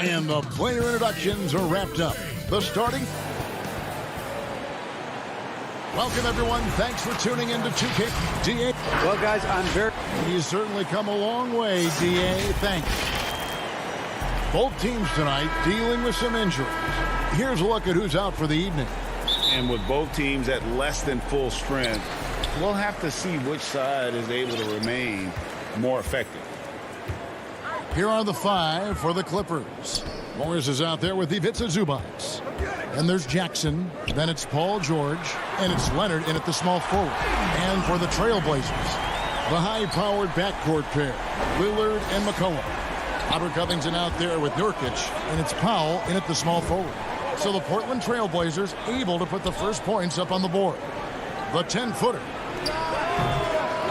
And the player introductions are wrapped up. The starting. Welcome, everyone. Thanks for tuning in to 2K. D.A. Well, guys, He's certainly come a long way, D.A. Thanks. Both teams tonight dealing with some injuries. Here's a look at who's out for the evening. And with both teams at less than full strength, we'll have to see which side is able to remain more effective. Here are the five for the Clippers. Morris is out there with Ivica Zubac. And there's Jackson. Then it's Paul George. And it's Leonard in at the small forward. And for the Trailblazers, the high-powered backcourt pair, Lillard and McCollum. Robert Covington out there with Nurkic. And it's Powell in at the small forward. So the Portland Trailblazers able to put the first points up on the board. The 10-footer.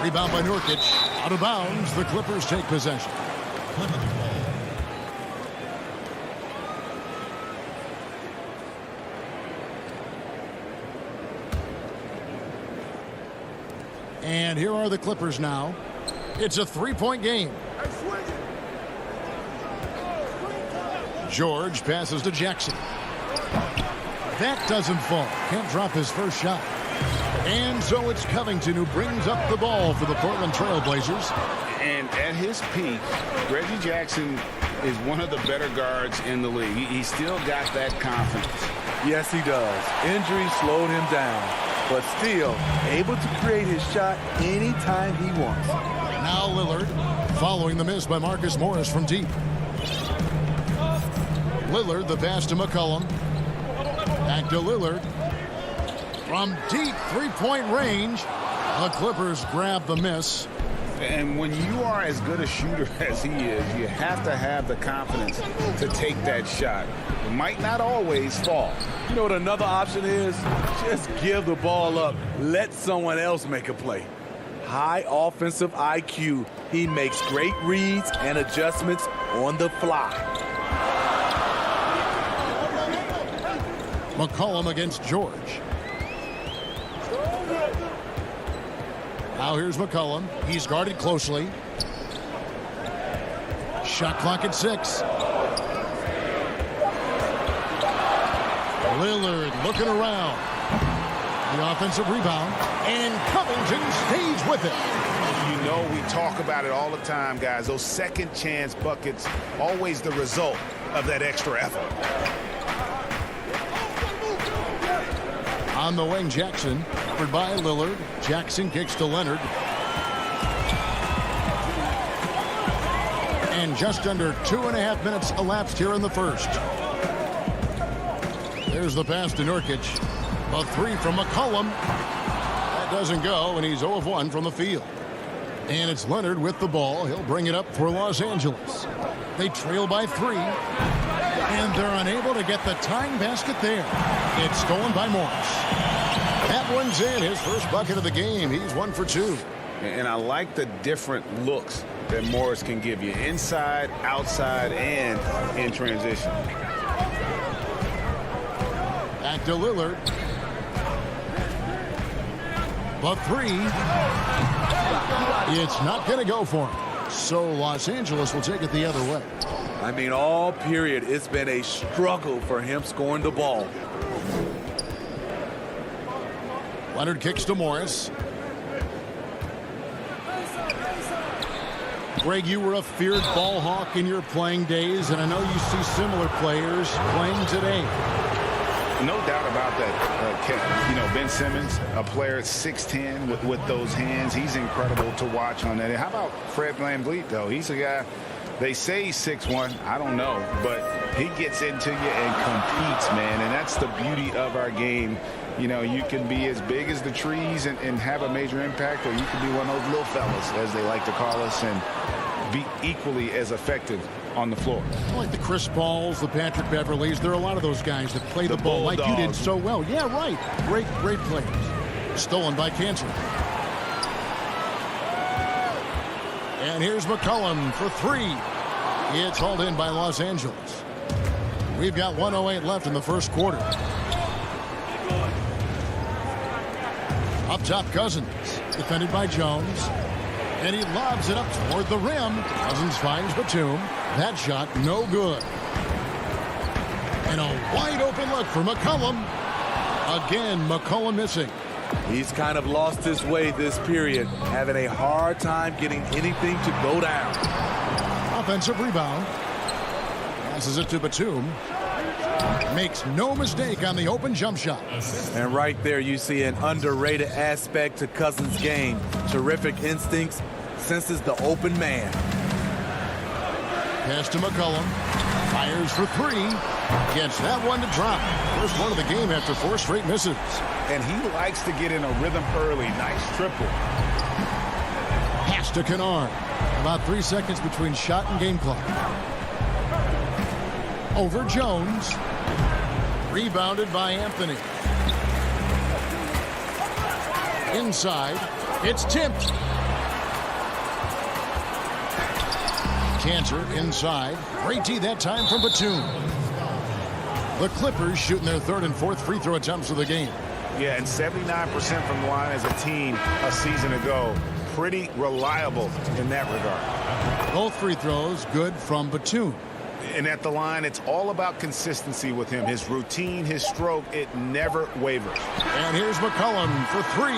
Rebound by Nurkic. Out of bounds, the Clippers take possession. And here are the Clippers now. It's a three-point game. George passes to Jackson. That doesn't fall. Can't drop his first shot. And so it's Covington who brings up the ball for the Portland Trailblazers. And at his peak, Reggie Jackson is one of the better guards in the league. He still got that confidence. yes, he does. Injury slowed him down, but still able to create his shot anytime he wants. Now Lillard following the miss by Marcus Morris from deep. Lillard, the pass to McCollum. Back to Lillard. From deep three-point range, the Clippers grab the miss. And when you are as good a shooter as he is, you have to have the confidence to take that shot. It might not always fall. You know what another option is? Just give the ball up. Let someone else make a play. High offensive IQ. He makes great reads and adjustments on the fly. McCollum against George. Now here's McCollum. He's guarded closely. Shot clock at 6. Lillard looking around. The offensive rebound. And Covington stays with it. You know, we talk about it all the time, guys. Those second chance buckets, always the result of that extra effort. On the wing, Jackson. Covered by Lillard. Jackson kicks to Leonard. And just under 2.5 minutes elapsed here in the first. There's the pass to Nurkic. A three from McCollum. That doesn't go, and he's 0 of 1 from the field. And it's Leonard with the ball. He'll bring it up for Los Angeles. They trail by 3. And they're unable to get the tying basket there. It's stolen by Morris. That one's in. His first bucket of the game. He's 1 for 2. And I like the different looks that Morris can give you. Inside, outside, and in transition. Back to Lillard. The 3. It's not going to go for him. So Los Angeles will take it the other way. I mean, all period, it's been a struggle for him scoring the ball. Leonard kicks to Morris. Greg, you were a feared ball hawk in your playing days, and I know you see similar players playing today. No doubt about that. You know, Ben Simmons, a player at 6'10" with those hands. He's incredible to watch on that. How about Fred VanVleet, though? He's a guy, they say he's 6'1". I don't know, but he gets into you and competes, man. And that's the beauty of our game. You know, you can be as big as the trees and have a major impact, or you can be one of those little fellas, as they like to call us, and be equally as effective on the floor. Like the Chris Pauls, the Patrick Beverleys, there are a lot of those guys that play the ball like you did so well. Yeah, right. Great players. Stolen by Cantor. And here's McCollum for 3. It's hauled in by Los Angeles. We've got 1:08 left in the first quarter. Up top, Cousins. Defended by Jones. And he lobs it up toward the rim. Cousins finds Batum. That shot no good. And a wide open look for McCollum. Again, McCollum missing. He's kind of lost his way this period, having a hard time getting anything to go down. Offensive rebound. Passes it to Batum. Makes no mistake on the open jump shot. And right there you see an underrated aspect to Cousins' game. Terrific instincts, senses the open man. Pass to McCollum. Fires for three. Gets that one to drop. First one of the game after 4 straight misses. And he likes to get in a rhythm early. Nice triple. Pass to Kennard. About 3 seconds between shot and game clock. Over Jones. Rebounded by Anthony. Inside. It's tipped. Cantor inside. Great D that time from Batum. The Clippers shooting their 3rd and 4th free throw attempts of the game. Yeah, and 79% from the line as a team a season ago. Pretty reliable in that regard. Both free throws good from Batum. And at the line, it's all about consistency with him. His routine, his stroke, it never wavers. And here's McCollum for 3.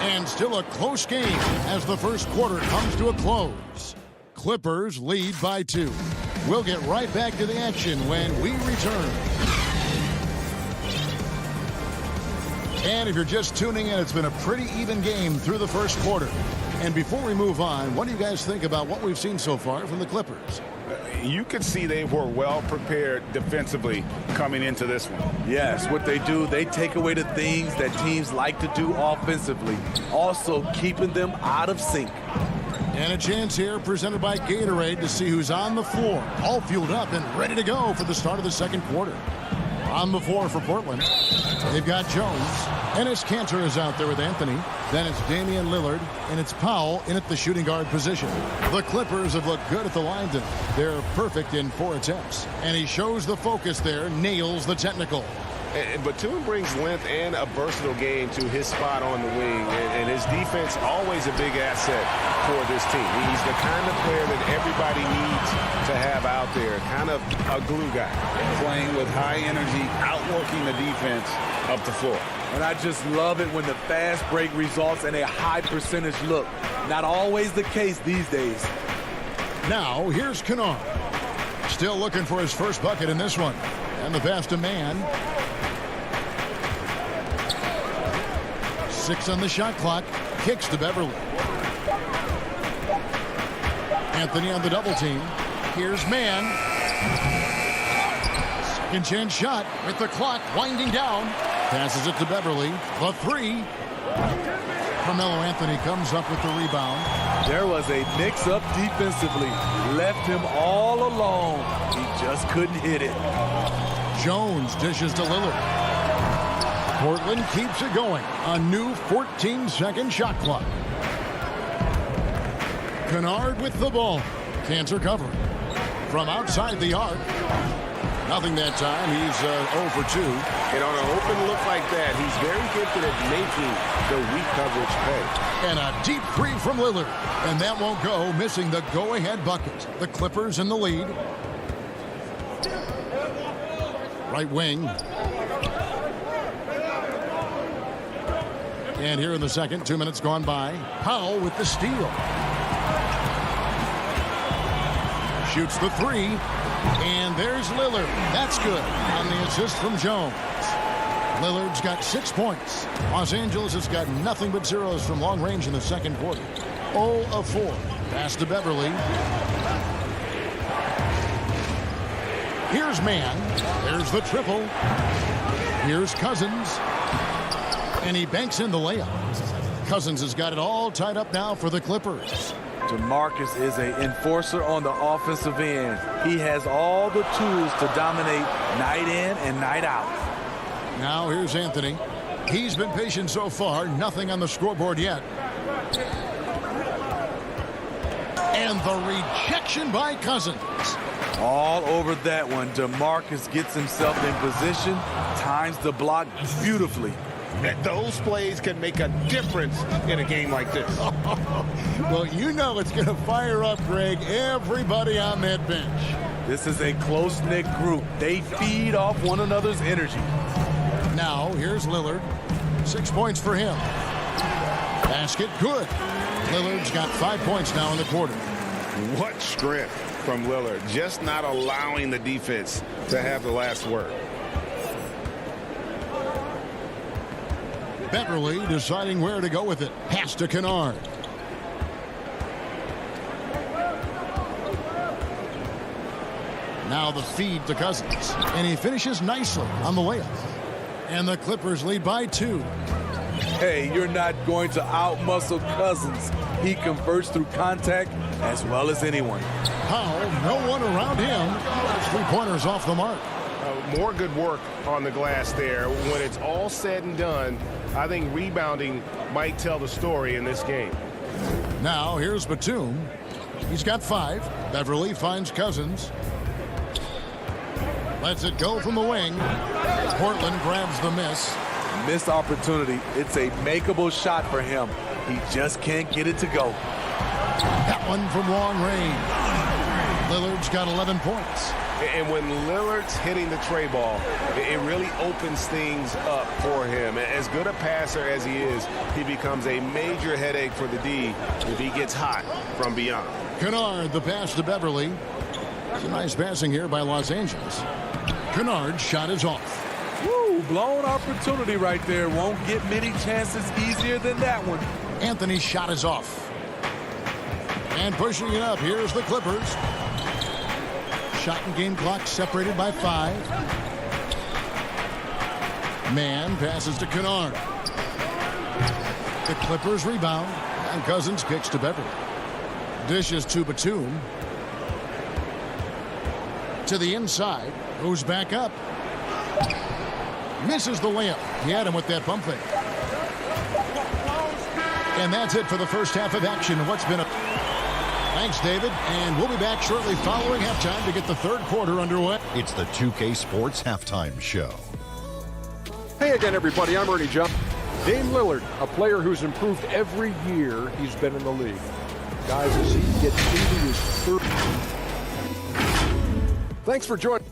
And still a close game as the first quarter comes to a close. Clippers lead by 2. We'll get right back to the action when we return. And if you're just tuning in, it's been a pretty even game through the first quarter. And before we move on, what do you guys think about what we've seen so far from the Clippers? You could see they were well prepared defensively coming into this one. Yes, what they do, they take away the things that teams like to do offensively, also keeping them out of sync. And a chance here presented by Gatorade to see who's on the floor, all fueled up and ready to go for the start of the second quarter. On the floor for Portland, they've got Jones. Enes Kanter is out there with Anthony. Then it's Damian Lillard, and it's Powell in at the shooting guard position. The Clippers have looked good at the line tonight. They're perfect in 4 attempts. And he shows the focus there, nails the technical. Batum brings length and a versatile game to his spot on the wing, and his defense always a big asset for this team. He's the kind of player that everybody needs to have out there, kind of a glue guy, playing with high energy, outworking the defense up the floor. And I just love it when the fast break results in a high percentage look. Not always the case these days. Now, here's Kennard. Still looking for his first bucket in this one. And the pass to Mann. 6 on the shot clock. Kicks to Beverly. Anthony on the double team. Here's Mann. Second chance shot with the clock winding down. Passes it to Beverly. The 3. Carmelo Anthony comes up with the rebound. There was a mix-up defensively. Left him all alone. He just couldn't hit it. Jones dishes to Lillard. Portland keeps it going. A new 14-second shot clock. Kennard with the ball. Cantor covering. From outside the arc. Nothing that time. He's 0 for 2. And on an open look like that, he's very gifted at making the weak coverage pay. And a deep 3 from Lillard. And that won't go, missing the go-ahead bucket. The Clippers in the lead. Right wing. And here in the second, 2 minutes gone by. Powell with the steal. Shoots the 3. And there's Lillard. That's good on the assist from Jones. Lillard's got 6 points. Los Angeles has got nothing but zeros from long range in the second quarter. 0 of 4. Pass to Beverly. Here's Mann. There's the triple. Here's Cousins. And he banks in the layup. Cousins has got it all tied up now for the Clippers. DeMarcus is an enforcer on the offensive end. He has all the tools to dominate night in and night out. Now here's Anthony. He's been patient so far. Nothing on the scoreboard yet. And the rejection by Cousins. All over that one. DeMarcus gets himself in position, times the block beautifully. that those plays can make a difference in a game like this. Well, you know it's going to fire up, Greg, everybody on that bench. This is a close-knit group. They feed off one another's energy. Now, here's Lillard. 6 points for him. Basket, good. Lillard's got 5 points now in the quarter. What strength from Lillard, just not allowing the defense to have the last word. Beverly deciding where to go with it. Pass to Kennard. Now the feed to Cousins. And he finishes nicely on the layup. And the Clippers lead by 2. Hey, you're not going to outmuscle Cousins. He converts through contact as well as anyone. Powell, no one around him. Those 3-pointers off the mark. More good work on the glass there. When it's all said and done, I think rebounding might tell the story in this game. Now here's Batum. He's got 5. Beverly finds Cousins. Lets it go from the wing. Portland grabs the miss. Missed opportunity. It's a makeable shot for him. He just can't get it to go. That one from long range. Lillard's got 11 points. And when Lillard's hitting the tray ball, it really opens things up for him. As good a passer as he is, he becomes a major headache for the D if he gets hot from beyond. Kennard, the pass to Beverly. It's a nice passing here by Los Angeles. Kennard's shot is off. Woo, blown opportunity right there. Won't get many chances easier than that one. Anthony's shot is off. And pushing it up, here's the Clippers. Shot and game clock separated by 5. Man passes to Kennard. The Clippers rebound. And Cousins kicks to Beverly. Dishes to Batum. To the inside. Goes back up. Misses the layup. He had him with that pump fake. And that's it for the first half of action. What's been a... Thanks, David. And we'll be back shortly following halftime to get the third quarter underway. It's the 2K Sports Halftime Show. Hey again, everybody. I'm Ernie Jump. Dame Lillard, a player who's improved every year he's been in the league. Guys, as he gets into his third... Thanks for joining.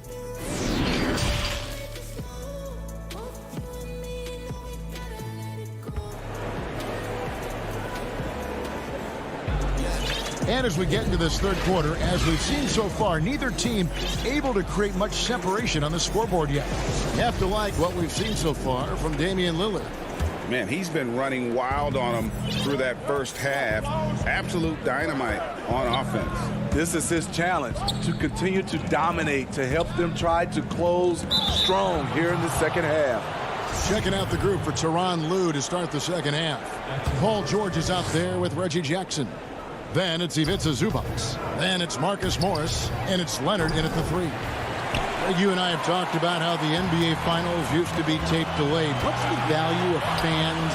And as we get into this third quarter, as we've seen so far, neither team able to create much separation on the scoreboard yet. Have to like what we've seen so far from Damian Lillard. Man, he's been running wild on them through that first half. Absolute dynamite on offense. This is his challenge, to continue to dominate, to help them try to close strong here in the second half. Checking out the group for Tyronn Lue to start the second half. Paul George is out there with Reggie Jackson. Then it's Ivica Zubac. Then it's Marcus Morris. And it's Leonard in at the 3. You and I have talked about how the NBA Finals used to be tape delayed. What's the value of fans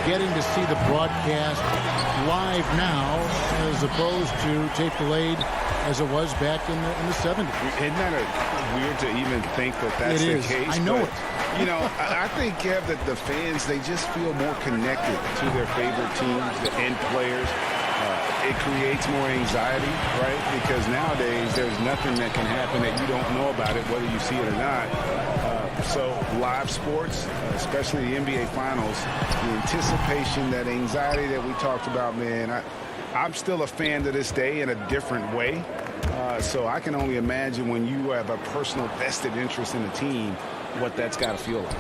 getting to see the broadcast live now as opposed to tape delayed as it was back in the 70s? Isn't that weird to even think that that's the case? I know it. You know, I think, Kev, that the fans, they just feel more connected to their favorite teams and players. It creates more anxiety, right? Because nowadays there's nothing that can happen that you don't know about it, whether you see it or not. So live sports, especially the NBA Finals, the anticipation, that anxiety that we talked about, man, I'm still a fan to this day in a different way. So I can only imagine when you have a personal vested interest in a team, what that's got to feel like.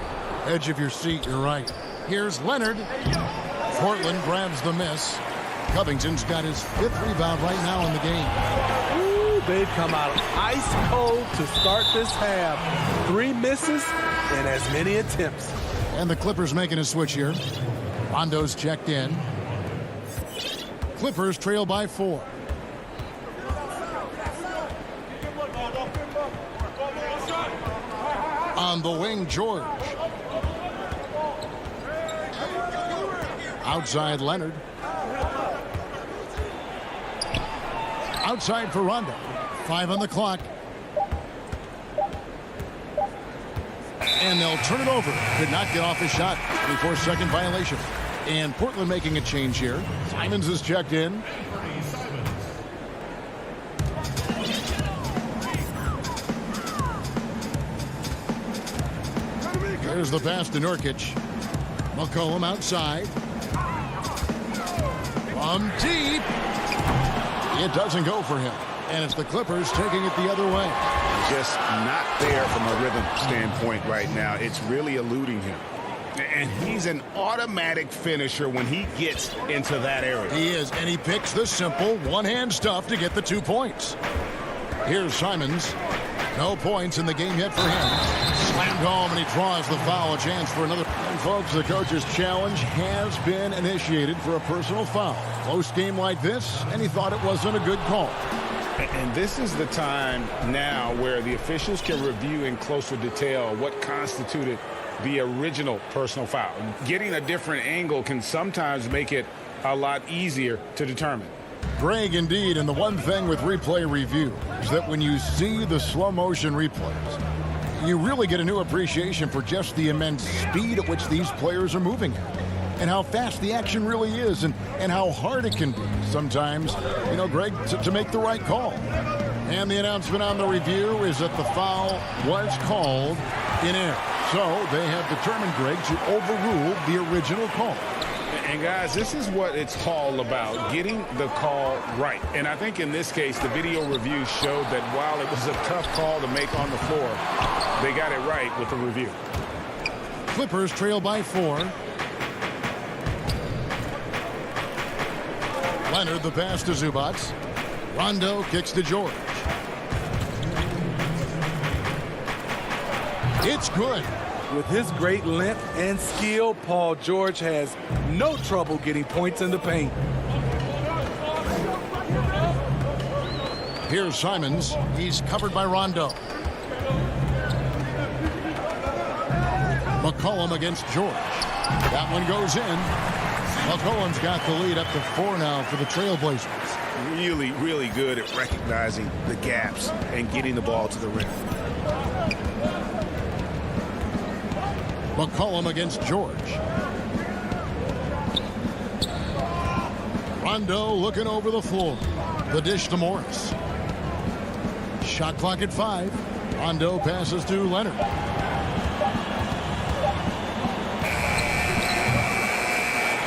Edge of your seat, you're right. Here's Leonard. Portland grabs the miss. Covington's got his 5th rebound right now in the game. Ooh, they've come out ice cold to start this half. 3 misses and as many attempts. And the Clippers making a switch here. Rondo's checked in. Clippers trail by 4. On the wing, George. Outside, Leonard. Outside for Rondo. 5 on the clock. And they'll turn it over. Could not get off his shot. 24-second violation. And Portland making a change here. Simons is checked in. There's the pass to Nurkic. McCollum outside. From deep. It doesn't go for him. And it's the Clippers taking it the other way. Just not there from a rhythm standpoint right now. It's really eluding him. And he's an automatic finisher when he gets into that area. He is, and he picks the simple one-hand stuff to get the 2 points. Here's Simons. No points in the game yet for him. Slammed home, and he draws the foul. A chance for another. And folks, the coach's challenge has been initiated for a personal foul. Close game like this, and he thought it wasn't a good call. And this is the time now where the officials can review in closer detail what constituted the original personal foul. Getting a different angle can sometimes make it a lot easier to determine. Greg, indeed, and the one thing with replay review is that when you see the slow motion replays, you really get a new appreciation for just the immense speed at which these players are moving at, and how fast the action really is, and how hard it can be sometimes, Greg, to make the right call. And the announcement on the review is that the foul was called in air. So they have determined, Greg, to overrule the original call. And guys, this is what it's all about, getting the call right. And I think in this case, the video review showed that while it was a tough call to make on the floor, they got it right with the review. Clippers trail by 4. Leonard, the pass to Zubac. Rondo kicks to George. It's good. With his great length and skill, Paul George has no trouble getting points in the paint. Here's Simons. He's covered by Rondo. McCollum against George. That one goes in. McCollum's got the lead up to 4 now for the Trailblazers. Really, really good at recognizing the gaps and getting the ball to the rim. McCollum against George. Rondo looking over the floor. The dish to Morris. Shot clock at 5. Rondo passes to Leonard.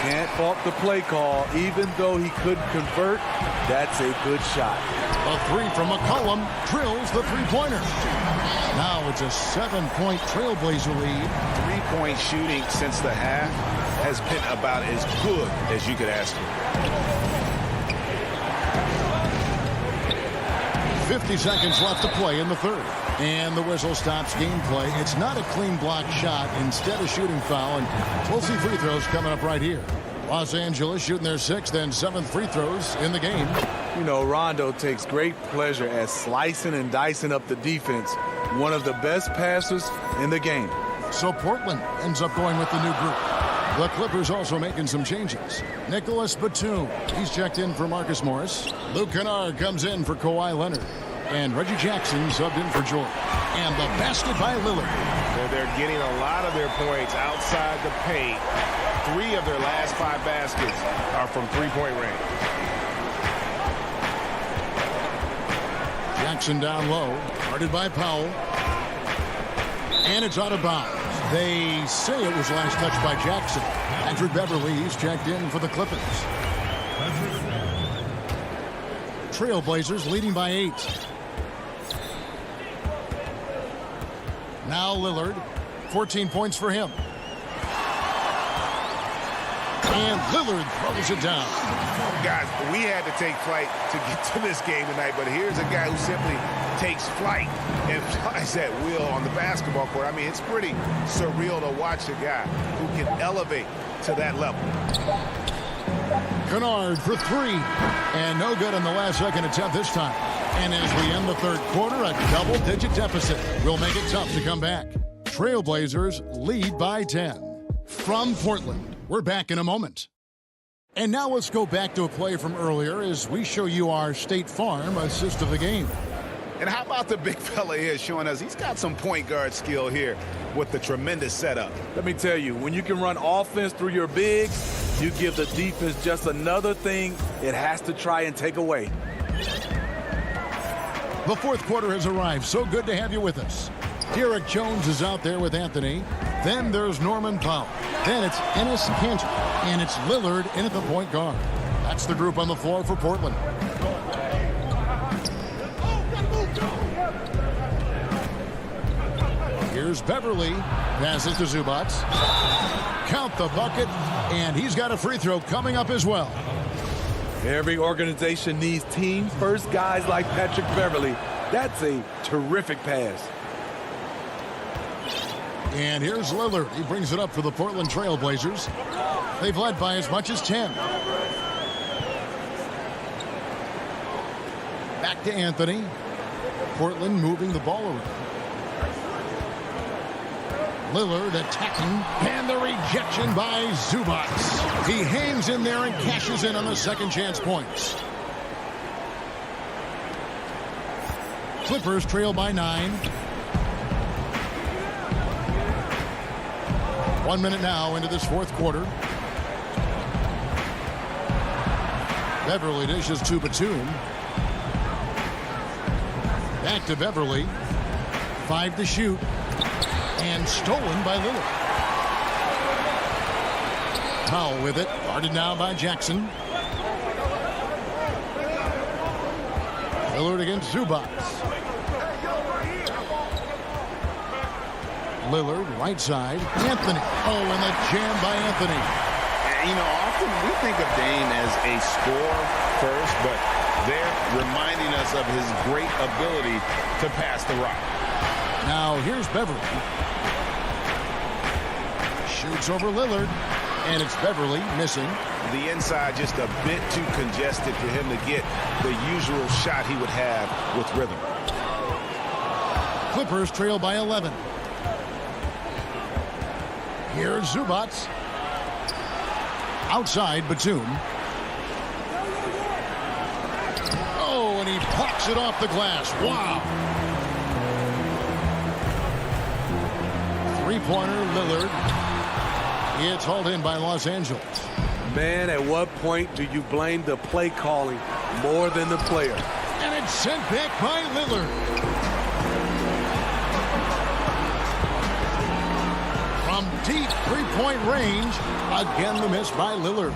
Can't fault the play call. Even though he couldn't convert, that's a good shot. A 3 from McCollum drills the three-pointer. Now it's a 7-point Trailblazer lead. 3-point shooting since the half has been about as good as you could ask for. 50 seconds left to play in the third. And the whistle stops gameplay. It's not a clean block shot, instead a shooting foul. And we'll see free throws coming up right here. Los Angeles shooting their 6th and 7th free throws in the game. Rondo takes great pleasure at slicing and dicing up the defense. One of the best passers in the game. So Portland ends up going with the new group. The Clippers also making some changes. Nicholas Batum, he's checked in for Marcus Morris. Luke Kennard comes in for Kawhi Leonard. And Reggie Jackson subbed in for George. And the basket by Lillard. They're getting a lot of their points outside the paint. 3 of their last 5 baskets are from three-point range. Jackson down low, guarded by Powell. And it's out of bounds. They say it was last touched by Jackson. Patrick Beverly's checked in for the Clippers. Trailblazers leading by 8. Now Lillard, 14 points for him. And Lillard throws it down. Guys, we had to take flight to get to this game tonight, but here's a guy who simply takes flight and flies at will on the basketball court. I mean, it's pretty surreal to watch a guy who can elevate to that level. Kennard for 3. And no good on the last second attempt this time. And as we end the third quarter, a double-digit deficit will make it tough to come back. Trailblazers lead by 10. From Portland, we're back in a moment. And now let's go back to a play from earlier as we show you our State Farm assist of the game. And how about the big fella here showing us he's got some point guard skill here with the tremendous setup. Let me tell you, when you can run offense through your bigs, you give the defense just another thing it has to try and take away. The fourth quarter has arrived. So good to have you with us. Derek Jones is out there with Anthony. Then there's Norman Powell. Then it's Enes Kanter. And it's Lillard in at the point guard. That's the group on the floor for Portland. Here's Beverly. Passes to Zubac. Count the bucket. And he's got a free throw coming up as well. Every organization needs team-first guys like Patrick Beverly. That's a terrific pass. And here's Lillard. He brings it up for the Portland Trail Blazers. They've led by as much as 10. Back to Anthony. Portland moving the ball around. Lillard attacking, and the rejection by Zubac. He hangs in there and cashes in on the second chance points. Clippers trail by 9. 1 minute now into this fourth quarter. Beverly dishes to Batum. Back to Beverly. 5 to shoot. And stolen by Lillard. Powell with it. Guarded now by Jackson. Lillard against Zubac. Lillard, right side. Anthony. Oh, and the jam by Anthony. You know, often we think of Dame as a scorer first, but they're reminding us of his great ability to pass the rock. Now here's Beverly. Shoots over Lillard, and it's Beverly missing. The inside just a bit too congested for him to get the usual shot he would have with rhythm. Clippers trail by 11. Here's Zubac. Outside Batum. Oh, and he pops it off the glass. Wow. Three-pointer Lillard. It's hauled in by Los Angeles. Man, at what point do you blame the play calling more than the player? And it's sent back by Lillard. From deep three-point range, again the miss by Lillard.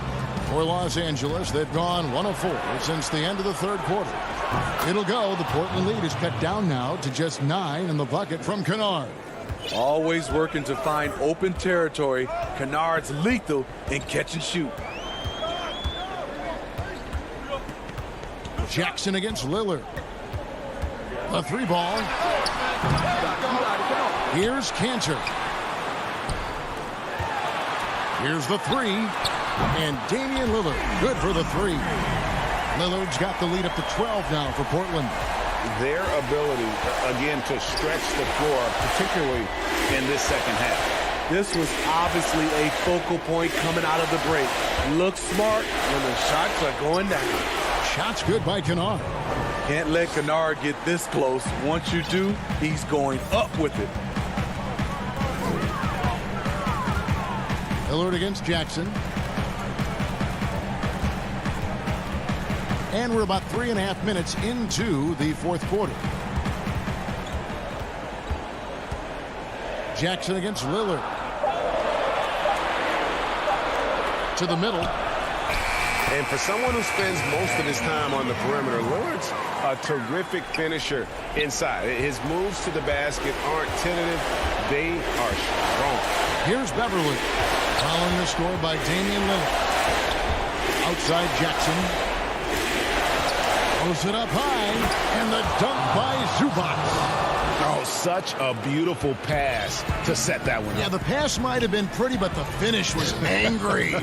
For Los Angeles, they've gone 1 of 4 since the end of the third quarter. It'll go. The Portland lead is cut down now to just 9 in the bucket from Kennard. Always working to find open territory. Kennard's lethal in catch and shoot. Jackson against Lillard. The 3-ball. Here's Kanter. Here's the 3. And Damian Lillard, good for the 3. Lillard's got the lead up to 12 now for Portland. Their ability, again, to stretch the floor, particularly in this second half. This was obviously a focal point coming out of the break. Look smart when the shots are going down. Shots good by Kennard. Can't let Kennard get this close. Once you do, he's going up with it. Lillard against Jackson. And we're about 3.5 minutes into the fourth quarter. Jackson against Lillard. To the middle. And for someone who spends most of his time on the perimeter, Lillard's a terrific finisher inside. His moves to the basket aren't tentative. They are strong. Here's Beverly. Following the score by Damian Lillard. Outside Jackson. Throws it up high, and the dunk by Zubac. Oh, such a beautiful pass to set that one up. Yeah, the pass might have been pretty, but the finish was angry.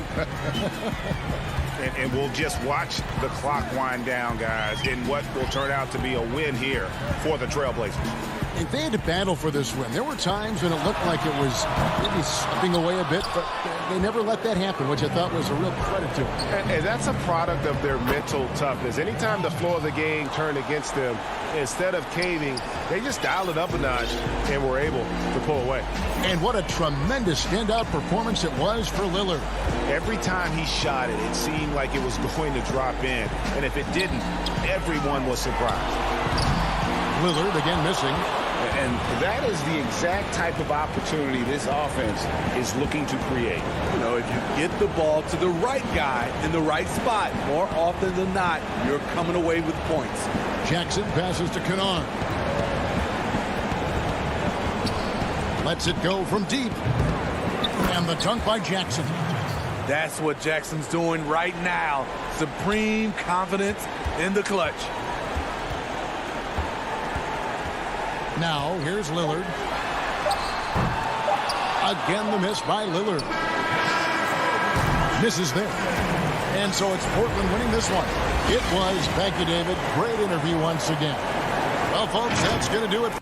And we'll just watch the clock wind down, guys, in what will turn out to be a win here for the Trailblazers. If they had to battle for this win, there were times when it looked like it was maybe slipping away a bit, but they never let that happen, which I thought was a real credit to them. And that's a product of their mental toughness. Anytime the flow of the game turned against them, instead of caving, they just dialed it up a notch and were able to pull away. And what a tremendous standout performance it was for Lillard. Every time he shot it, it seemed like it was going to drop in. And if it didn't, everyone was surprised. Lillard again missing. And that is the exact type of opportunity this offense is looking to create. You know, if you get the ball to the right guy in the right spot, more often than not, you're coming away with points. Jackson passes to Kennard. Lets it go from deep. And the dunk by Jackson. That's what Jackson's doing right now. Supreme confidence in the clutch. Now, here's Lillard. Again, the miss by Lillard. Misses there. And so it's Portland winning this one. It was, thank you, David. Great interview once again. Well, folks, that's going to do it.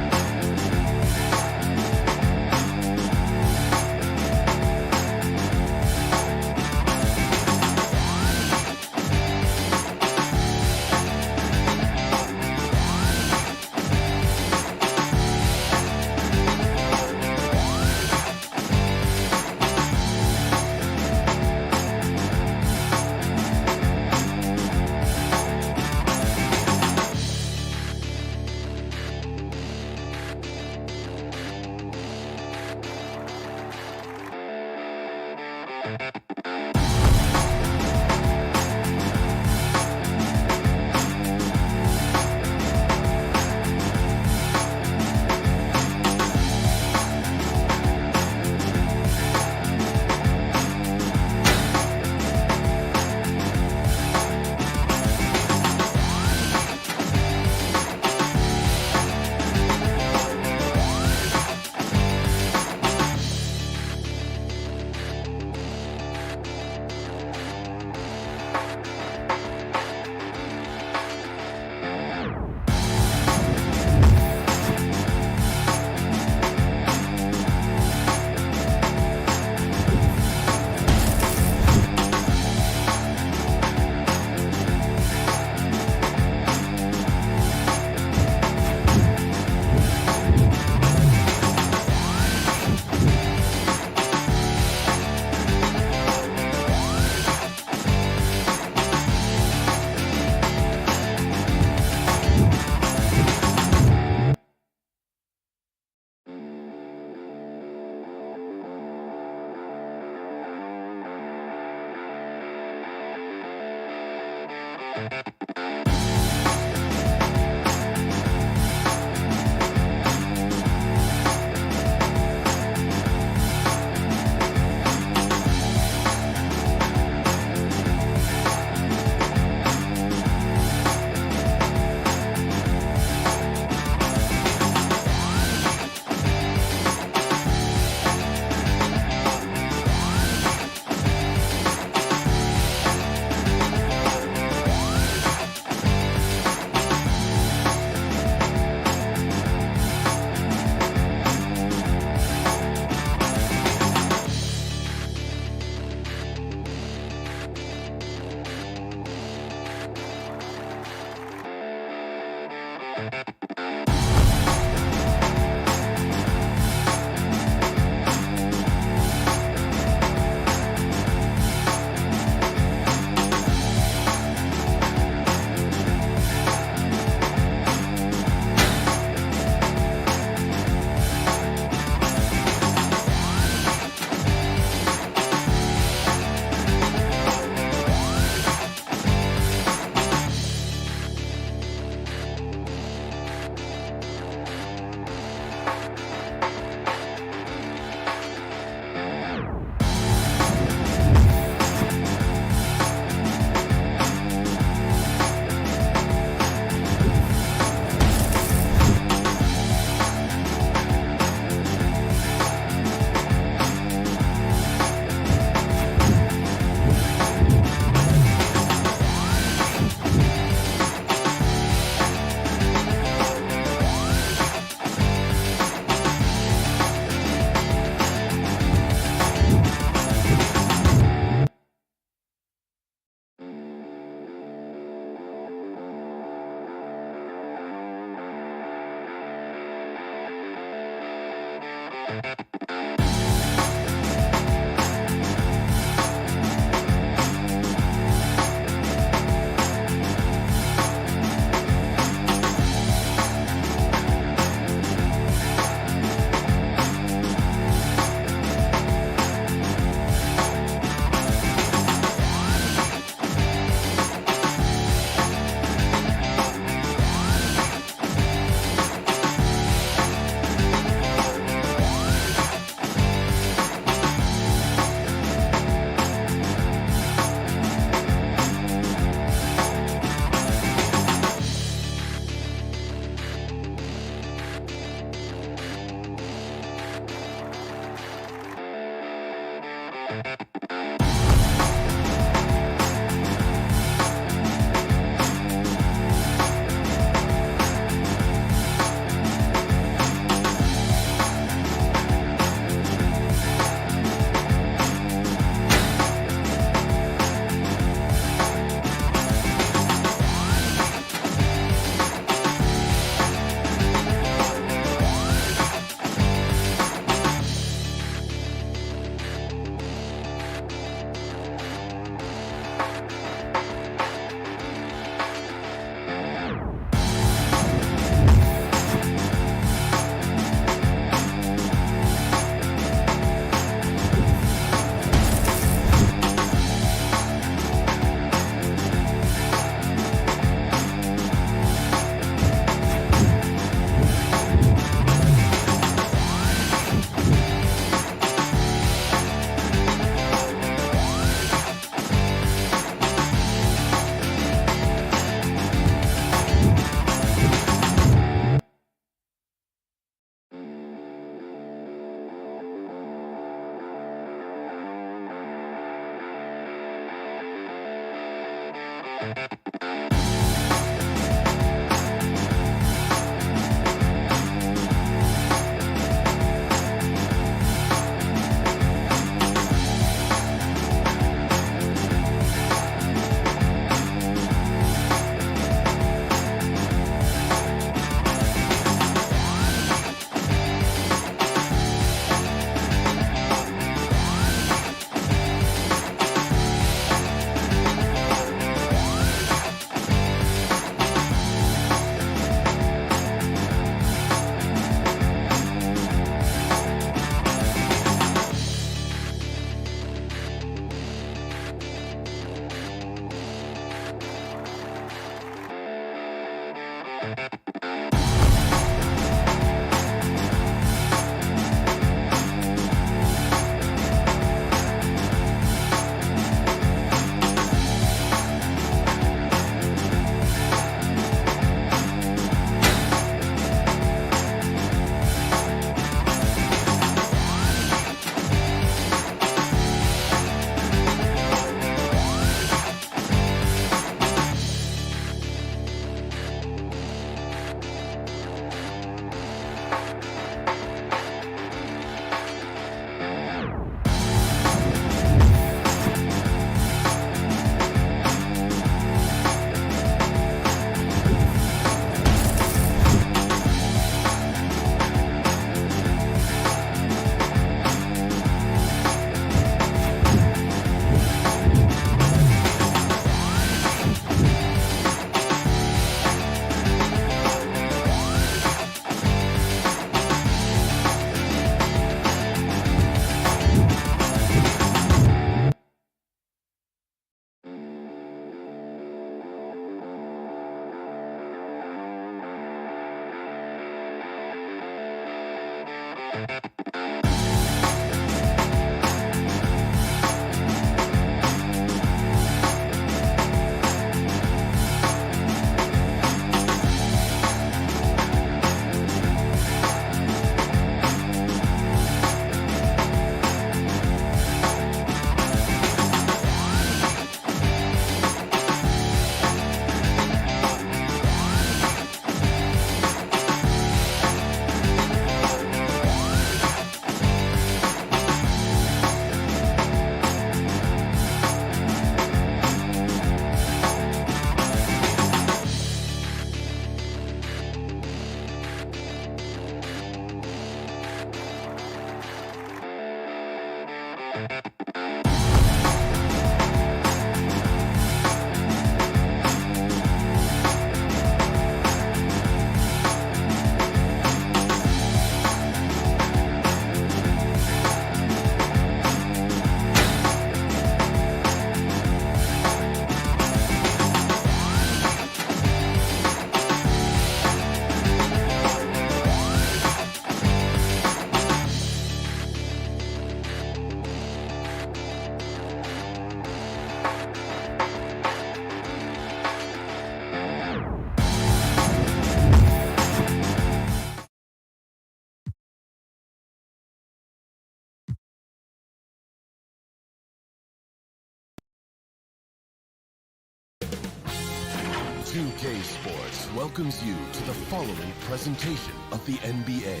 2K Sports welcomes you to the following presentation of the NBA.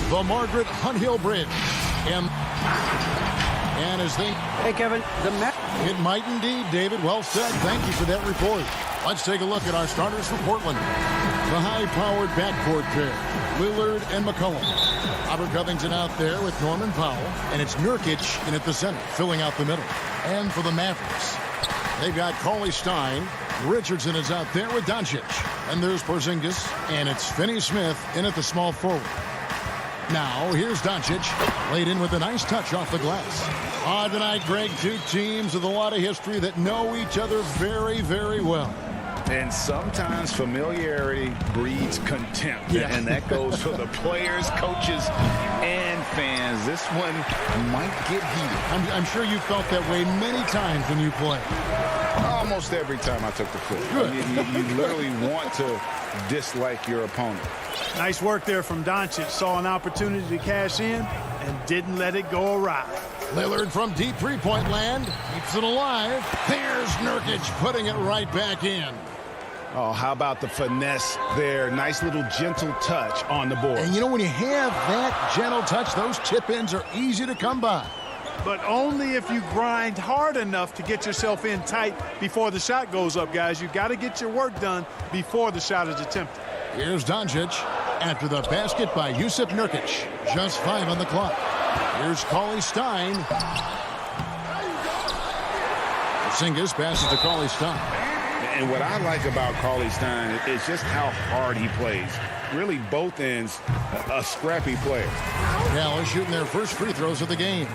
The Margaret Hunthill Bridge. And as they... Hey, Kevin. It might indeed, David. Well said. Thank you for that report. Let's take a look at our starters for Portland. The high-powered backcourt pair, Lillard and McCollum. Robert Covington out there with Norman Powell. And it's Nurkic in at the center, filling out the middle. And for the Mavericks, they've got Cauley Stein. Richardson is out there with Doncic. And there's Porzingis. And it's Finney-Smith in at the small forward. Now, here's Doncic, laid in with a nice touch off the glass. On tonight, Greg, two teams with a lot of history that know each other very, very well. And sometimes familiarity breeds contempt. Yeah. And that goes for the players, coaches, and fans. This one might get heated. I'm sure you felt that way many times when you play. Almost every time I took the field. I mean, you literally want to dislike your opponent. Nice work there from Doncic. Saw an opportunity to cash in and didn't let it go awry. Lillard from deep three-point land keeps it alive. There's Nurkic putting it right back in. Oh, how about the finesse there? Nice little gentle touch on the board. And you know, when you have that gentle touch, those chip-ins are easy to come by. But only if you grind hard enough to get yourself in tight before the shot goes up, guys. You got to get your work done before the shot is attempted. Here's Doncic after the basket by Jusuf Nurkic. Just 5 on the clock. Here's Cauley Stein. Porzingis passes to Cauley Stein. And what I like about Cauley Stein is just how hard he plays. Really, both ends, a scrappy player. Dallas shooting their first free throws of the game.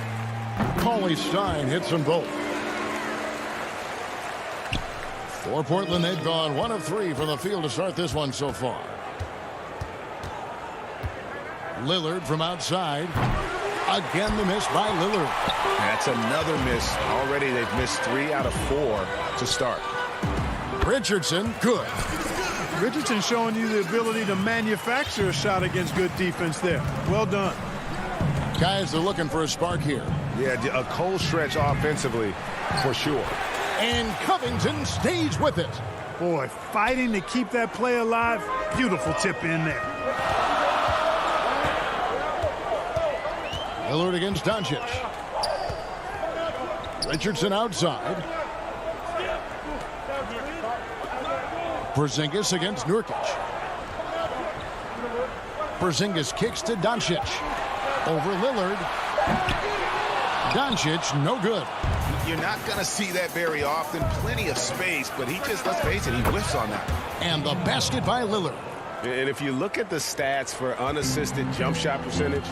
Cauley Stein hits them both. For Portland, they've gone 1 of 3 from the field to start this one so far. Lillard from outside. Again, the miss by Lillard. That's another miss. Already they've missed 3 out of 4 to start. Richardson, good. Richardson showing you the ability to manufacture a shot against good defense there. Well done. Guys, they're looking for a spark here. Yeah, a cold stretch offensively for sure. And Covington stays with it. Boy, fighting to keep that play alive. Beautiful tip in there. Lillard against Doncic. Richardson outside. Porzingis against Nurkic. Porzingis kicks to Doncic. Over Lillard. Doncic, no good. You're not going to see that very often. Plenty of space, but he just, let's face it, he whiffs on that. And the basket by Lillard. And if you look at the stats for unassisted jump shot percentage,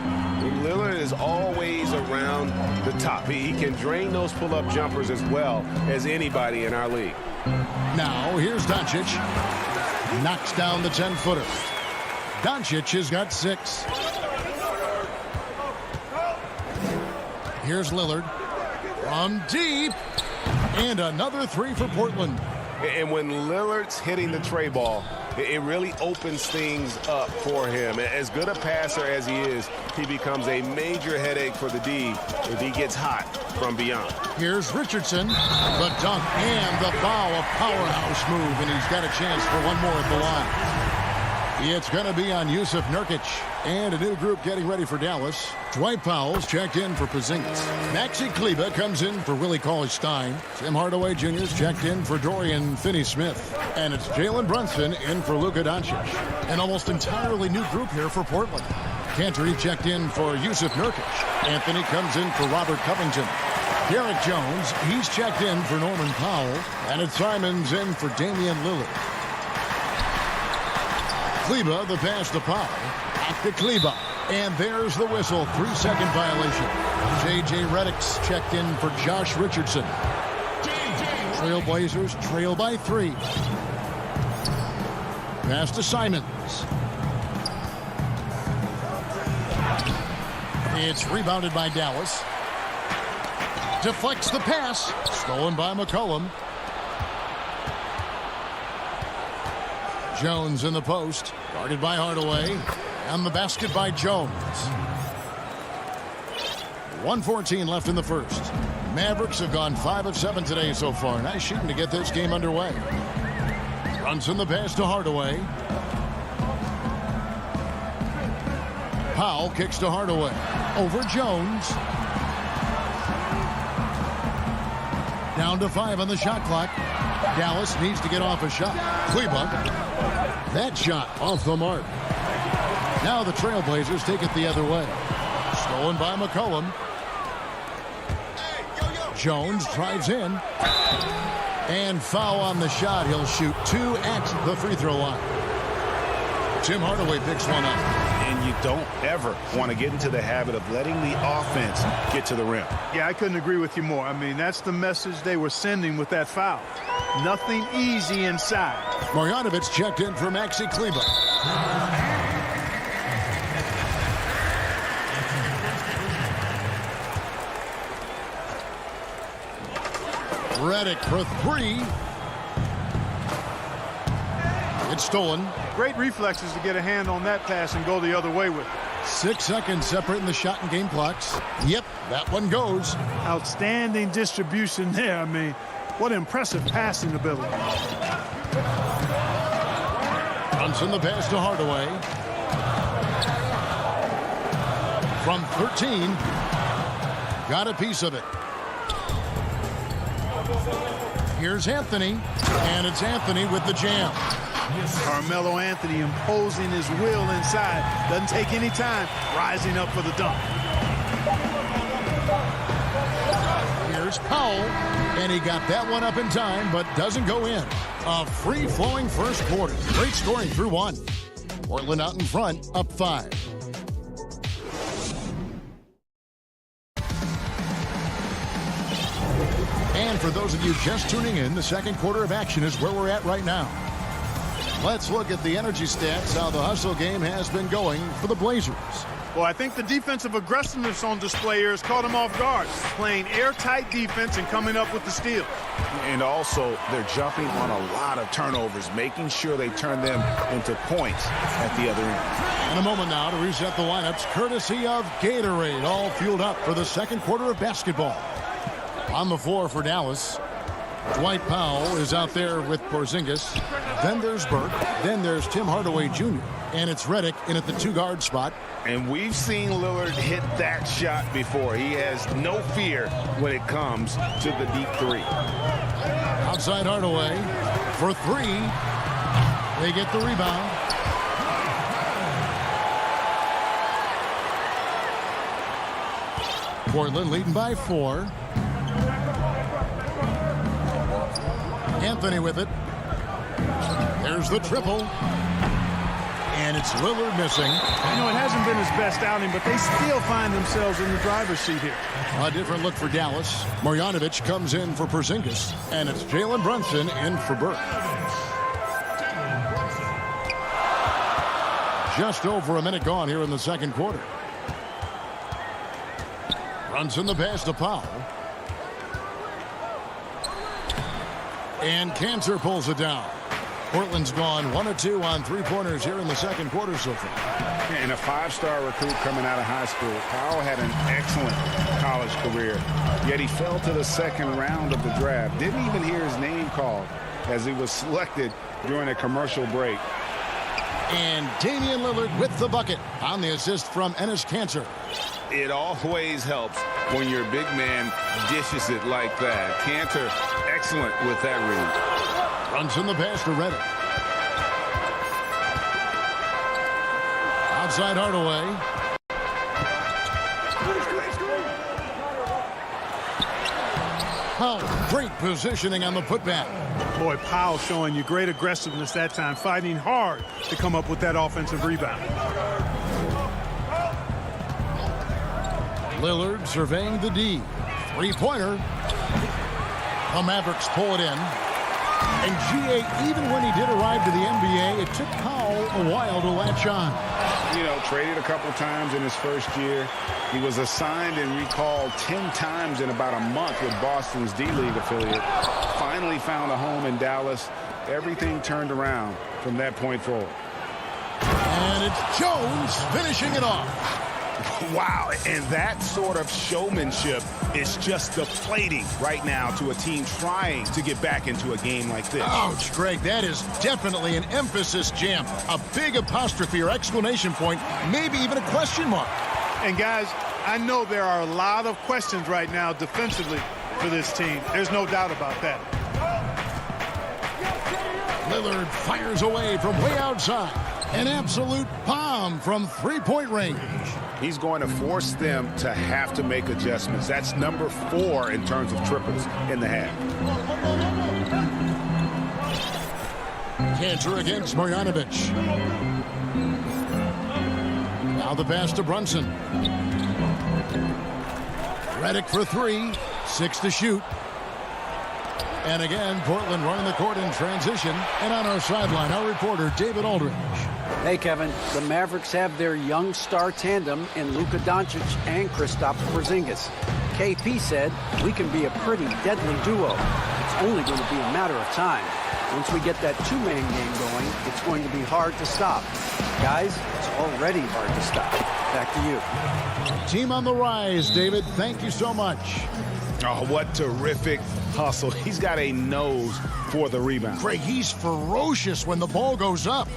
Lillard is always around the top. He can drain those pull-up jumpers as well as anybody in our league. Now, here's Doncic. Knocks down the 10-footer. Doncic has got 6. Here's Lillard. From deep. And another 3 for Portland. And when Lillard's hitting the tray ball, it really opens things up for him. As good a passer as he is, he becomes a major headache for the D if he gets hot from beyond. Here's Richardson. The dunk and the foul. A powerhouse move, and he's got a chance for one more at the line. It's going to be on Jusuf Nurkic. And a new group getting ready for Dallas. Dwight Powell's checked in for Porzingis. Maxi Kleber comes in for Willie Cauley-Stein. Tim Hardaway Jr.'s checked in for Dorian Finney-Smith. And it's Jalen Brunson in for Luka Doncic. An almost entirely new group here for Portland. Cantor checked in for Yusuf Nurkic. Anthony comes in for Robert Covington. Derek Jones, he's checked in for Norman Powell. And it's Simons in for Damian Lillard. Kleber, the pass to Powell. Back to Kleber. And there's the whistle. 3-second violation. J.J. Redick's checked in for Josh Richardson. Trailblazers trail by 3. Pass to Simons. It's rebounded by Dallas. Deflects the pass. Stolen by McCollum. Jones in the post. Guarded by Hardaway. And the basket by Jones. 1:14 left in the first. Mavericks have gone 5 of 7 today so far. Nice shooting to get this game underway. Brunson the pass to Hardaway. Powell kicks to Hardaway. Over Jones. Down to 5 on the shot clock. Dallas needs to get off a shot. Kleber. That shot off the mark. Now the Trailblazers take it the other way. Stolen by McCollum. Jones drives in. And foul on the shot. He'll shoot 2 at the free throw line. Tim Hardaway picks one up. And you don't ever want to get into the habit of letting the offense get to the rim. Yeah, I couldn't agree with you more. I mean, that's the message they were sending with that foul. Nothing easy inside. Marjanovic checked in for Maxi Kleber. Redick for 3. It's stolen. Great reflexes to get a hand on that pass and go the other way with it. 6 seconds separating the shot and game clocks. Yep, that one goes. Outstanding distribution there. I mean, what impressive passing ability. Brunson the pass to Hardaway. From 13. Got a piece of it. Here's Anthony. And it's Anthony with the jam. Carmelo Anthony imposing his will inside. Doesn't take any time. Rising up for the dunk. Here's Powell. And he got that one up in time, but doesn't go in. A free-flowing first quarter. Great scoring through 1. Portland out in front, up 5. And for those of you just tuning in, the second quarter of action is where we're at right now. Let's look at the energy stats, how the hustle game has been going for the Blazers. Well, I think the defensive aggressiveness on display here has caught them off guard. Playing airtight defense and coming up with the steal. And also, they're jumping on a lot of turnovers, making sure they turn them into points at the other end. In a moment now to reset the lineups, courtesy of Gatorade, all fueled up for the second quarter of basketball. On the floor for Dallas, Dwight Powell is out there with Porzingis. Then there's Burke. Then there's Tim Hardaway Jr. And it's Redick in at the 2-guard spot. And we've seen Lillard hit that shot before. He has no fear when it comes to the deep 3. Outside Hardaway for 3. They get the rebound. Portland leading by 4. Anthony with it. There's the triple. And it's Lillard missing. You know, it hasn't been his best outing, but they still find themselves in the driver's seat here. A different look for Dallas. Marjanovic comes in for Porzingis. And it's Jalen Brunson in for Burke. Just over a minute gone here in the second quarter. Brunson the pass to Powell. And Cantor pulls it down. Portland's gone 1 of 2 on 3-pointers here in the second quarter so far. And a 5-star recruit coming out of high school. Powell had an excellent college career, yet he fell to the second round of the draft. Didn't even hear his name called as he was selected during a commercial break. And Damian Lillard with the bucket on the assist from Enes Kanter. It always helps when your big man dishes it like that. Kanter, excellent with that read. Runs in the pass to Reddick. Outside Hardaway. Powell, great positioning on the putback. Boy, Powell showing you great aggressiveness that time, fighting hard to come up with that offensive rebound. Lillard surveying the D. Three-pointer. The Mavericks pull it in. And G.A., even when he did arrive to the NBA, it took Powell a while to latch on. You know, traded a couple times in his first year. He was assigned and recalled 10 times in about a month with Boston's D-League affiliate. Finally found a home in Dallas. Everything turned around from that point forward. And it's Jones finishing it off. Wow, and that sort of showmanship is just deflating right now to a team trying to get back into a game like this. Ouch, Greg, that is definitely an emphasis jam. A big apostrophe or exclamation point, maybe even a question mark. And guys, I know there are a lot of questions right now defensively for this team. There's no doubt about that. Lillard fires away from way outside. An absolute bomb from three-point range. He's going to force them to have to make adjustments. That's number 4 in terms of triples in the half. Kanter against Marjanovic. Now the pass to Brunson. Reddick for 3. 6 to shoot. And again, Portland running the court in transition. And on our sideline, our reporter, David Aldridge. Hey, Kevin, the Mavericks have their young star tandem in Luka Doncic and Kristaps Porzingis. KP said, we can be a pretty deadly duo. It's only going to be a matter of time. Once we get that two-man game going, it's going to be hard to stop. Guys, it's already hard to stop. Back to you. Team on the rise, David. Thank you so much. Oh, what terrific hustle. He's got a nose for the rebound. Greg, he's ferocious when the ball goes up.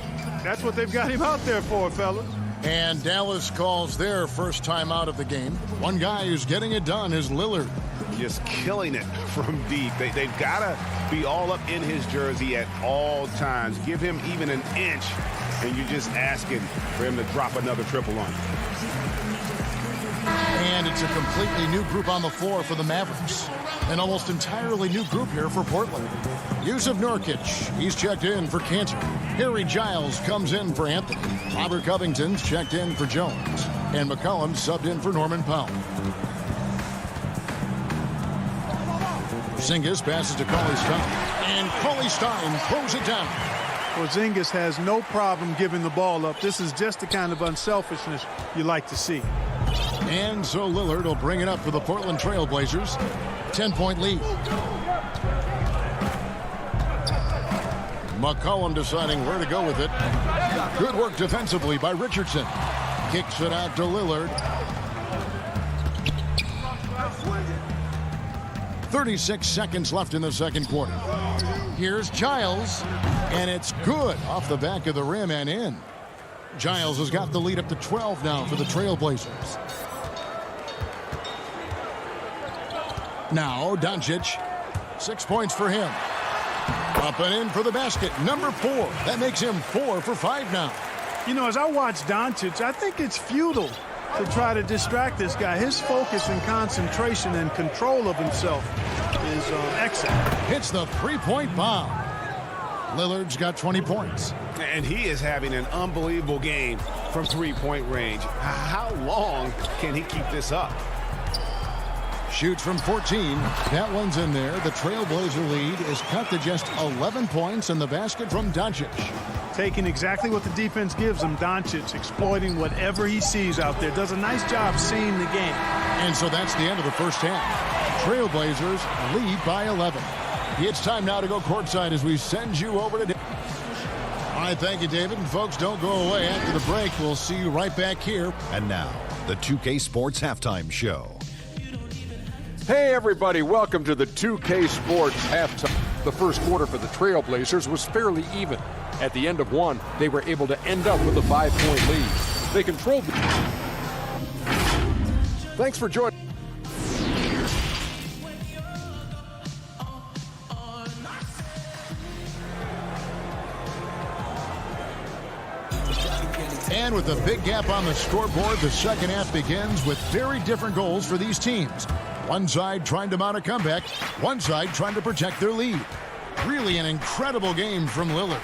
That's what they've got him out there for, fellas. And Dallas calls their first time out of the game. One guy who's getting it done is Lillard. Just killing it from deep. They've got to be all up in his jersey at all times. Give him even an inch, and you're just asking for him to drop another triple on you. And it's a completely new group on the floor for the Mavericks. An almost entirely new group here for Portland. Yusuf Nurkic, he's checked in for Kanter. Harry Giles comes in for Anthony. Robert Covington's checked in for Jones. And McCollum subbed in for Norman Powell. Porzingis passes to Cauley Stein. And Cauley Stein throws it down. Porzingis has no problem giving the ball up. This is just the kind of unselfishness you like to see. And so Lillard will bring it up for the Portland Trail Blazers. 10-point lead. McCollum deciding where to go with it. Good work defensively by Richardson. Kicks it out to Lillard. 36 seconds left in the second quarter. Here's Giles, and it's good off the back of the rim and in. Giles has got the lead up to 12 now for the Trailblazers. Now Doncic, 6 points for him. Up and in for the basket, number 4. That makes him 4 for 5 now. You know, as I watch Doncic, I think it's futile to try to distract this guy. His focus and concentration and control of himself is excellent. Hits the three-point bomb. Lillard's got 20 points. And he is having an unbelievable game from three-point range. How long can he keep this up? Shoots from 14. That one's in there. The Trailblazer lead is cut to just 11 points in the basket from Doncic. Taking exactly what the defense gives him, Doncic exploiting whatever he sees out there. Does a nice job seeing the game. And so that's the end of the first half. Trailblazers lead by 11. It's time now to go courtside as we send you over to... All right, thank you, David. And folks, don't go away. After the break, we'll see you right back here. And now, the 2K Sports Halftime Show. Hey, everybody. Welcome to the 2K Sports Halftime. The first quarter for the Trailblazers was fairly even. At the end of one, they were able to end up with a 5-point lead. They controlled the... Thanks for joining. And with a big gap on the scoreboard, the second half begins with very different goals for these teams. One side trying to mount a comeback, one side trying to protect their lead. Really an incredible game from Lillard.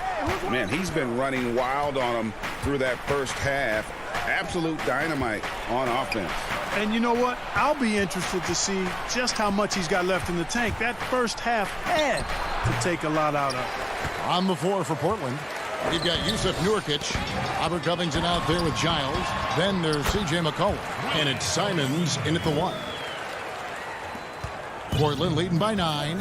Man, he's been running wild on them through that first half. Absolute dynamite on offense. And you know what? I'll be interested to see just how much he's got left in the tank. That first half had to take a lot out of. On the floor for Portland, you've got Yusuf Nurkic, Robert Covington out there with Giles. Then there's C.J. McCollum, and it's Simons in at the 1. Portland leading by 9.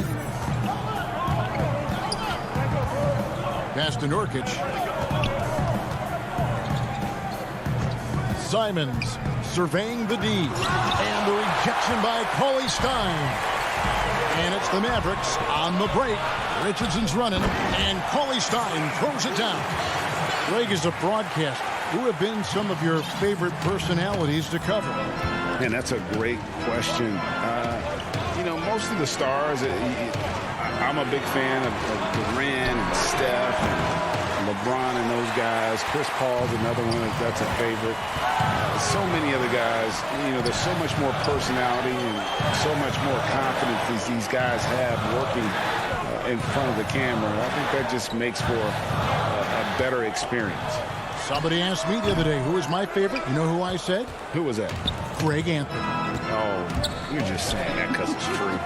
Pass to Nurkic. Simons surveying the D. And the rejection by Cauley Stein. And it's the Mavericks on the break. Richardson's running, and Cauley Stein throws it down. Greg, is a broadcast. Who have been some of your favorite personalities to cover? And that's a great question. You know, most of the stars, I'm a big fan of Durant and Steph and LeBron and those guys. Chris Paul's another one that's a favorite. So many other guys, you know, there's so much more personality and so much more confidence these guys have working in front of the camera. I think that just makes for a better experience. Somebody asked me the other day, who is my favorite? You know who I said? Who was that? Greg Anthony. Oh, you're just saying that because it's true.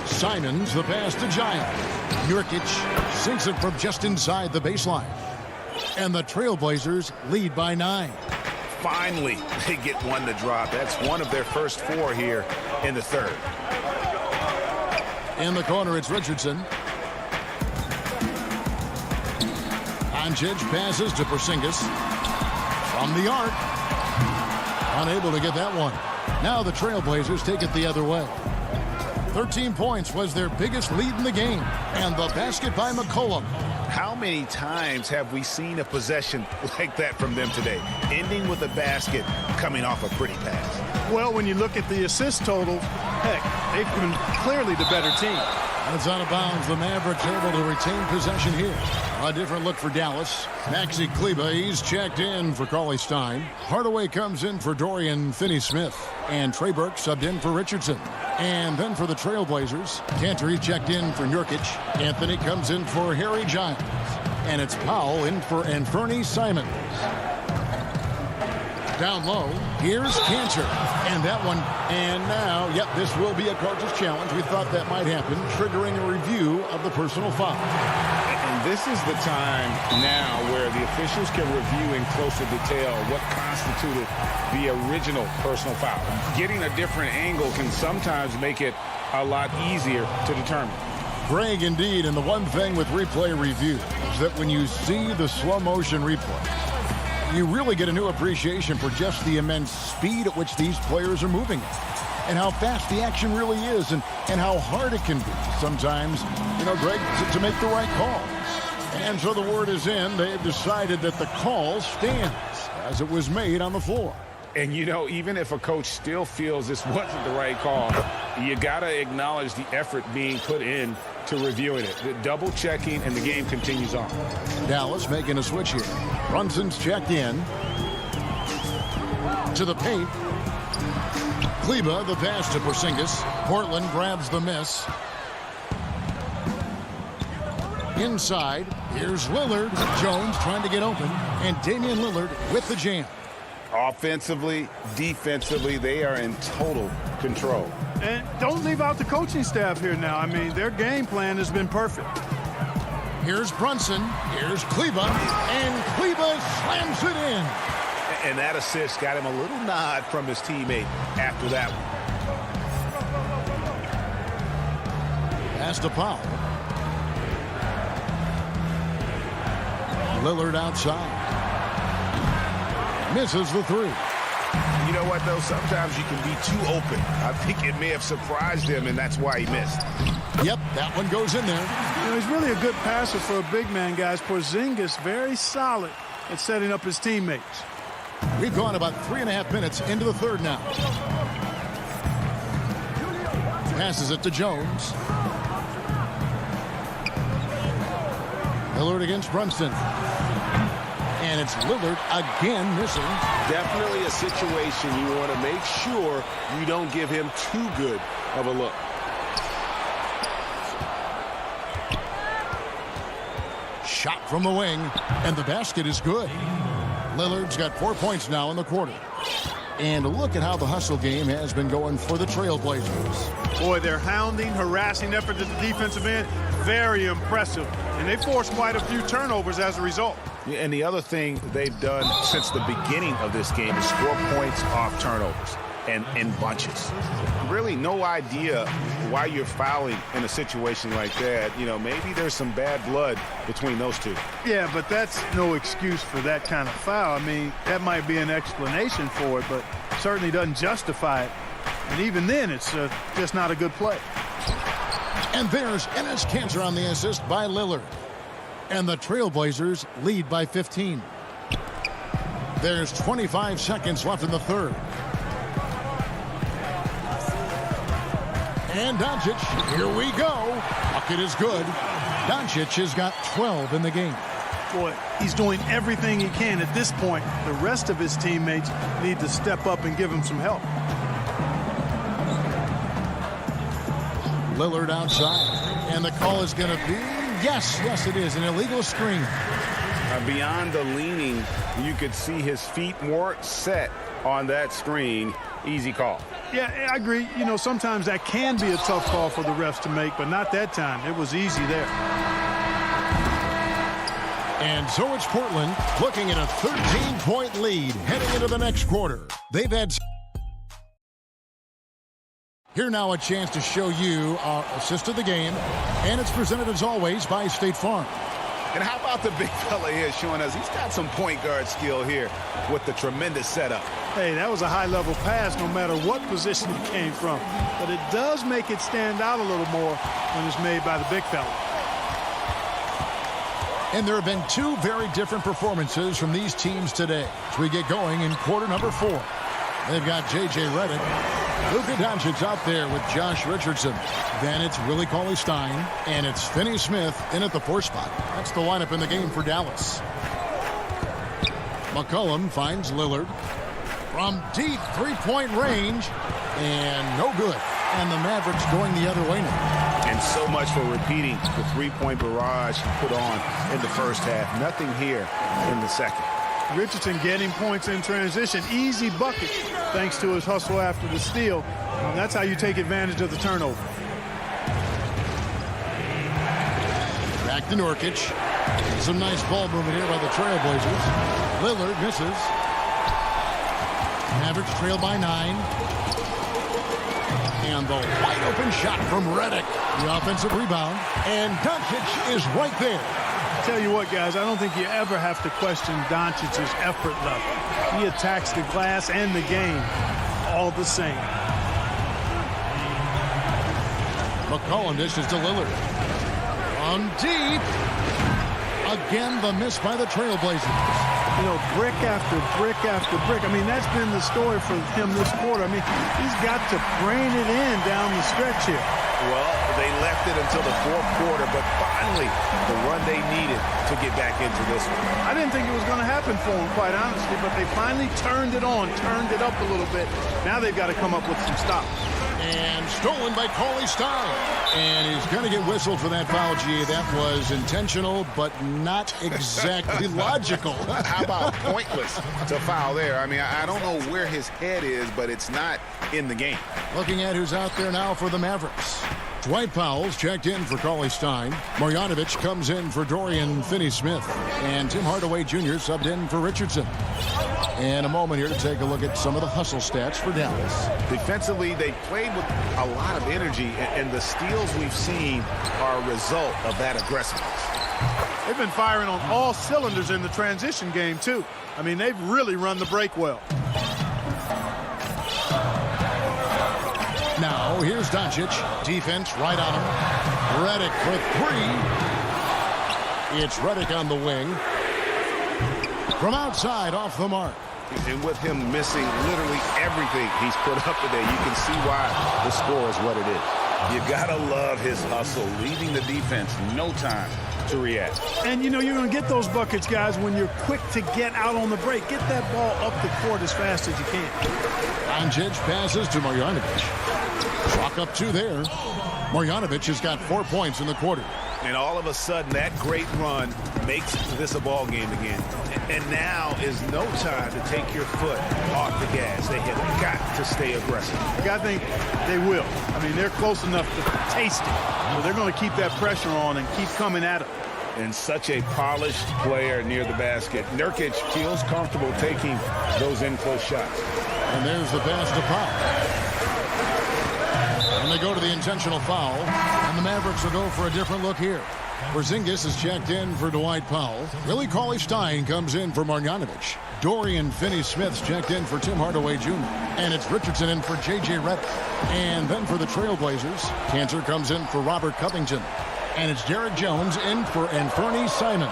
Simons, the pass to Giles. Nurkic sinks it from just inside the baseline. And the Trailblazers lead by 9. Finally, they get one to drop. That's one of their first 4 here in the third. In the corner, it's Richardson. Doncic passes to Porzingis. From the arc. Unable to get that one. Now the Trailblazers take it the other way. 13 points was their biggest lead in the game. And the basket by McCollum. How many times have we seen a possession like that from them today? Ending with a basket, coming off a pretty pass. Well, when you look at the assist total, heck, they've been clearly the better team. That's out of bounds. The Mavericks able to retain possession here. A different look for Dallas. Maxi Kleber, he's checked in for Cauley Stein. Hardaway comes in for Dorian Finney-Smith. And Trey Burke subbed in for Richardson. And then for the Trailblazers, Cantor, he's checked in for Nurkic. Anthony comes in for Harry Giles. And it's Powell in for Anthony Simons. Down low, here's Cantor. And that one, and now, yep, this will be a coach's challenge. We thought that might happen, triggering a review of the personal foul. And this is the time now where the officials can review in closer detail what constituted the original personal foul. Getting a different angle can sometimes make it a lot easier to determine. Greg, indeed, and the one thing with replay review is that when you see the slow motion replay, you really get a new appreciation for just the immense speed at which these players are moving and how fast the action really is and how hard it can be sometimes, you know, Greg, to make the right call. And so the word is in. They've decided that the call stands as it was made on the floor. And, you know, even if a coach still feels this wasn't the right call, you got to acknowledge the effort being put in to reviewing it. The double checking, and the game continues on. Dallas making a switch here. Brunson's checked in. To the paint. Kleber, the pass to Porzingis. Portland grabs the miss. Inside, here's Lillard. Jones trying to get open. And Damian Lillard with the jam. Offensively, defensively, they are in total control. And don't leave out the coaching staff here now. I mean, their game plan has been perfect. Here's Brunson. Here's Kleber. And Kleber slams it in. And that assist got him a little nod from his teammate after that one. Pass to Powell. Lillard outside. Misses the 3. You know what, though? Sometimes you can be too open. I think it may have surprised him, and that's why he missed. Yep, that one goes in there. You know, he's really a good passer for a big man, guys. Porzingis very solid at setting up his teammates. We've gone about 3.5 minutes into the third now. Passes it to Jones. Lillard against Brunson. And it's Lillard again missing. Definitely a situation you want to make sure you don't give him too good of a look. Shot from the wing, and the basket is good. Lillard's got 4 points now in the quarter. And look at how the hustle game has been going for the Trailblazers. Boy, their hounding, harassing effort at the defensive end, very impressive. And they forced quite a few turnovers as a result. Yeah, and the other thing they've done since the beginning of this game is score points off turnovers and in bunches. Really no idea why you're fouling in a situation like that. You know, maybe there's some bad blood between those two. Yeah, but that's no excuse for that kind of foul. I mean, that might be an explanation for it, but certainly doesn't justify it. And even then, it's just not a good play. And there's Enes Kanter on the assist by Lillard. And the Trailblazers lead by 15. There's 25 seconds left in the third. And Doncic, here we go. Bucket is good. Doncic has got 12 in the game. Boy, he's doing everything he can at this point. The rest of his teammates need to step up and give him some help. Lillard outside. And the call is going to be, yes, it is, an illegal screen. Beyond the leaning, you could see his feet more set on that screen. Easy call. Yeah, I agree. You know, sometimes that can be a tough call for the refs to make, but not that time. It was easy there. And so it's Portland looking at a 13-point lead heading into the next quarter. They've had... Here now a chance to show you our assist of the game, and it's presented as always by State Farm. And how about the big fella here showing us he's got some point guard skill here with the tremendous setup. Hey, that was a high-level pass no matter what position it came from. But it does make it stand out a little more when it's made by the big fella. And there have been two very different performances from these teams today as we get going in quarter number 4. They've got J.J. Redick, Luka Doncic out there with Josh Richardson. Then it's Willie Cauley-Stein, and it's Finney Smith in at the 4 spot. That's the lineup in the game for Dallas. McCollum finds Lillard from deep three-point range, and no good. And the Mavericks going the other way now. And so much for repeating the three-point barrage put on in the first half. Nothing here in the second. Richardson getting points in transition. Easy bucket thanks to his hustle after the steal. And that's how you take advantage of the turnover. Back to Nurkic. Some nice ball movement here by the Trailblazers. Lillard misses. Mavericks trail by 9. And the wide open shot from Redick. The offensive rebound. And Doncic is right there. Tell you what, guys, I don't think you ever have to question Doncic's effort level. He attacks the glass and the game all the same. McCollum dishes to Lillard. From deep. Again, the miss by the Trailblazers. You know, brick after brick after brick. I mean, that's been the story for him this quarter. I mean, he's got to brain it in down the stretch here. Well, they left it until the fourth quarter, but finally the run they needed to get back into this one. I didn't think it was going to happen for them, quite honestly, but they finally turned it on, turned it up a little bit. Now they've got to come up with some stops. And stolen by Cauley-Stein. And he's going to get whistled for that foul, G. That was intentional, but not exactly logical. How about pointless to foul there? I mean, I don't know where his head is, but it's not in the game. Looking at who's out there now for the Mavericks. Dwight Powell's checked in for Cauley-Stein. Marjanovic comes in for Dorian Finney-Smith. And Tim Hardaway Jr. subbed in for Richardson. And a moment here to take a look at some of the hustle stats for Dallas. Defensively, they played with a lot of energy, and the steals we've seen are a result of that aggressiveness. They've been firing on all cylinders in the transition game, too. I mean, they've really run the break well. here's Doncic. Defense right on him. Redick for three. It's Redick on the wing. From outside, off the mark. And with him missing literally everything he's put up today, you can see why the score is what it is. You gotta love his hustle, leaving the defense no time to react. And, you know, you're going to get those buckets, guys, when you're quick to get out on the break. Get that ball up the court as fast as you can. Doncic passes to Marjanovic. Chalk up 2 there. Marjanovic has got 4 points in the quarter. And all of a sudden, that great run makes this a ball game again. And now is no time to take your foot off the gas. They have got to stay aggressive. I think they will. I mean, they're close enough to taste it. So they're going to keep that pressure on and keep coming at it. And such a polished player near the basket. Nurkic feels comfortable taking those in-close shots. And there's the pass to Powell. And they go to the intentional foul. And the Mavericks will go for a different look here. Porzingis is checked in for Dwight Powell. Willie Cauley-Stein comes in for Marjanovic. Dorian Finney-Smith's checked in for Tim Hardaway Jr. And it's Richardson in for J.J. Redick. And then for the Trailblazers, Cantor comes in for Robert Covington. And it's Derek Jones in for Anthony Simons.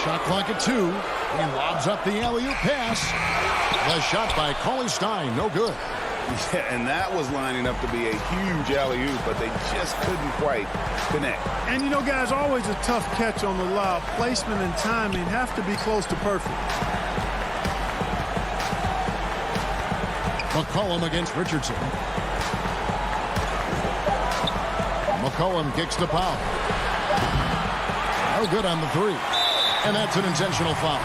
Shot clock at 2. He lobs up the alley-oop pass. The shot by Cauley-Stein, no good. Yeah, and that was lining up to be a huge alley-oop, but they just couldn't quite connect. And, you know, guys, always a tough catch on the lob. Placement and timing have to be close to perfect. McCollum against Richardson. McCollum kicks to Powell. No good on the 3. And that's an intentional foul.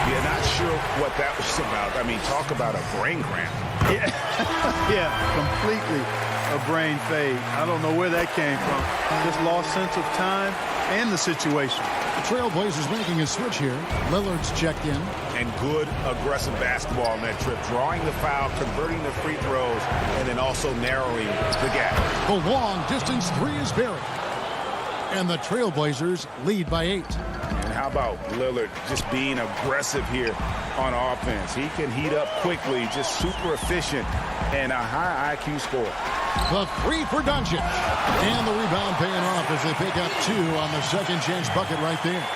Yeah, not sure what that was about. I mean, talk about a brain cramp. Yeah, yeah, completely a brain fade. I don't know where that came from. Just lost sense of time and the situation. The Trailblazers making a switch here. Lillard's checked in. And good aggressive basketball on that trip. Drawing the foul, converting the free throws, and then also narrowing the gap. The long distance 3 is buried. And the Trailblazers lead by 8. And how about Lillard just being aggressive here on offense? He can heat up quickly, just super efficient, and a high IQ score. The 3 for Doncic. And the rebound paying off as they pick up 2 on the second chance bucket right there.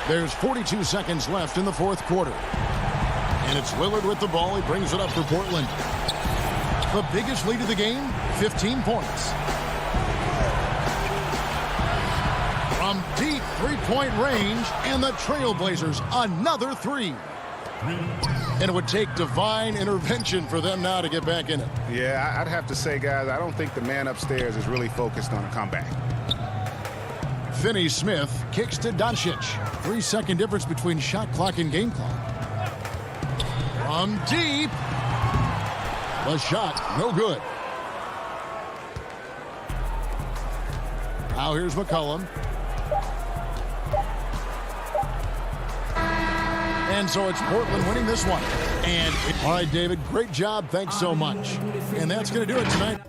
There's 42 seconds left in the 4th quarter. And it's Lillard with the ball. He brings it up for Portland. The biggest lead of the game, 15 points. From deep three-point range, and the Trailblazers another 3. And it would take divine intervention for them now to get back in it. Yeah, I'd have to say, guys, I don't think the man upstairs is really focused on a comeback. Finney-Smith kicks to Doncic. 3-second difference between shot clock and game clock. From deep. The shot, no good. Now here's McCollum. And so it's Portland winning this one. And all right, David, great job. Thanks so much. And that's going to do it tonight.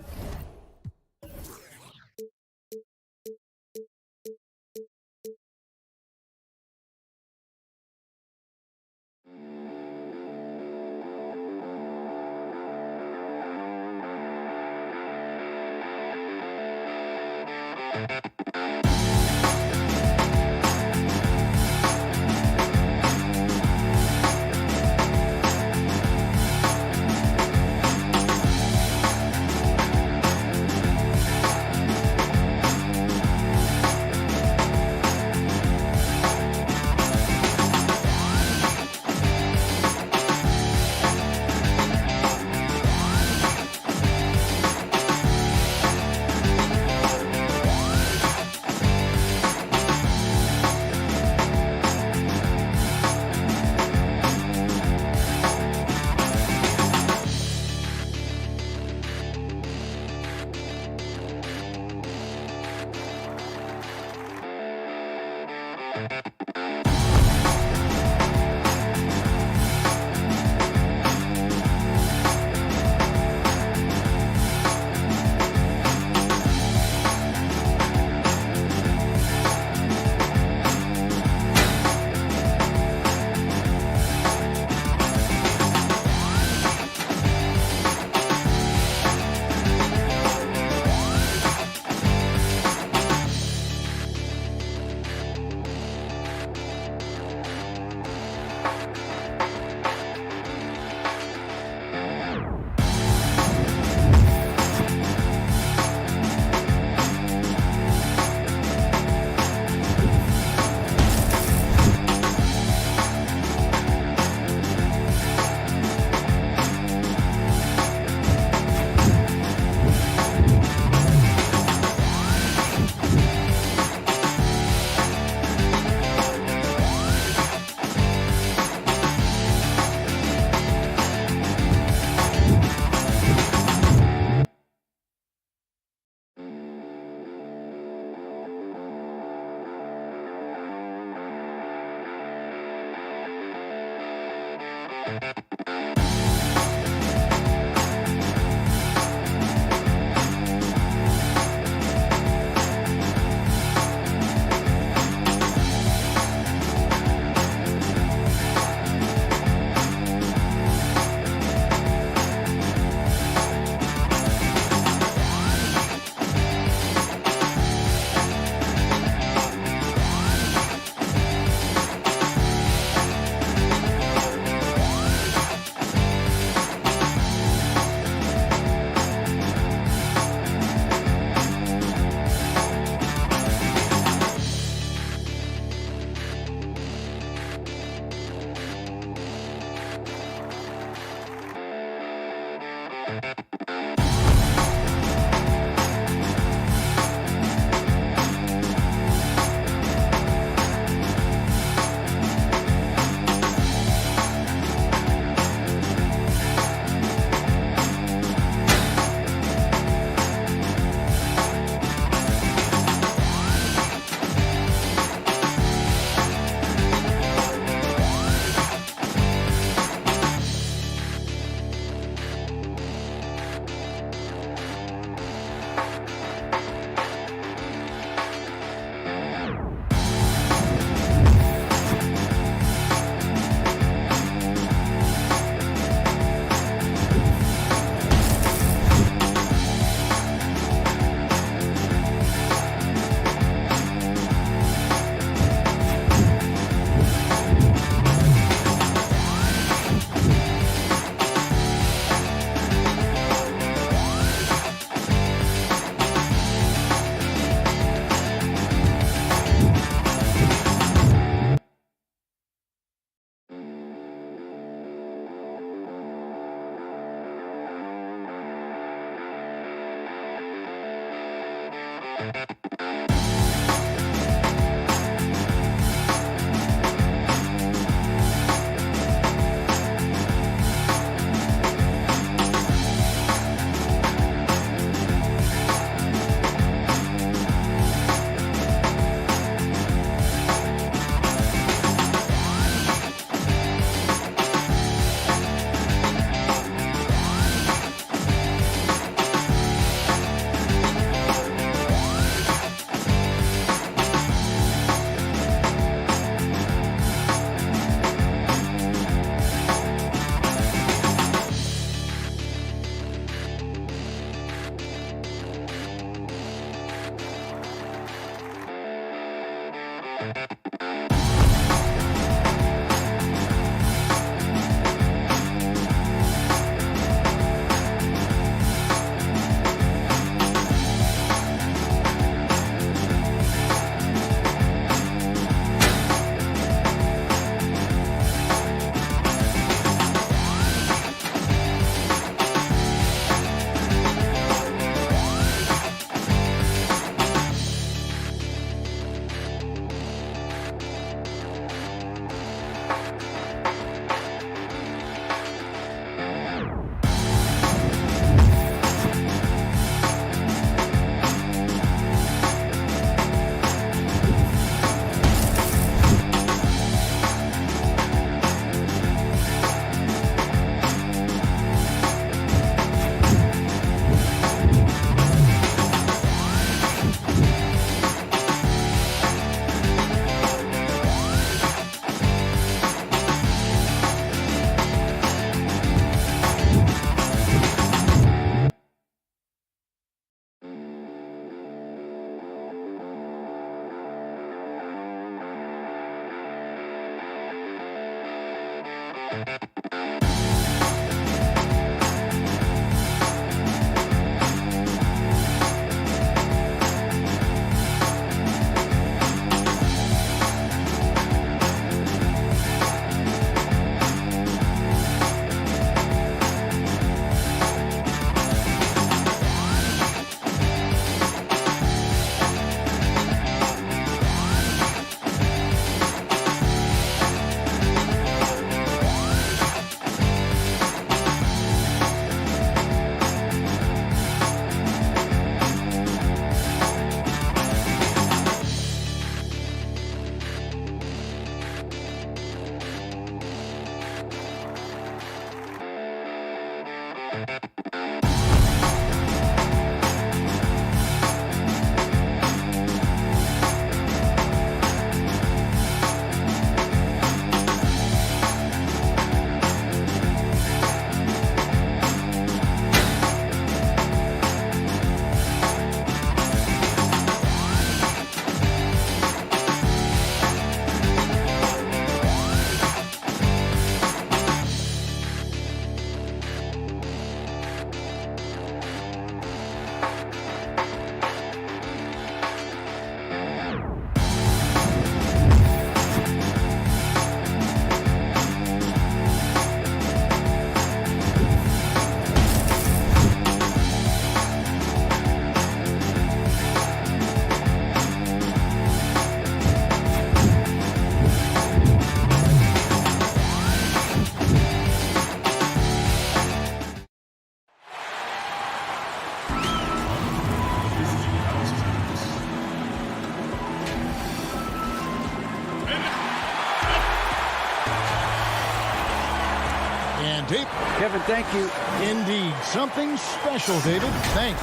Kevin. Thank you. Indeed. Something special, David. Thanks.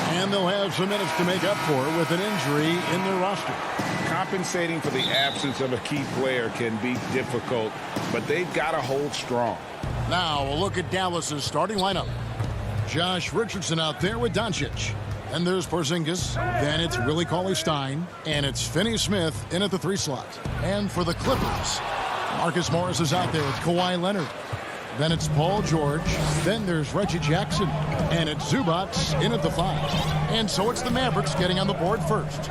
And they'll have some minutes to make up for with an injury in their roster. Compensating for the absence of a key player can be difficult, but they've got to hold strong. Now we'll look at Dallas's starting lineup. Josh Richardson out there with Doncic. And there's Porzingis. Then it's Willie Cauley-Stein. And it's Finney-Smith in at the 3 slot. And for the Clippers, Marcus Morris is out there with Kawhi Leonard. Then it's Paul George. Then there's Reggie Jackson. And it's Zubats in at the 5. And so it's the Mavericks getting on the board first.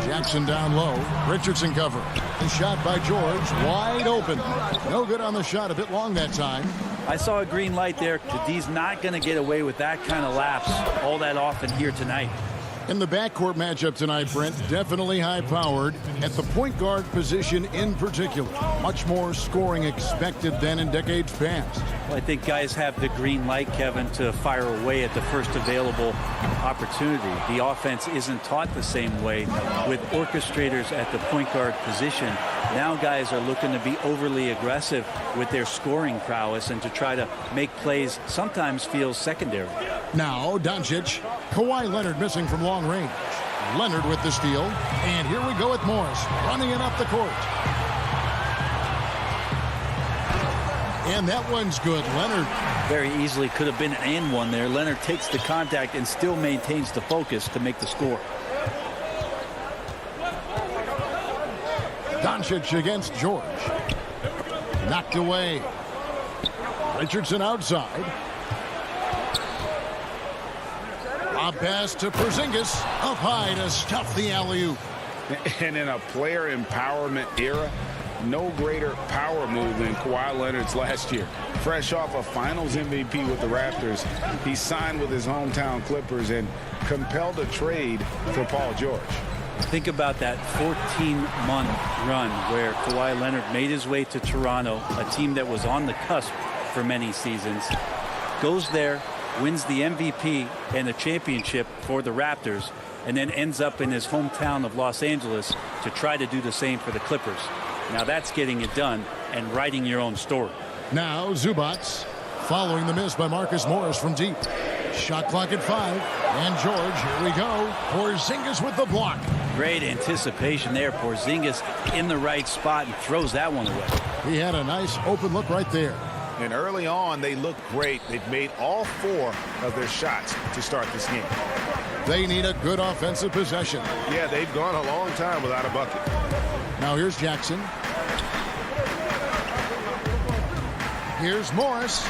Jackson down low. Richardson cover. The shot by George. Wide open. No good on the shot. A bit long that time. I saw a green light there. D's not going to get away with that kind of lapse all that often here tonight. In the backcourt matchup tonight, Brent, definitely high-powered at the point guard position in particular. Much more scoring expected than in decades past. Well, I think guys have the green light, Kevin, to fire away at the first available opportunity. The offense isn't taught the same way with orchestrators at the point guard position. Now guys are looking to be overly aggressive with their scoring prowess and to try to make plays sometimes feels secondary. Now Doncic. Kawhi Leonard missing from long range. Leonard with the steal. And here we go with Morris running it up the court. And that one's good. Leonard. Very easily could have been an and one there. Leonard takes the contact and still maintains the focus to make the score. Doncic against George. Knocked away. Richardson outside. A pass to Porzingis. Up high to stuff the alley-oop. And in a player empowerment era, no greater power move than Kawhi Leonard's last year. Fresh off a finals MVP with the Raptors, he signed with his hometown Clippers and compelled a trade for Paul George. Think about that 14-month run where Kawhi Leonard made his way to Toronto, a team that was on the cusp for many seasons. Goes there, wins the MVP and the championship for the Raptors, and then ends up in his hometown of Los Angeles to try to do the same for the Clippers. Now that's getting it done and writing your own story. Now Zubats following the miss by Marcus Morris from deep. Shot clock at 5. And George, here we go. Porzingis with the block. Great anticipation there. Porzingis in the right spot and throws that one away. He had a nice open look right there. And early on, they look great. They've made all 4 of their shots to start this game. They need a good offensive possession. Yeah, they've gone a long time without a bucket. Now here's Jackson. Here's Morris.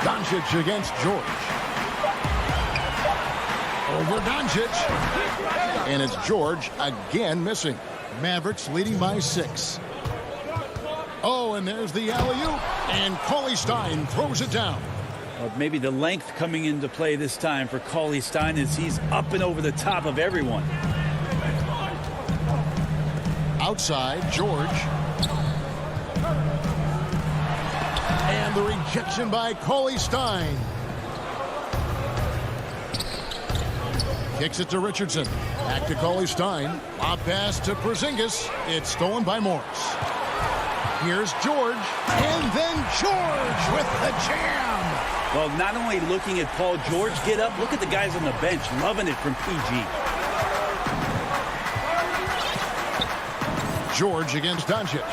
Doncic against George. Over Doncic. And it's George again missing. Mavericks leading by 6. Oh, and there's the alley-oop. And Cauley-Stein throws it down. Well, maybe the length coming into play this time for Cauley-Stein is he's up and over the top of everyone. Outside, George. And the rejection by Cauley-Stein. Kicks it to Richardson. Back to Cauley-Stein. A pass to Porzingis. It's stolen by Morris. Here's George. And then George with the jam. Well, not only looking at Paul George get up, look at the guys on the bench loving it from PG. George against Doncic.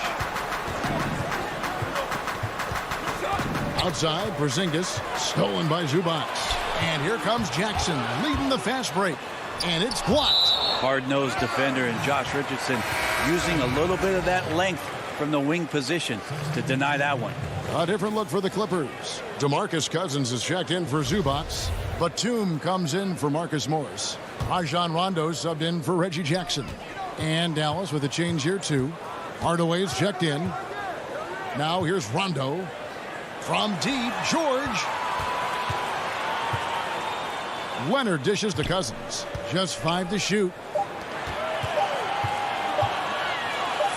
Outside, Porzingis, stolen by Zubats. And here comes Jackson, leading the fast break. And it's blocked. Hard-nosed defender and Josh Richardson using a little bit of that length from the wing position to deny that one. A different look for the Clippers. DeMarcus Cousins is checked in for Zubats. Batum comes in for Marcus Morris. Rajon Rondo subbed in for Reggie Jackson. And Dallas with a change here too. Hardaway's checked in. Now here's Rondo. From deep, George. Leonard dishes to Cousins. Just 5 to shoot.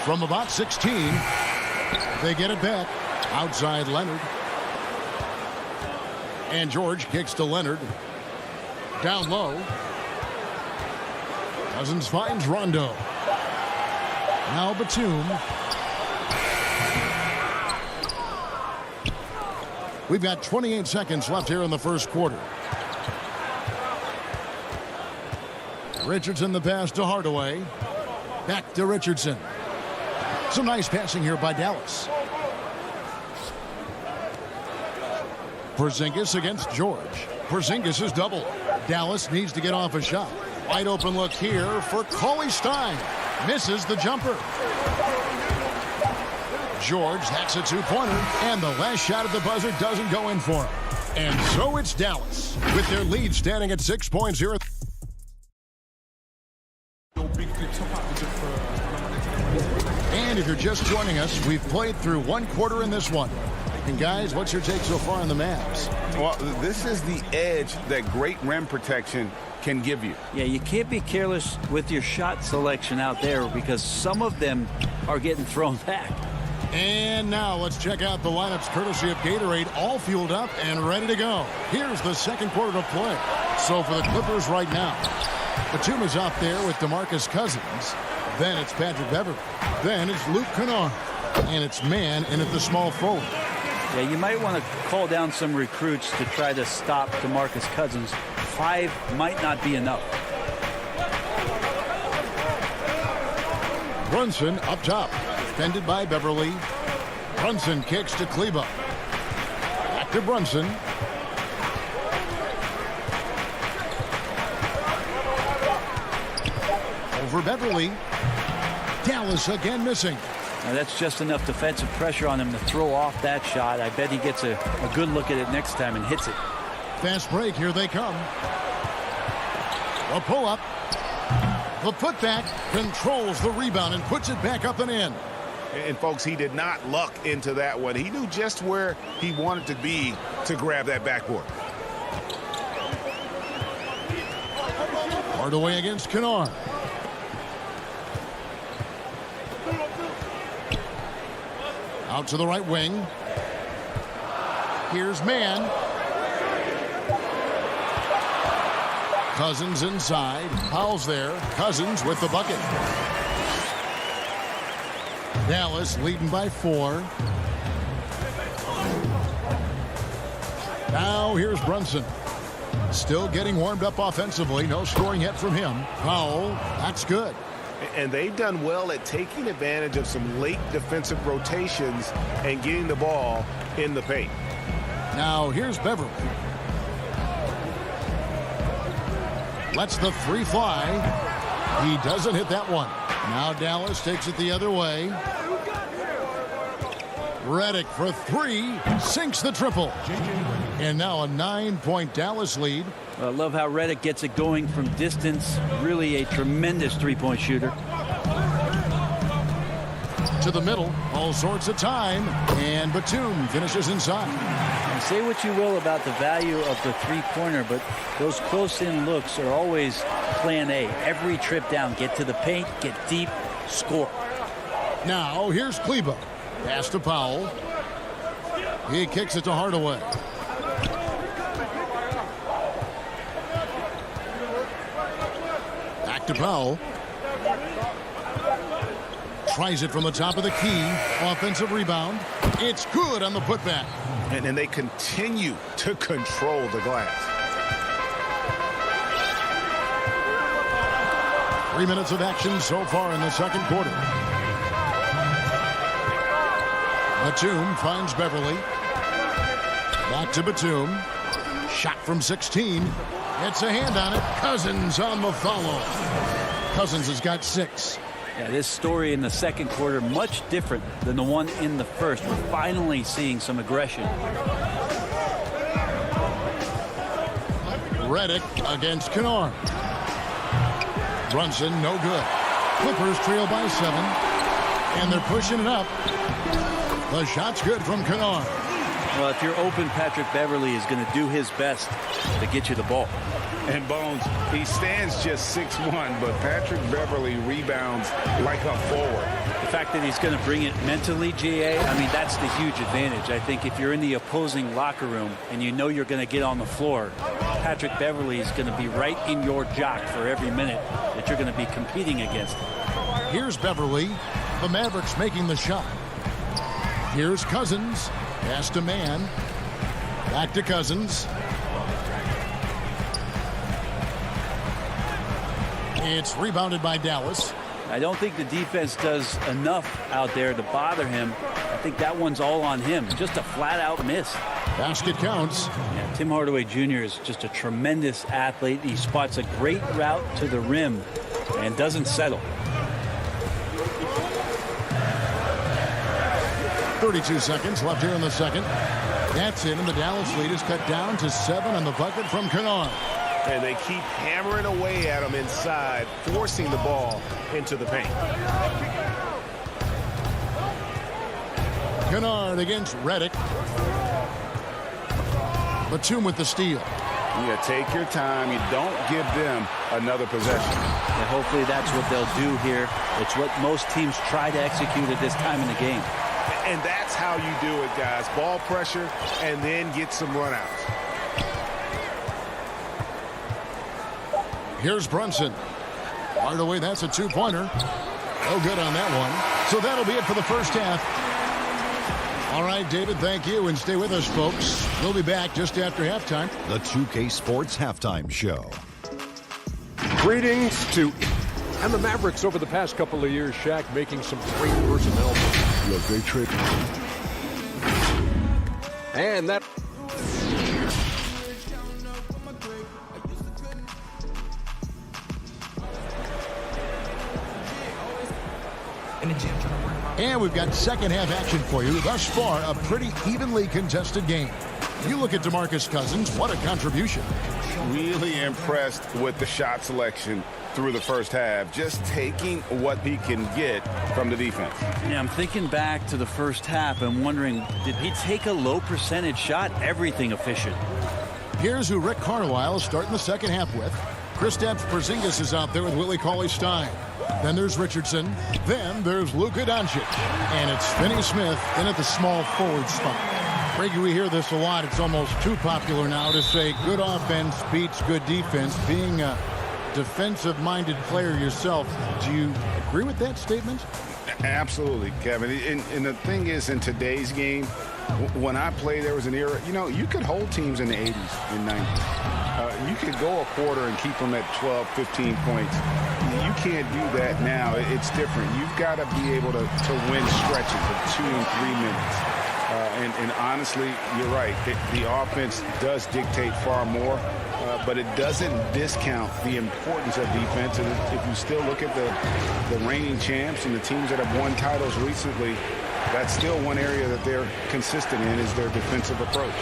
From about 16, they get it back. Outside Leonard. And George kicks to Leonard. Down low. Cousins finds Rondo. Now Batum. We've got 28 seconds left here in the first quarter. Richardson the pass to Hardaway. Back to Richardson. Some nice passing here by Dallas. Porzingis against George. Porzingis is double. Dallas needs to get off a shot. Wide open look here for Cauley Stein. Misses the jumper. George, that's a two-pointer. And the last shot at the buzzer doesn't go in for him. And so it's Dallas with their lead standing at 6.0. And if you're just joining us, we've played through one quarter in this one. And guys, what's your take so far on the Mavs? Well, this is the edge that great rim protection can give you. Yeah, you can't be careless with your shot selection out there because some of them are getting thrown back. And now let's check out the lineups courtesy of Gatorade, all fueled up and ready to go. Here's the second quarter to play. So for the Clippers right now, Batum is out there with DeMarcus Cousins. Then it's Patrick Beverley. Then it's Luke Kennard. And it's man in at the small forward. Yeah, you might want to call down some recruits to try to stop DeMarcus Cousins. 5 might not be enough. Brunson up top. Defended by Beverly. Brunson kicks to Kleba. Back to Brunson. Over Beverly. Dallas again missing. Now that's just enough defensive pressure on him to throw off that shot. I bet he gets a good look at it next time and hits it. Fast break, here they come. A pull-up. The putback controls the rebound and puts it back up and in. And folks, he did not luck into that one. He knew just where he wanted to be to grab that backboard. Hardaway against Kennard. Out to the right wing. Here's man. Cousins inside. Powell's there. Cousins with the bucket. Dallas leading by 4. Now here's Brunson. Still getting warmed up offensively. No scoring yet from him. Powell, that's good. And they've done well at taking advantage of some late defensive rotations and getting the ball in the paint. Now here's Beverly. Lets the 3 fly. He doesn't hit that one. Now Dallas takes it the other way. Redick for 3. Sinks the triple. And now a 9-point Dallas lead. I love how Redick gets it going from distance. Really a tremendous three-point shooter. To the middle. All sorts of time. And Batum finishes inside. And say what you will about the value of the three-pointer, but those close-in looks are always plan A. Every trip down, get to the paint, get deep, score. Now here's Kleba. Pass to Powell. He kicks it to Hardaway. Back to Powell. Tries it from the top of the key. Offensive rebound. It's good on the putback. And they continue to control the glass. 3 minutes of action so far in the second quarter. Batum finds Beverly. Back to Batum. Shot from 16. It's a hand on it. Cousins on the follow. Cousins has got 6. Yeah, this story in the second quarter much different than the one in the first. We're finally seeing some aggression. Redick against Kennard. Brunson, no good. Clippers trail by 7. And they're pushing it up. The shot's good from Kennard. Well, if you're open, Patrick Beverley is going to do his best to get you the ball. And Bones, he stands just 6'1", but Patrick Beverley rebounds like a forward. The fact that he's going to bring it mentally, GA, I mean, that's the huge advantage. I think if you're in the opposing locker room and you know you're going to get on the floor, Patrick Beverley is going to be right in your jock for every minute that you're going to be competing against him. Here's Beverly. The Mavericks making the shot. Here's Cousins. Pass to Man. Back to Cousins. It's rebounded by Dallas. I don't think the defense does enough out there to bother him. I think that one's all on him. Just a flat-out miss. Basket counts. Yeah, Tim Hardaway Jr. is just a tremendous athlete. He spots a great route to the rim and doesn't settle. 32 seconds left here in the second. That's it, and the Dallas lead is cut down to 7 on the bucket from Kennard. And they keep hammering away at him inside, forcing the ball into the paint. Kennard against Redick. Batum with the steal. You take your time. You don't give them another possession. And hopefully that's what they'll do here. It's what most teams try to execute at this time in the game. And that's how you do it, guys. Ball pressure and then get some runouts. Here's Brunson. Hardaway, that's a two-pointer. Oh, good on that one. So that'll be it for the first half. All right, David, thank you, and stay with us, folks. We'll be back just after halftime. The 2K Sports Halftime Show. Greetings to... And the Mavericks over the past couple of years, Shaq, making some great personnel. Look, they trade. And that... And we've got second half action for you. Thus far, a pretty evenly contested game. You look at DeMarcus Cousins, what a contribution. Really impressed with the shot selection through the first half, just taking what he can get from the defense. Yeah, I'm thinking back to the first half and wondering, did he take a low percentage shot? Everything efficient. Here's who Rick Carlisle is starting the second half with. Kristaps Porzingis is out there with Willie Cauley-Stein. Then there's Richardson. Then there's Luka Doncic. And it's Finney Smith in at the small forward spot. Reggie, we hear this a lot. It's almost too popular now to say good offense beats good defense. Being a defensive-minded player yourself, do you agree with that statement? Absolutely, Kevin. And the thing is, in today's game, when I played, there was an era, you could hold teams in the 80s and 90s. You could go a quarter and keep them at 12, 15 points. You can't do that now. It's different. You've got to be able to win stretches of 2 and 3 minutes. And honestly, you're right. The offense does dictate far more, but it doesn't discount the importance of defense. And if you still look at the reigning champs and the teams that have won titles recently, that's still one area that they're consistent in is their defensive approach.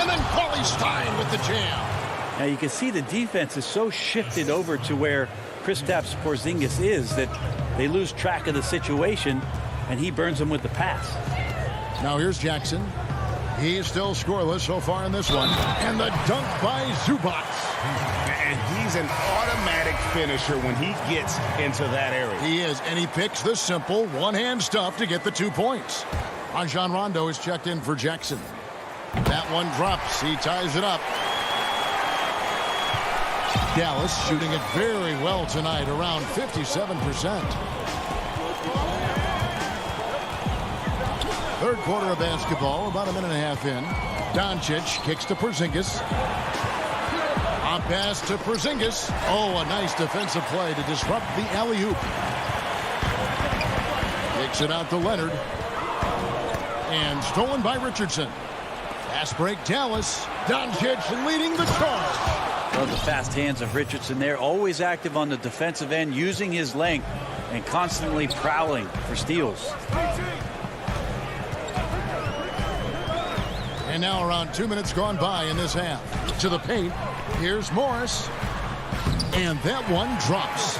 And then Cauley-Stein with the jam. Now you can see the defense is so shifted over to where Kristaps Porzingis is that they lose track of the situation, and he burns them with the pass. Now here's Jackson. He is still scoreless so far in this one. And the dunk by Zubac. And he's an automatic finisher when he gets into that area. He is, and he picks the simple one-hand stuff to get the 2 points. Rajon Rondo is checked in for Jackson. That one drops. He ties it up. Dallas shooting it very well tonight, around 57%. Third quarter of basketball, about a minute and a half in. Doncic kicks to Porzingis. On pass to Porzingis. Oh, a nice defensive play to disrupt the alley-oop. Kicks it out to Leonard. And stolen by Richardson. Pass break, Dallas. Doncic leading the charge. Well, the fast hands of Richardson there, always active on the defensive end, using his length and constantly prowling for steals. And now around 2 minutes gone by in this half. To the paint. Here's Morris. And that one drops.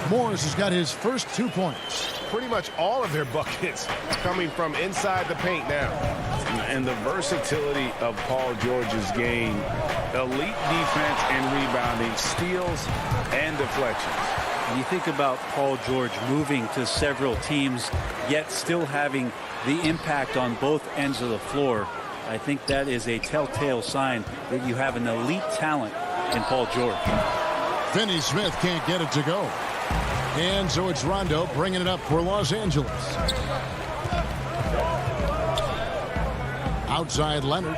Morris has got his first 2 points. Pretty much all of their buckets coming from inside the paint now. And the versatility of Paul George's game. Elite defense and rebounding, steals and deflections. When you think about Paul George moving to several teams, yet still having the impact on both ends of the floor, I think that is a telltale sign that you have an elite talent in Paul George. Finney Smith can't get it to go. And so it's Rondo bringing it up for Los Angeles. Outside Leonard.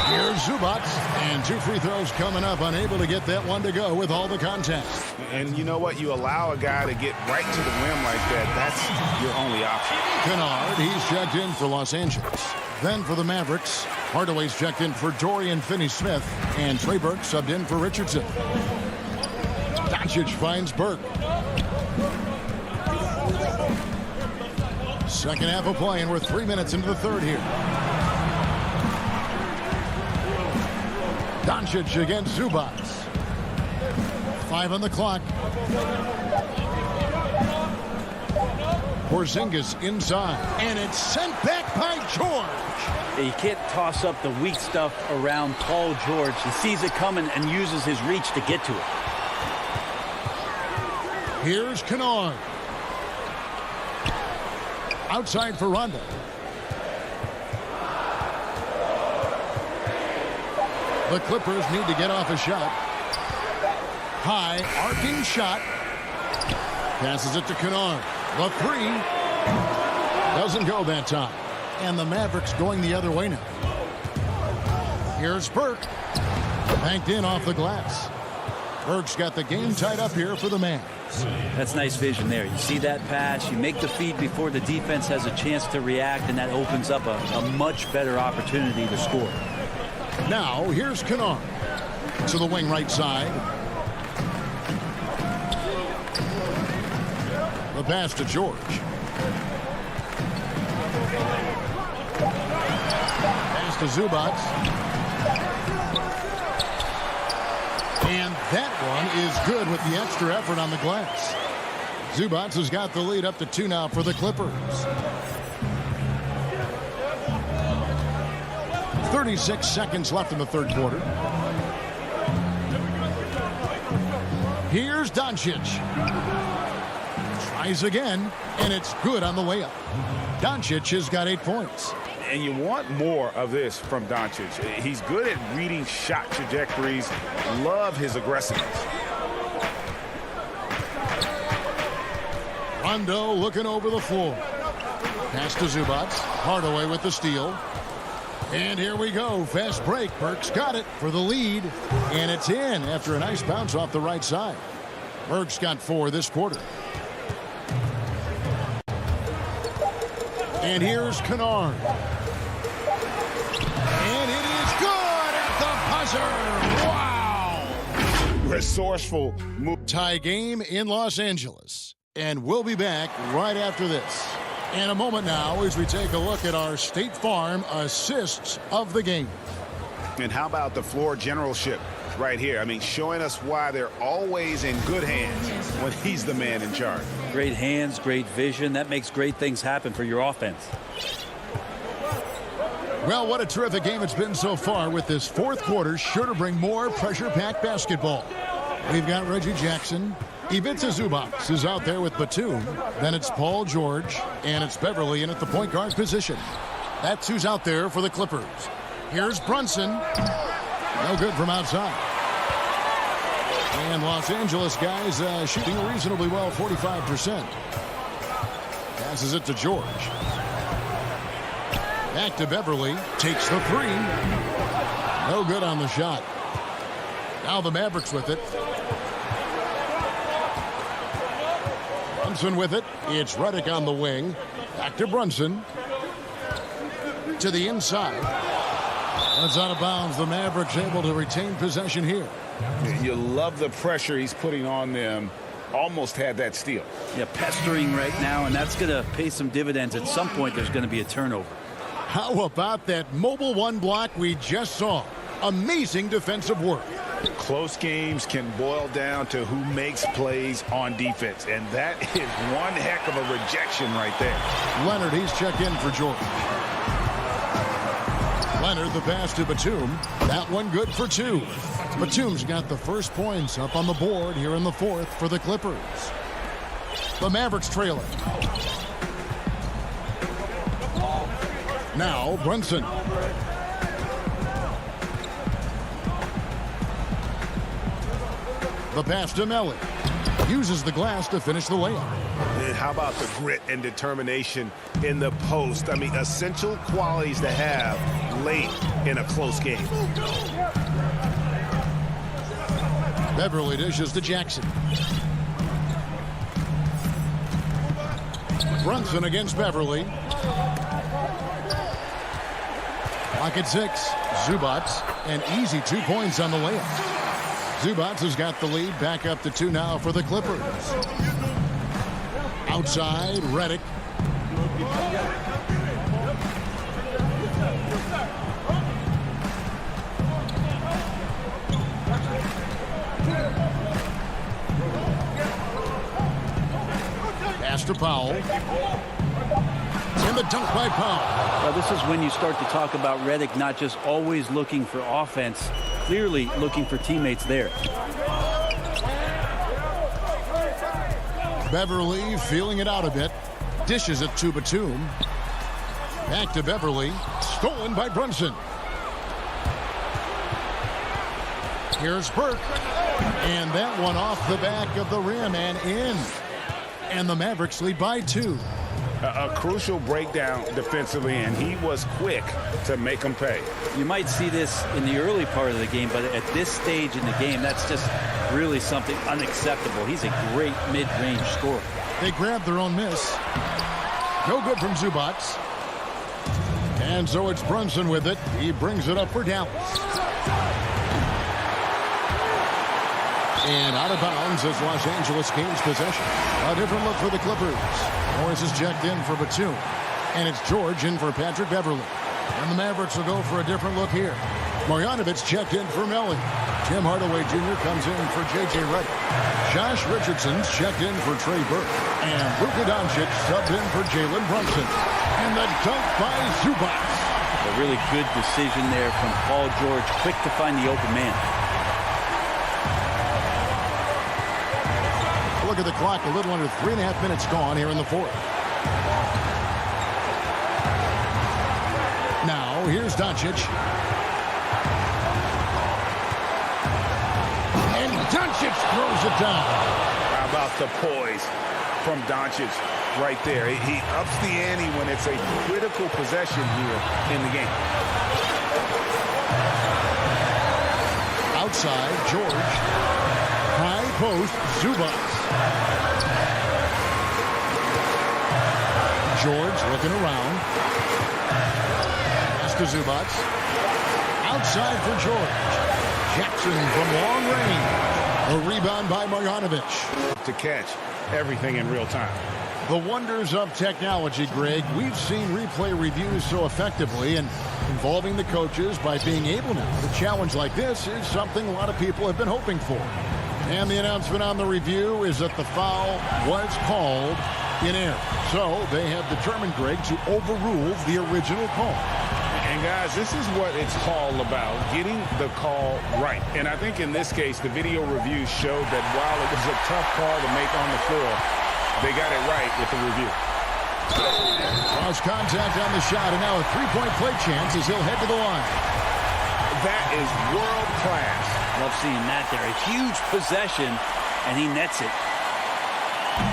Here's Zubac, and 2 free throws coming up, unable to get that one to go with all the contact. And you know what? You allow a guy to get right to the rim like that. That's your only option. Kennard, he's checked in for Los Angeles. Then for the Mavericks, Hardaway's checked in for Dorian Finney-Smith, and Trey Burke subbed in for Richardson. Doncic finds Burke. Second half of play, and we're 3 minutes into the third here. Doncic against Zubac. 5 on the clock. Porzingis inside, and it's sent back by George. You can't toss up the weak stuff around Paul George. He sees it coming and uses his reach to get to it. Here's Kennard. Outside for Rondo. The Clippers need to get off a shot. High, arcing shot. Passes it to Kennard. The 3 doesn't go that time. And the Mavericks going the other way now. Here's Burke. Banked in off the glass. Burke's got the game tied up here for the Mavs. That's nice vision there. You see that pass, you make the feed before the defense has a chance to react, and that opens up a much better opportunity to score. Now, here's Kennard. To the wing right side. The pass to George. Pass to Zubac. And that one is good with the extra effort on the glass. Zubac has got the lead up to 2 now for the Clippers. 36 seconds left in the third quarter. Here's Doncic. Tries again, and it's good on the way up. Doncic has got 8 points. And you want more of this from Doncic. He's good at reading shot trajectories. Love his aggressiveness. Rondo looking over the floor. Pass to Zubac. Hardaway with the steal. And here we go. Fast break. Burke's got it for the lead. And it's in after a nice bounce off the right side. Burke's got 4 this quarter. And here's Kennard. And it is good at the buzzer. Wow. Resourceful move. Tie game in Los Angeles. And we'll be back right after this. In a moment now as we take a look at our State Farm assists of the game. And how about the floor generalship right here? I mean, showing us why they're always in good hands when he's the man in charge. Great hands, great vision. That makes great things happen for your offense. Well, what a terrific game it's been so far, with this fourth quarter sure to bring more pressure-packed basketball. We've got Reggie Jackson. Ivica Zubac is out there with Batum. Then it's Paul George, and it's Beverly in at the point guard position. That's who's out there for the Clippers. Here's Brunson. No good from outside. And Los Angeles guys shooting reasonably well, 45%. Passes it to George. Back to Beverly. Takes the 3. No good on the shot. Now the Mavericks with it. Brunson with it. It's Redick on the wing. Back to Brunson. To the inside. That's out of bounds. The Mavericks able to retain possession here. You love the pressure he's putting on them. Almost had that steal. Yeah, pestering right now, and that's going to pay some dividends. At some point, there's going to be a turnover. How about that mobile 1 block we just saw? Amazing defensive work. Close games can boil down to who makes plays on defense, and that is one heck of a rejection right there. Leonard, he's checked in for George. Leonard, the pass to Batum. That one good for 2. Batum's got the first points up on the board here in the fourth for the Clippers. The Mavericks trailing. Now Brunson. The pass to Melly. Uses the glass to finish the layup. And how about the grit and determination in the post? I mean, essential qualities to have late in a close game. Beverly dishes to Jackson. Brunson against Beverly. Clock at 6. Zubats, an easy 2 points on the layup. Zubats has got the lead back up to 2 now for the Clippers. Outside, Redick. Pass to Powell. And the dunk by Powell. Well, this is when you start to talk about Redick not just always looking for offense, clearly looking for teammates there. Beverly feeling it out a bit. Dishes it to Batum. Back to Beverly. Stolen by Brunson. Here's Burke. And that one off the back of the rim and in. And the Mavericks lead by 2. A crucial breakdown defensively, and he was quick to make them pay. You might see this in the early part of the game, but at this stage in the game, that's just really something unacceptable. He's a great mid-range scorer. They grab their own miss. No good from Zubats. And so it's Brunson with it. He brings it up for Dallas. And out of bounds as Los Angeles gains possession. A different look for the Clippers. Morris is checked in for Batum. And it's George in for Patrick Beverly. And the Mavericks will go for a different look here. Marjanovic checked in for Melly. Tim Hardaway Jr. comes in for J.J. Redick. Josh Richardson's checked in for Trey Burke. And Luka Doncic subbed in for Jalen Brunson. And the dunk by Zubats. A really good decision there from Paul George. Quick to find the open man. Look at the clock, a little under 3.5 minutes gone here in the fourth. Now, here's Doncic. And Doncic throws it down. How about the poise from Doncic right there? He ups the ante when it's a critical possession here in the game. Outside, George. High post, Zubats. George looking around. Pass to Zubats. Outside for George. Jackson from long range. A rebound by Marjanovic. To catch everything in real time. The wonders of technology, Greg. We've seen replay reviews so effectively, and involving the coaches by being able now to challenge like this is something a lot of people have been hoping for. And the announcement on the review is that the foul was called in error. So they have determined, Greg, to overrule the original call. And guys, this is what it's all about, getting the call right. And I think in this case, the video review showed that while it was a tough call to make on the floor, they got it right with the review. Cross contact on the shot, and now a three-point play chance as he'll head to the line. That is world class. Love seeing that there. A huge possession, and he nets it.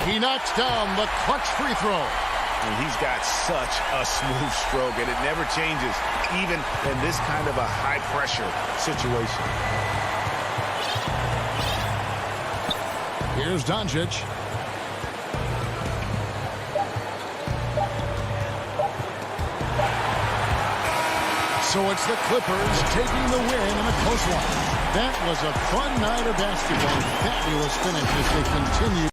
He knocks down the clutch free throw. And he's got such a smooth stroke, and it never changes, even in this kind of a high-pressure situation. Here's Doncic. So it's the Clippers taking the win in a close one. That was a fun night of basketball. Fabulous finish as they continue.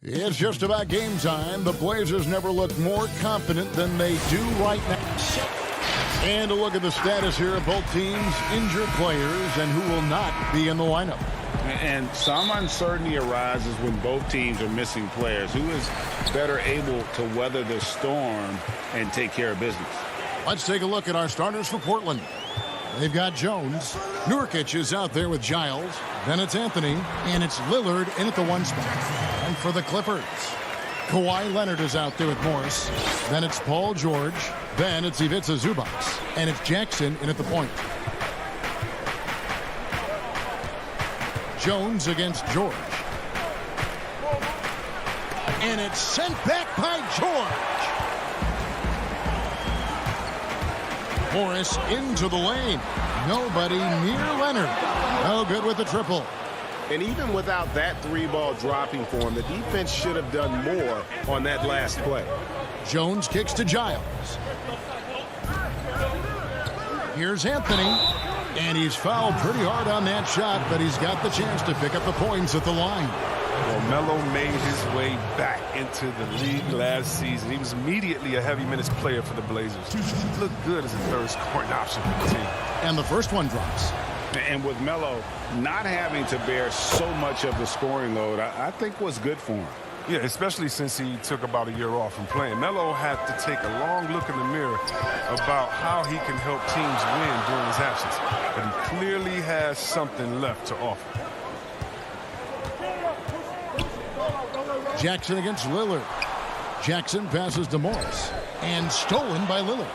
It's just about game time. The Blazers never looked more confident than they do right now. And a look at the status here of both teams' injured players and who will not be in the lineup. And some uncertainty arises when both teams are missing players. Who is better able to weather the storm and take care of business? Let's take a look at our starters for Portland. They've got Jones. Nurkic is out there with Giles. Then it's Anthony. And it's Lillard in at the one spot. And for the Clippers, Kawhi Leonard is out there with Morris. Then it's Paul George. Then it's Ivica Zubac. And it's Jackson in at the point. Jones against George. And it's sent back by George. Morris into the lane. Nobody near Leonard. No good with the triple. And even without that three-ball dropping for him, the defense should have done more on that last play. Jones kicks to Giles. Here's Anthony. And he's fouled pretty hard on that shot, but he's got the chance to pick up the points at the line. Well, Melo made his way back into the league last season. He was immediately a heavy minutes player for the Blazers. He looked good as a third scoring option for the team. And the first one drops. And with Melo not having to bear so much of the scoring load, I think was good for him. Yeah, especially since he took about a year off from playing. Melo had to take a long look in the mirror about how he can help teams win during his absence. But he clearly has something left to offer. Jackson against Lillard. Jackson passes to Morris. And stolen by Lillard.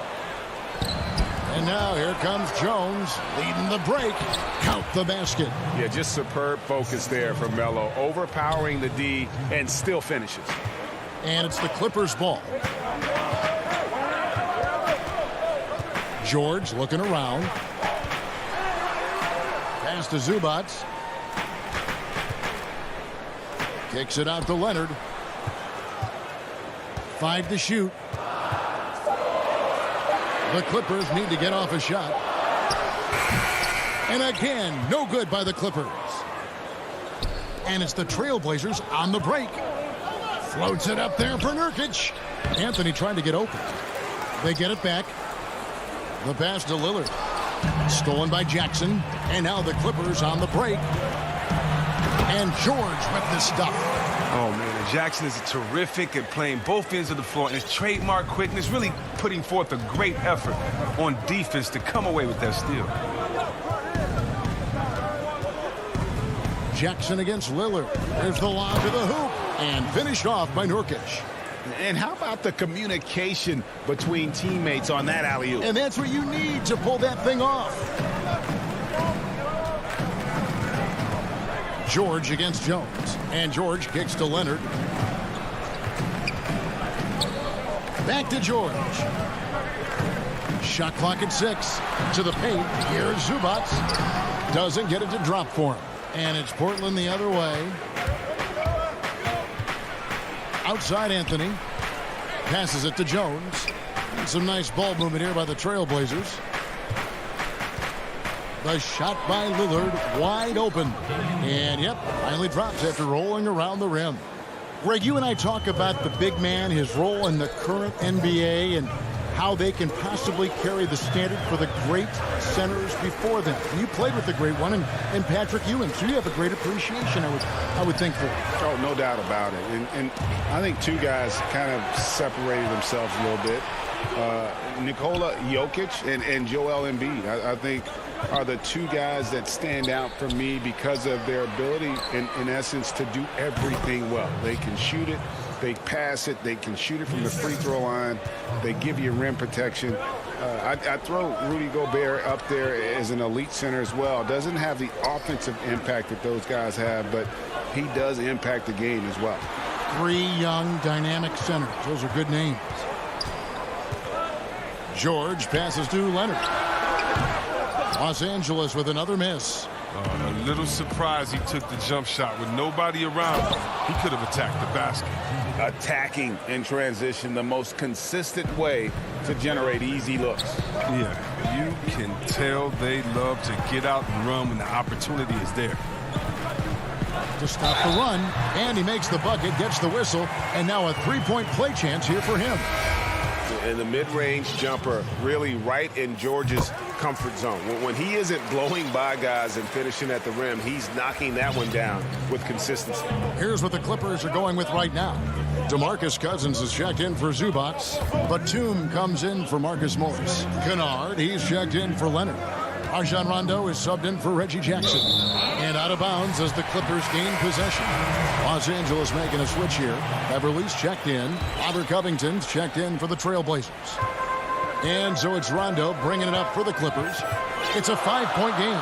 And now here comes Jones leading the break. Count the basket. Yeah, just superb focus there from Melo. Overpowering the D and still finishes. And it's the Clippers' ball. George looking around. Pass to Zubac. Kicks it out to Leonard. 5 to shoot. The Clippers need to get off a shot. And again, no good by the Clippers. And it's the Trailblazers on the break. Floats it up there for Nurkic. Anthony trying to get open. They get it back. The pass to Lillard. Stolen by Jackson. And now the Clippers on the break. And George with the stop. Oh, man, and Jackson is terrific at playing both ends of the floor, and his trademark quickness, really putting forth a great effort on defense to come away with that steal. Jackson against Lillard. There's the lob to the hoop. And finished off by Nurkic. And how about the communication between teammates on that alley-oop? And that's what you need to pull that thing off. George against Jones. And George kicks to Leonard. Back to George. Shot clock at 6. To the paint. Here's Zubac. Doesn't get it to drop for him. And it's Portland the other way. Outside Anthony. Passes it to Jones. And some nice ball movement here by the Trailblazers. The shot by Lillard wide open. And yep, finally drops after rolling around the rim. Greg, you and I talk about the big man, his role in the current NBA, and how they can possibly carry the standard for the great centers before them. You played with the great one, and Patrick Ewing, so you have a great appreciation, I would think, for it. Oh, no doubt about it. And I think two guys kind of separated themselves a little bit. Nikola Jokic and Joel Embiid, I think, are the two guys that stand out for me because of their ability, in essence, to do everything well. They can shoot it, they pass it, they can shoot it from the free throw line, they give you rim protection. I throw Rudy Gobert up there as an elite center as well. Doesn't have the offensive impact that those guys have, but he does impact the game as well. 3 young, dynamic centers. Those are good names. George passes to Leonard. Los Angeles with another miss. A little surprised he took the jump shot with nobody around him. He could have attacked the basket. Attacking in transition, the most consistent way to generate easy looks. Yeah, you can tell they love to get out and run when the opportunity is there. To stop the run, and he makes the bucket, gets the whistle, and now a 3-point play chance here for him. And the mid-range jumper really right in George's comfort zone. When he isn't blowing by guys and finishing at the rim, he's knocking that one down with consistency. Here's what the Clippers are going with right now. DeMarcus Cousins is checked in for Zubac. Batum comes in for Marcus Morris. Kennard, he's checked in for Leonard. Rajon Rondo is subbed in for Reggie Jackson. And out of bounds as the Clippers gain possession. Los Angeles making a switch here. Beverly's checked in. Robert Covington's checked in for the Trailblazers. And so it's Rondo bringing it up for the Clippers. It's a 5-point game.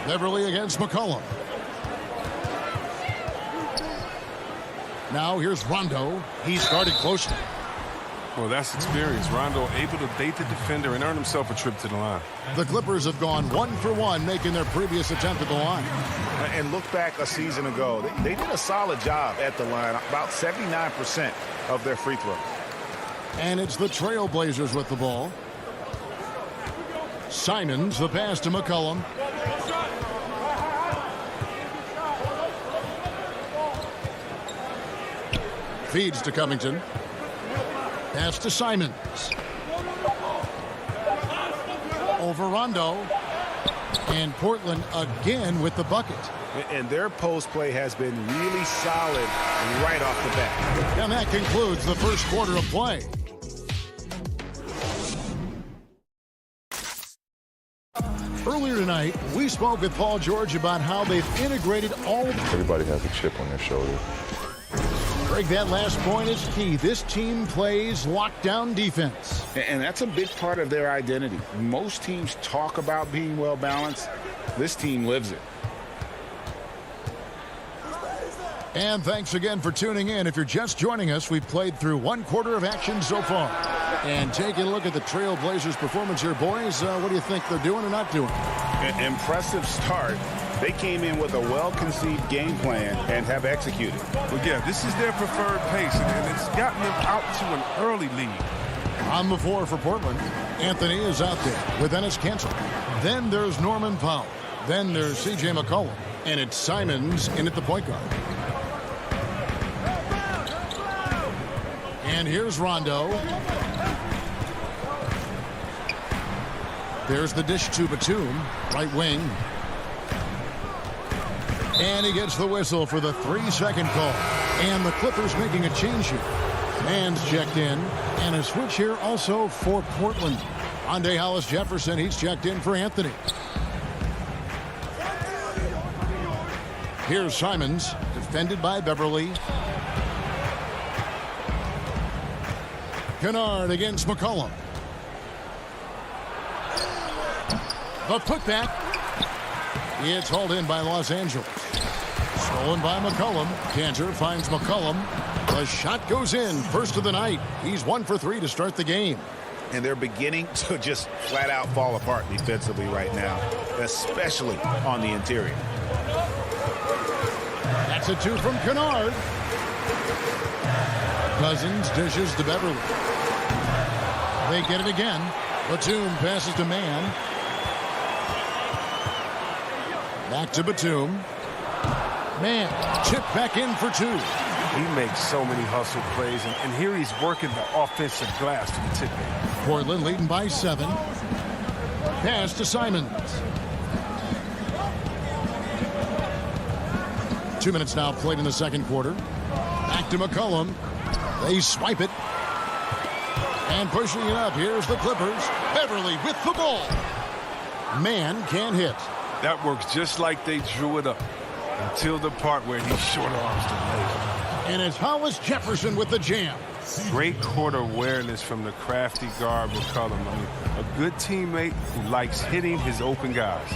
Beverly against McCollum. Now here's Rondo. He started closely. Well, that's experience. Rondo able to bait the defender and earn himself a trip to the line. The Clippers have gone 1 for 1, making their previous attempt at the line. And look back a season ago. They did a solid job at the line, about 79% of their free throws. And it's the Trailblazers with the ball. Simons, the pass to McCollum. Feeds to Covington. Pass to Simons. Over Rondo. And Portland again with the bucket. And their post play has been really solid right off the bat. And that concludes the first quarter of play. Earlier tonight, we spoke with Paul George about how they've integrated all of... Everybody has a chip on their shoulder. Greg, that last point is key. This team plays lockdown defense. And that's a big part of their identity. Most teams talk about being well balanced. This team lives it. And thanks again for tuning in. If you're just joining us, we've played through 1 quarter of action so far. And taking a look at the Trailblazers' performance here, boys, what do you think they're doing or not doing? An impressive start. They came in with a well-conceived game plan and have executed. Well, yeah, this is their preferred pace, and it's gotten them out to an early lead. On the floor for Portland, Anthony is out there with Ennis Cancel. Then there's Norman Powell. Then there's C.J. McCollum. And it's Simons in at the point guard. And here's Rondo. There's the dish to Batum, right wing. And he gets the whistle for the 3-second call. And the Clippers making a change here. Mann's checked in. And a switch here also for Portland. Andre Hollis-Jefferson, he's checked in for Anthony. Here's Simons, defended by Beverly. Kennard against McCollum. The putback. It's hauled in by Los Angeles. Stolen by McCollum. Cantor finds McCollum. The shot goes in. First of the night. He's 1 for 3 to start the game. And they're beginning to just flat out fall apart defensively right now, especially on the interior. That's a 2 from Kennard. Cousins dishes to Beverly. They get it again. Batum passes to Mann. Back to Batum. Mann chipped back in for 2. He makes so many hustle plays, and here he's working the offensive glass to the tip. Portland leading by 7. Pass to Simons. 2 minutes now played in the second quarter. Back to McCollum. They swipe it. And pushing it up, here's the Clippers. Beverly with the ball. Mann can't hit. That works just like they drew it up until the part where he short arms the laser. And it's Hollis-Jefferson with the jam. Great court awareness from the crafty guard McCollum. I mean, a good teammate who likes hitting his open guys.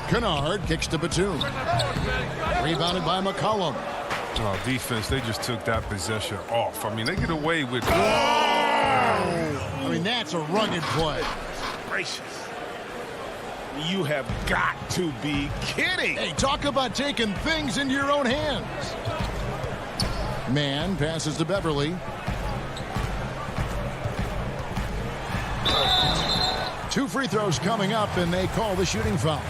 Kennard kicks to Batum. Rebounded by McCollum. Oh, defense, they just took that possession off. I mean, they get away with... Whoa! I mean, that's a rugged play. Gracious. You have got to be kidding. Hey, talk about taking things into your own hands. Mann passes to Beverly. 2 free throws coming up, and they call the shooting foul.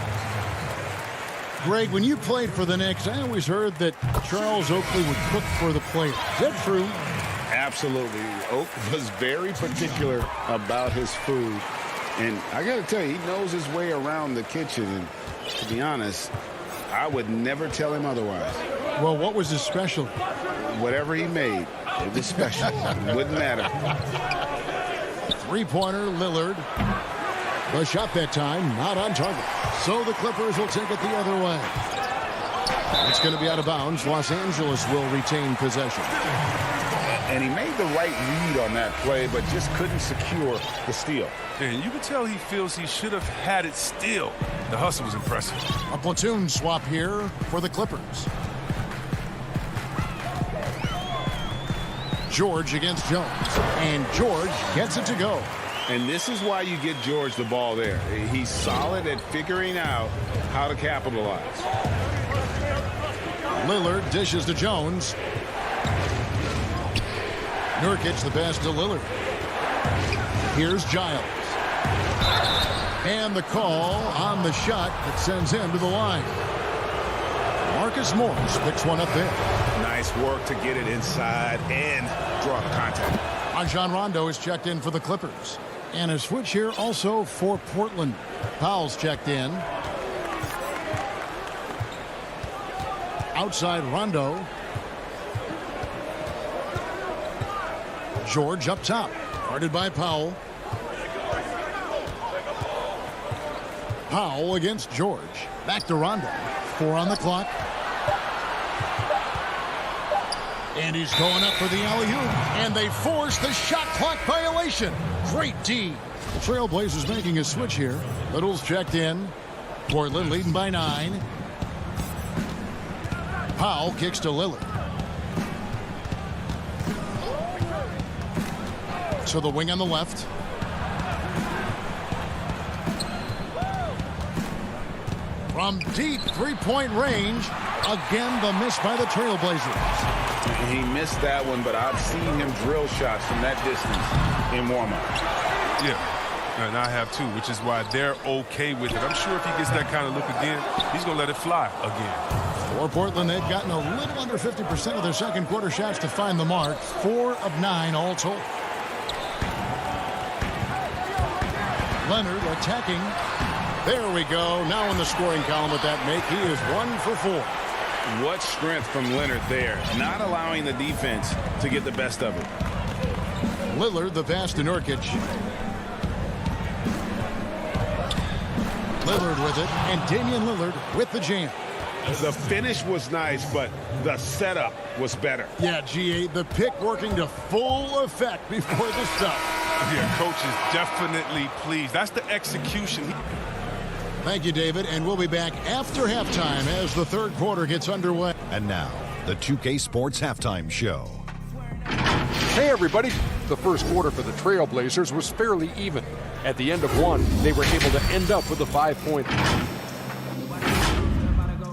Greg, when you played for the Knicks, I always heard that Charles Oakley would cook for the players. Is that true? Absolutely. Oak was very particular about his food. And I got to tell you, he knows his way around the kitchen. And to be honest, I would never tell him otherwise. Well, what was his specialty? Whatever he made, it was special. It wouldn't matter. 3-pointer, Lillard. The shot that time, not on target. So the Clippers will take it the other way. It's going to be out of bounds. Los Angeles will retain possession. And he made the right read on that play, but just couldn't secure the steal. And you can tell he feels he should have had it still. The hustle was impressive. A platoon swap here for the Clippers. George against Jones. And George gets it to go. And this is why you get George the ball there. He's solid at figuring out how to capitalize. Lillard dishes to Jones. Nurkic the pass to Lillard. Here's Giles. And the call on the shot that sends him to the line. Marcus Morris picks one up there. Nice work to get it inside and draw the contact. Rajon Rondo is checked in for the Clippers. And a switch here also for Portland. Powell's checked in. Outside Rondo. George up top. Guarded by Powell. Powell against George. Back to Rondo. 4 on the clock. And he's going up for the alley-oop. And they force the shot clock violation. Great D. The Trailblazers making a switch here. Little's checked in. Portland leading by 9. Powell kicks to Lillard. To the wing on the left. From deep three-point range. Again, the miss by the Trailblazers. He missed that one, but I've seen him drill shots from that distance in warm-up. Yeah, and I have too, which is why they're okay with it. I'm sure if he gets that kind of look again, he's going to let it fly again. For Portland, they've gotten a little under 50% of their second quarter shots to find the mark. 4 of 9 all told. Leonard attacking. There we go. Now in the scoring column with that make. He is 1 for 4. What strength from Leonard there. Not allowing the defense to get the best of it. Lillard, the pass to Nurkic. Lillard with it, and Damian Lillard with the jam. The finish was nice, but the setup was better. Yeah, GA, the pick working to full effect before the stop. Yeah, coach is definitely pleased. That's the execution. Thank you, David, and we'll be back after halftime as the third quarter gets underway. And now, the 2K Sports Halftime Show. Hey, everybody. The first quarter for the Trailblazers was fairly even. At the end of one, they were able to end up with a 5-point.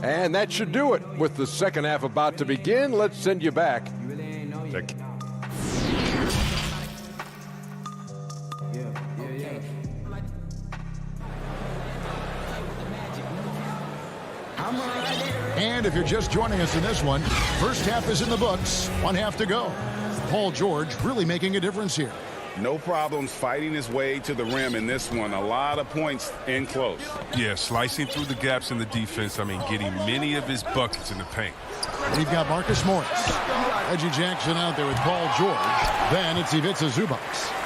And that should do it. With the second half about to begin, let's send you back. And if you're just joining us in this one, first half is in the books, 1 half to go. Paul George really making a difference here. No problems fighting his way to the rim in this one. A lot of points in close. Yeah, slicing through the gaps in the defense. I mean, getting many of his buckets in the paint. We've got Marcus Morris. Reggie Jackson out there with Paul George. Then it's Ivica Zubac.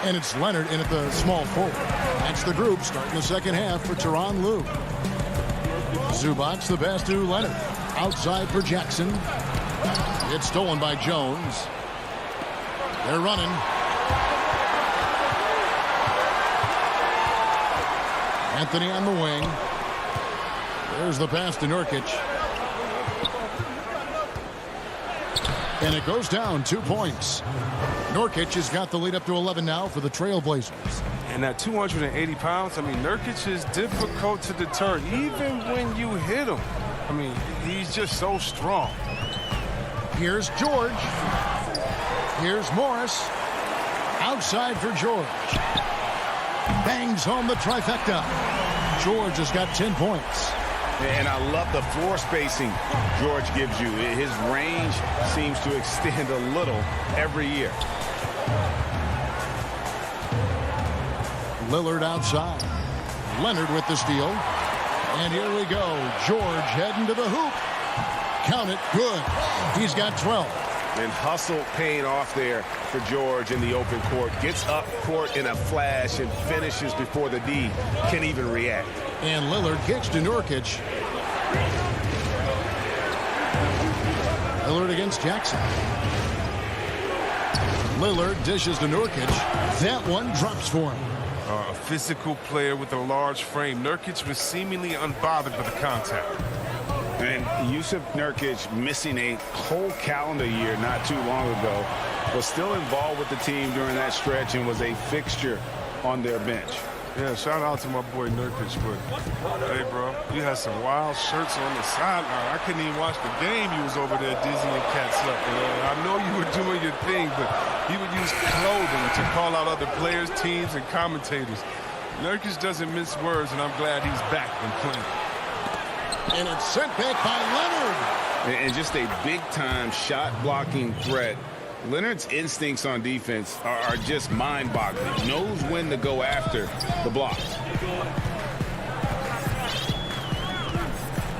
And it's Leonard in at the small forward. That's the group starting the second half for Tyronn Lue. Zubac the pass to Leonard. Outside for Jackson. It's stolen by Jones. They're running. Anthony on the wing. There's the pass to Nurkic. And it goes down 2 points. Nurkic has got the lead up to 11 now for the Trailblazers. And at 280 pounds, I mean, Nurkic is difficult to deter, even when you hit him. I mean, he's just so strong. Here's George. Here's Morris. Outside for George. Bangs home the trifecta. George has got 10 points. And I love the floor spacing George gives you. His range seems to extend a little every year. Lillard outside. Leonard with the steal. And here we go. George heading to the hoop. Count it. Good. He's got 12. And hustle paying off there for George in the open court. Gets up court in a flash and finishes before the D can even react. And Lillard kicks to Nurkic. Lillard against Jackson. Lillard dishes to Nurkic. That one drops for him. A physical player with a large frame. Nurkic was seemingly unbothered by the contact. And Yusuf Nurkic, missing a whole calendar year not too long ago, was still involved with the team during that stretch and was a fixture on their bench. Yeah, shout out to my boy Nurkic, but hey, bro, you had some wild shirts on the sideline. I couldn't even watch the game. You was over there dizzying cats up. You know? I know you were doing your thing, but he would use clothing to call out other players, teams, and commentators. Nurkic doesn't mince words, and I'm glad he's back and playing. And it's sent back by Leonard. And just a big-time shot-blocking threat. Leonard's instincts on defense are just mind-boggling. Knows when to go after the blocks.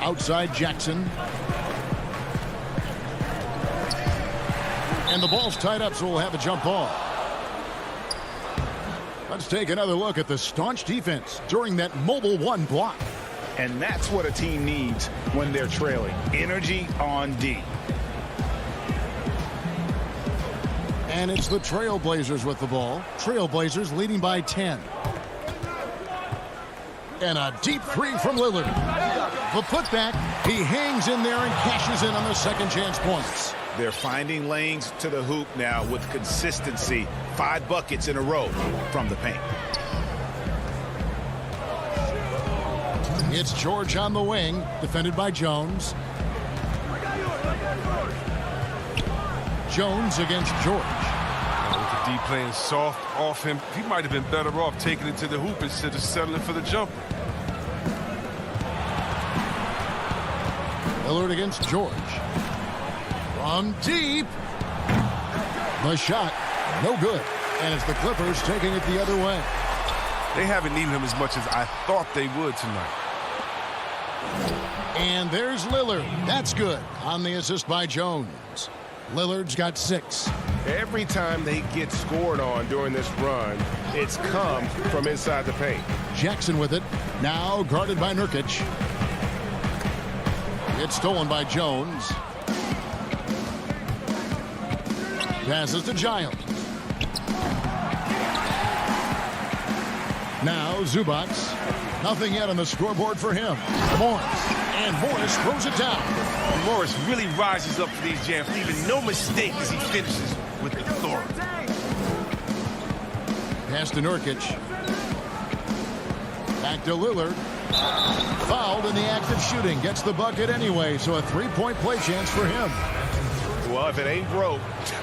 Outside Jackson. And the ball's tied up, so we'll have a jump ball. Let's take another look at the staunch defense during that mobile one block. And that's what a team needs when they're trailing. Energy on D. And it's the Trailblazers with the ball. Trailblazers leading by 10. And a deep three from Lillard. The putback, he hangs in there and cashes in on the second chance points. They're finding lanes to the hoop now with consistency. 5 buckets in a row from the paint. It's George on the wing, defended by Jones. Jones against George. With the D playing soft off him, he might have been better off taking it to the hoop instead of settling for the jumper. Lillard against George. From deep. The shot, no good. And it's the Clippers taking it the other way. They haven't needed him as much as I thought they would tonight. And there's Lillard. That's good on the assist by Jones. Lillard's got 6. Every time they get scored on during this run, it's come from inside the paint. Jackson with it. Now guarded by Nurkic. It's stolen by Jones. Passes to Giles. Now Zubac. Nothing yet on the scoreboard for him. Morris. And Morris throws it down. Morris really rises up for these jams, leaving no mistake as he finishes with authority. Pass to Nurkic. Back to Lillard. Fouled in the act of shooting. Gets the bucket anyway, so a 3-point play chance for him. Well, if it ain't broke,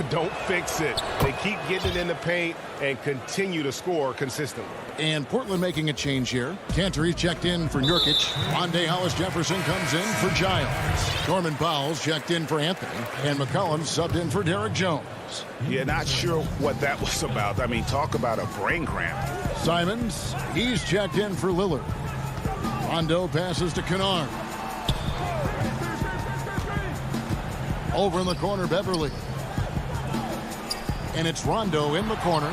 don't fix it. They keep getting it in the paint and continue to score consistently. And Portland making a change here. Cantor checked in for Nurkic. Rondé Hollis-Jefferson comes in for Giles. Norman Powell's checked in for Anthony. And McCollum subbed in for Derek Jones. Yeah, not sure what that was about. I mean, talk about a brain cramp. Simons, he's checked in for Lillard. Rondo passes to Kennard. Over in the corner, Beverly. And it's Rondo in the corner.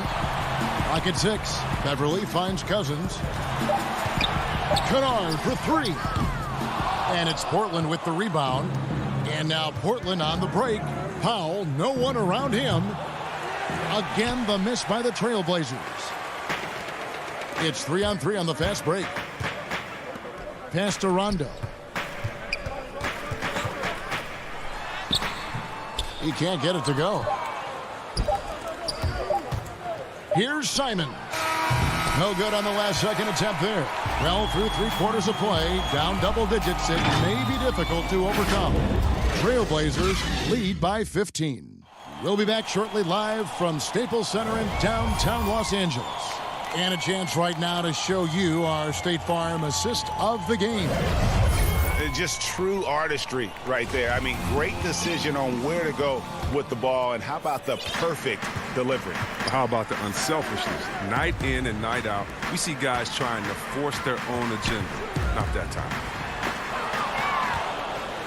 Lock at 6. Beverly finds Cousins. Kennard for 3. And it's Portland with the rebound. And now Portland on the break. Powell, no one around him. Again, the miss by the Trailblazers. It's 3-on-3 on the fast break. Pass to Rondo. He can't get it to go. Here's Simon. No good on the last second attempt there. Well, through 3/4 of play, down double digits, it may be difficult to overcome. Trailblazers lead by 15. We'll be back shortly live from Staples Center in downtown Los Angeles. And a chance right now to show you our State Farm assist of the game. Just true artistry right there. I mean, great decision on where to go with the ball, and how about the perfect delivery? How about the unselfishness? Night in and night out, we see guys trying to force their own agenda. Not that time.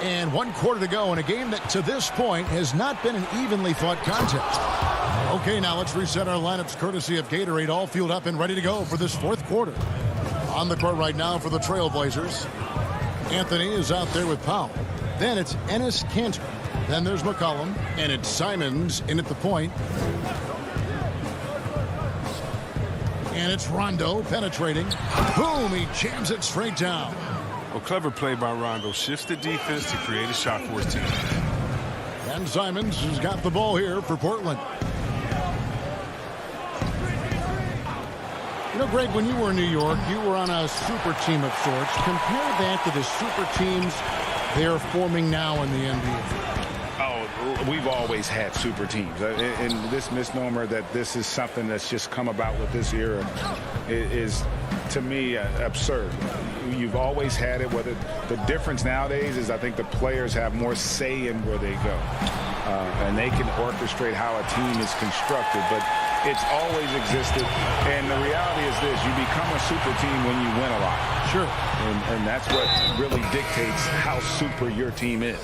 And 1/4 to go in a game that to this point has not been an evenly fought contest. Okay, now let's reset our lineups courtesy of Gatorade, all fueled up and ready to go for this 4th quarter. On the court right now for the Trailblazers. Anthony is out there with Powell. Then it's Enes Kanter. Then there's McCollum. And it's Simons in at the point. And it's Rondo penetrating. Boom, he jams it straight down. Well, clever play by Rondo. Shifts the defense to create a shot for his team. And Simons has got the ball here for Portland. You know, Greg, when you were in New York, you were on a super team of sorts. Compare that to the super teams they're forming now in the NBA. Oh, we've always had super teams. And this misnomer that this is something that's just come about with this era is, to me, absurd. You've always had it. Whether the difference nowadays is I think the players have more say in where they go. And they can orchestrate how a team is constructed. But it's always existed, and the reality is this: you become a super team when you win a lot. Sure. And that's what really dictates how super your team is.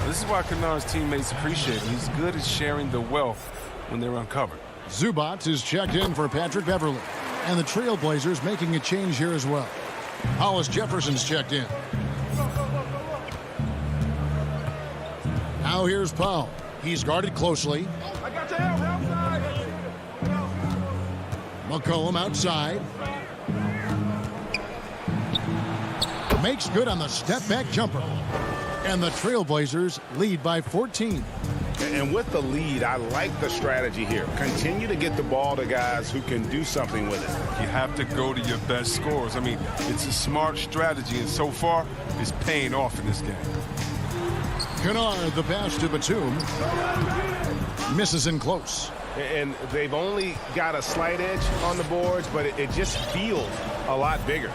This is why Kennard's teammates appreciate him. He's good at sharing the wealth when they're uncovered. Zubac is checked in for Patrick Beverly. And the Trailblazers making a change here as well. Hollis-Jefferson's checked in. Now here's Powell. He's guarded closely. McCollum outside. Makes good on the step-back jumper. And the Trailblazers lead by 14. And with the lead, I like the strategy here. Continue to get the ball to guys who can do something with it. You have to go to your best scorers. I mean, it's a smart strategy, and so far, it's paying off in this game. Kennard, the pass to Batum. Misses in close. And they've only got a slight edge on the boards, but it just feels a lot bigger.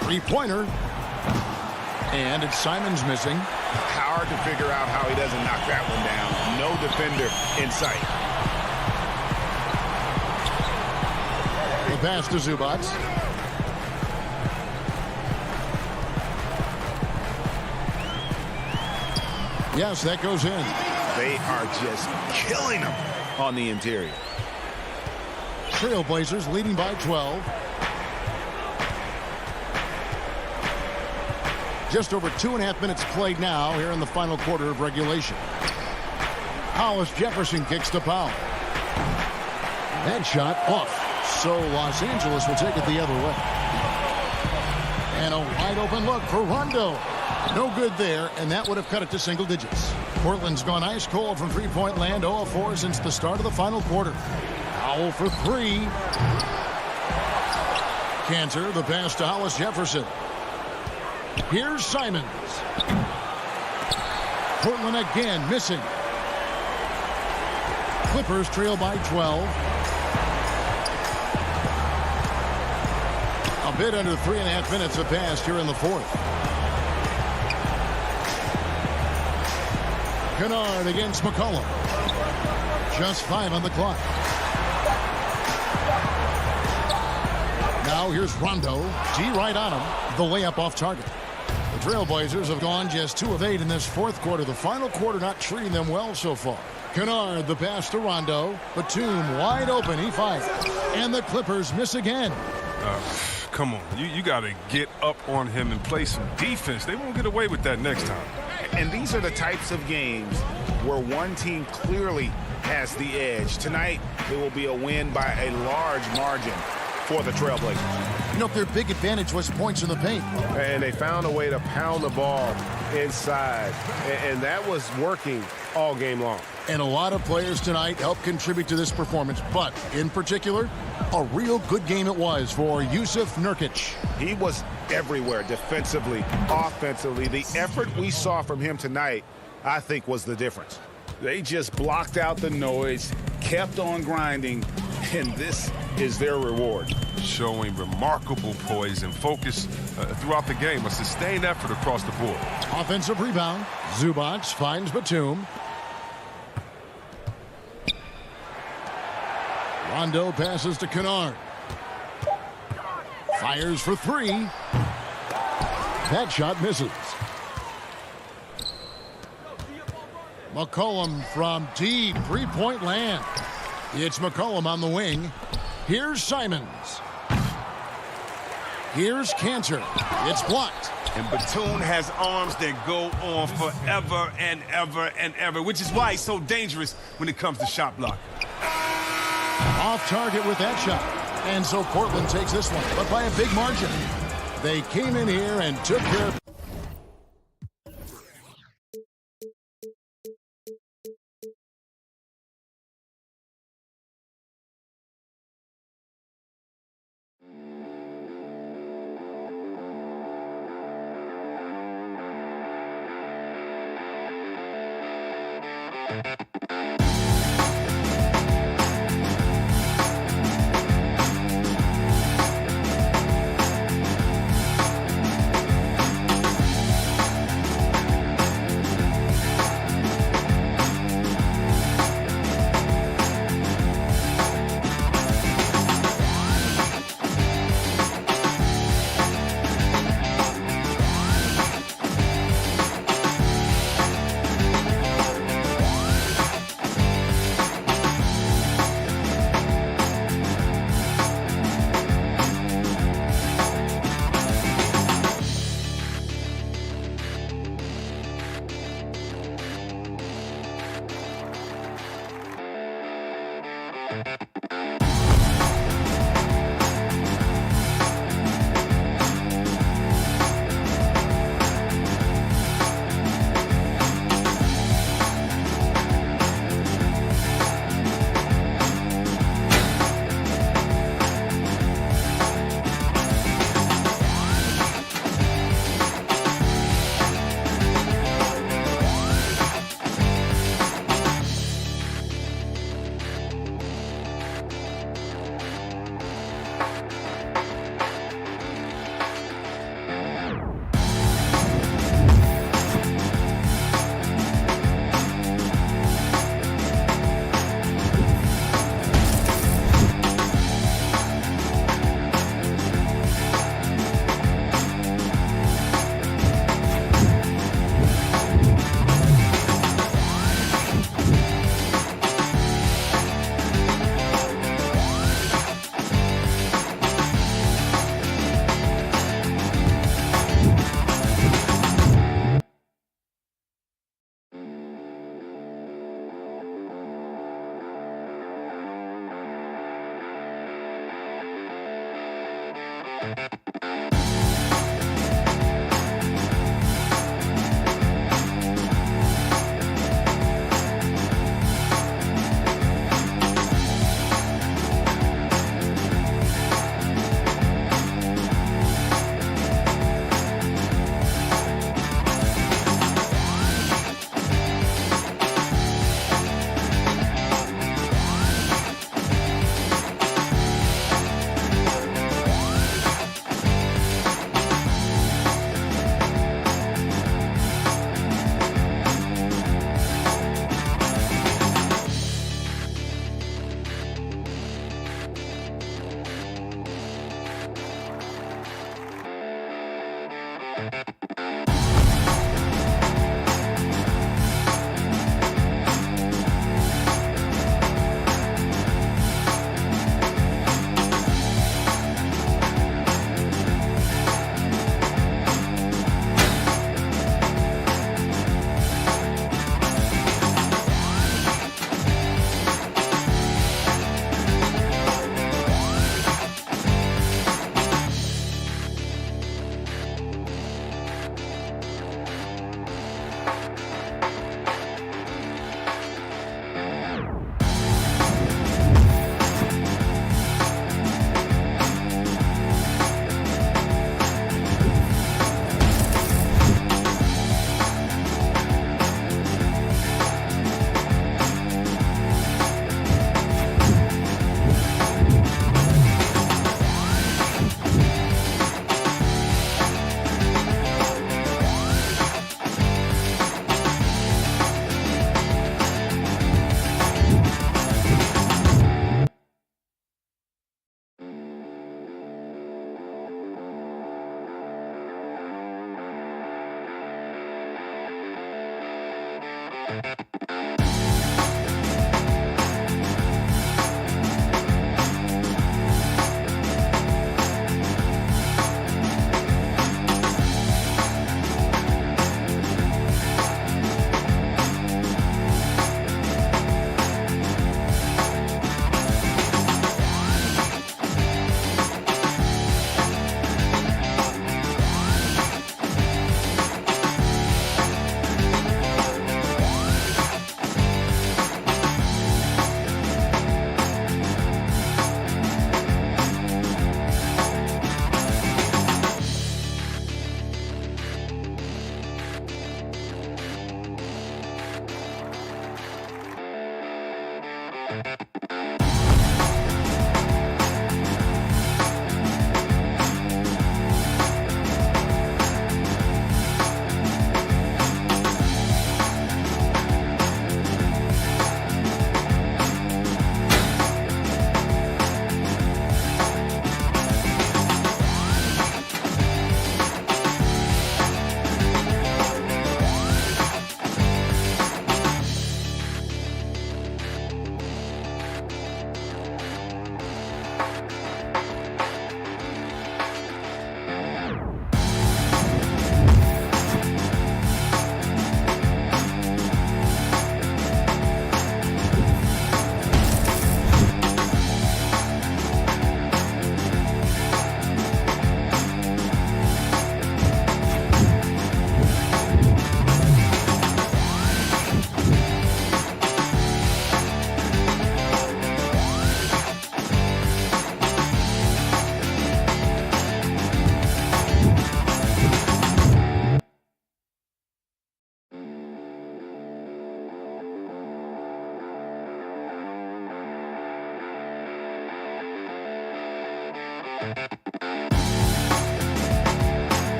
Three-pointer. And it's Simons missing. Hard to figure out how he doesn't knock that one down. No defender in sight. The pass to Zubac. Yes, that goes in. They are just killing them on the interior. Trailblazers leading by 12. Just over 2.5 minutes played now here in the final quarter of regulation. Hollis Jefferson kicks to Powell. That shot off. So Los Angeles will take it the other way. And a wide open look for Rondo. No good there, and that would have cut it to single digits. Portland's gone ice cold from three-point land, 0 of 4 since the start of the final quarter. Powell for 3. Cantor, the pass to Hollis Jefferson. Here's Simons. Portland again missing. Clippers trail by 12. A bit under 3.5 minutes have passed here in the fourth. Kennard against McCollum. Just 5 on the clock. Now here's Rondo. G right on him. The layup off target. The Trailblazers have gone just 2 of 8 in this fourth quarter. The final quarter not treating them well so far. Kennard, the pass to Rondo. Batum wide open. He fires. And the Clippers miss again. Come on. You got to get up on him and play some defense. They won't get away with that next time. And these are the types of games where one team clearly has the edge. Tonight, it will be a win by a large margin for the Trailblazers. You know, their big advantage was points in the paint. And they found a way to pound the ball inside. And that was working all game long. And a lot of players tonight helped contribute to this performance. But, in particular, a real good game it was for Yusuf Nurkic. He was everywhere defensively, offensively. The effort we saw from him tonight, I think, was the difference. They just blocked out the noise, kept on grinding, and this is their reward. Showing remarkable poise and focus throughout the game. A sustained effort across the board. Offensive rebound. Zubac finds Batum. Rondo passes to Kennard. Fires for 3. That shot misses. McCollum from deep 3-point land. It's McCollum on the wing. Here's Simons. Here's Cantor. It's blocked. And Batum has arms that go on forever and ever and ever, which is why he's so dangerous when it comes to shot blocking. Off target with that shot. And so Portland takes this one, but by a big margin. They came in here and took care of...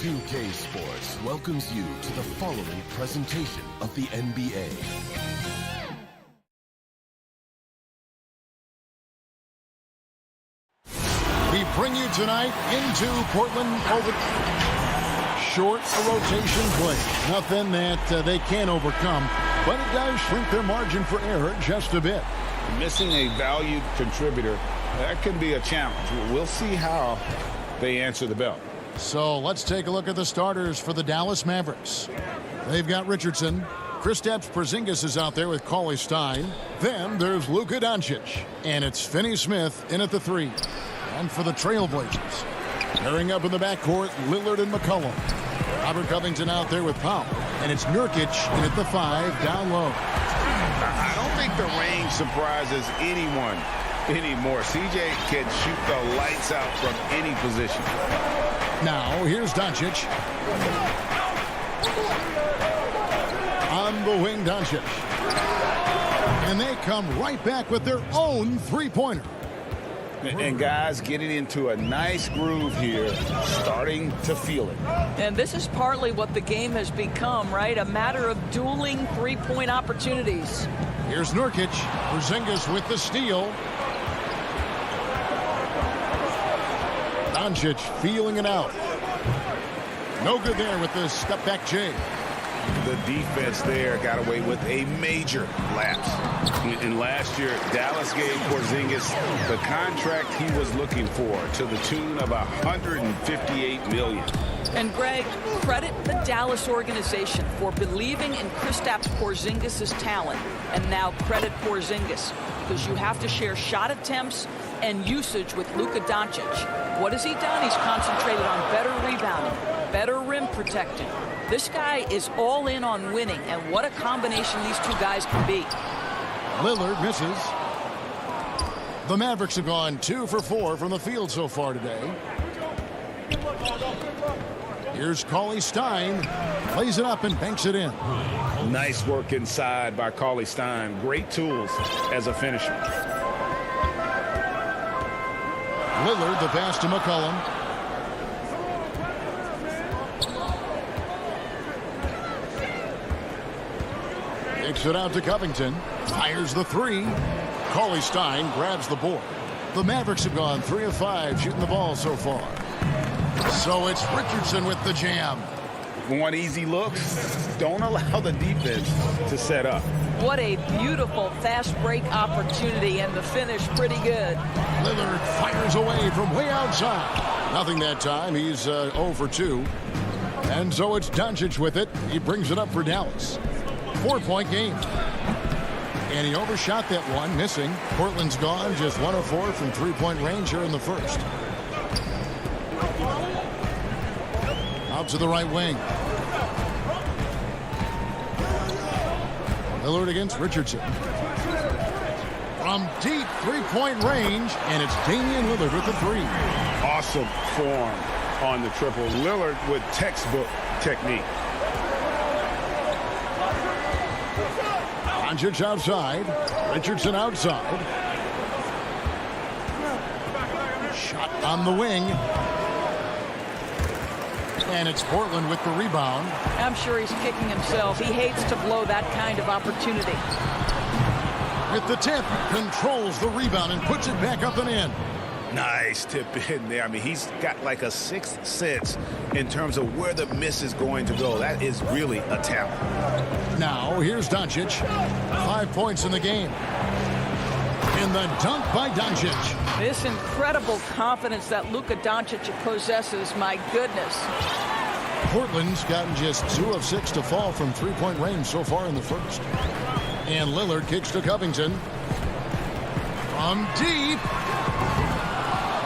2K Sports welcomes you to the following presentation of the NBA. We bring you tonight into Portland over short a rotation play. Nothing that they can't overcome, but it does shrink their margin for error just a bit. Missing a valued contributor, that can be a challenge. We'll see how they answer the bell. So let's take a look at the starters for the Dallas Mavericks. They've got Richardson. Kristaps Porzingis is out there with Cauley Stein. Then there's Luka Doncic. And it's Finney Smith in at the 3. And for the Trailblazers, pairing up in the backcourt, Lillard and McCollum. Robert Covington out there with Powell. And it's Nurkic in at the 5 down low. I don't think the range surprises anyone anymore. CJ can shoot the lights out from any position. Now, here's Doncic. On the wing, Doncic. And they come right back with their own three-pointer. And guys getting into a nice groove here, starting to feel it. And this is partly what the game has become, right? A matter of dueling three-point opportunities. Here's Nurkic. Porzingis with the steal. Doncic feeling it out. No good there with the step-back J. The defense there got away with a major lapse. And last year, Dallas gave Porzingis the contract he was looking for to the tune of $158 million. And Greg, credit the Dallas organization for believing in Kristaps Porzingis' talent, and now credit Porzingis because you have to share shot attempts and usage with Luka Doncic. What has he done? He's concentrated on better rebounding, better rim protecting. This guy is all in on winning, and what a combination these two guys can be. Lillard misses. The Mavericks have gone 2 for 4 from the field so far today. Here's Cauley Stein. Plays it up and banks it in. Nice work inside by Cauley Stein. Great tools as a finisher. Lillard, the pass to McCollum. Kicks it out to Covington. Fires the 3. Cauley Stein grabs the board. The Mavericks have gone 3 of 5 shooting the ball so far. So it's Richardson with the jam. Want easy looks? Don't allow the defense to set up. What a beautiful fast break opportunity, and the finish pretty good. Lillard fires away from way outside. Nothing that time. He's 0 for 2. And so it's Doncic with it. He brings it up for Dallas. 4-point game. And he overshot that one, missing. Portland's gone just 1 of 4 from 3-point range here in the first. Out to the right wing. Lillard against Richardson. From deep 3-point range, and it's Damian Lillard with the 3. Awesome form on the triple. Lillard with textbook technique. Doncic outside. Richardson outside. Shot on the wing. And it's Portland with the rebound. I'm sure he's kicking himself. He hates to blow that kind of opportunity. With the tip, controls the rebound and puts it back up and in. Nice tip in there. I mean, he's got like a sixth sense in terms of where the miss is going to go. That is really a talent. Now, here's Doncic. 5 points in the game. And the dunk by Doncic. This incredible confidence that Luka Doncic possesses, my goodness. Portland's gotten just 2 of 6 to fall from three-point range so far in the first. And Lillard kicks to Covington. From deep.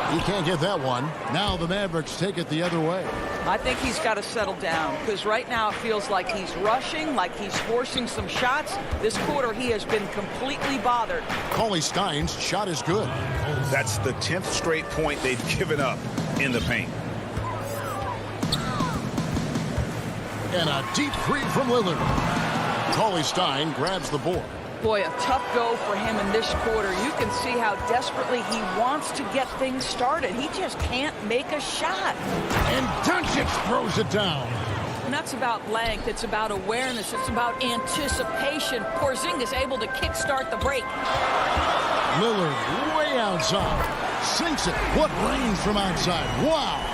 He can't get that one. Now the Mavericks take it the other way. I think he's got to settle down because right now it feels like he's rushing, like he's forcing some shots. This quarter he has been completely bothered. Cauley Stein's shot is good. That's the 10th straight point they've given up in the paint. And a deep three from Lillard. Cauley Stein grabs the board. Boy, a tough go for him in this quarter. You can see how desperately he wants to get things started. He just can't make a shot. And Doncic throws it down. And that's about length. It's about awareness. It's about anticipation. Porzingis able to kickstart the break. Lillard way outside. Sinks it. What range from outside. Wow.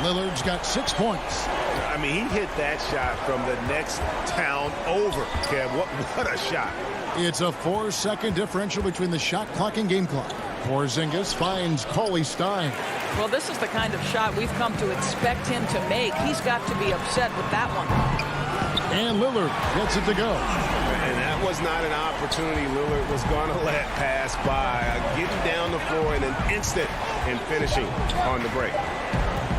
Lillard's got 6 points. I mean, he hit that shot from the next town over. Kev, what a shot. It's a 4-second differential between the shot clock and game clock. Porzingis finds Cauley Stein. Well, this is the kind of shot we've come to expect him to make. He's got to be upset with that one. And Lillard gets it to go. And that was not an opportunity Lillard was going to let pass by. Getting down the floor in an instant and finishing on the break.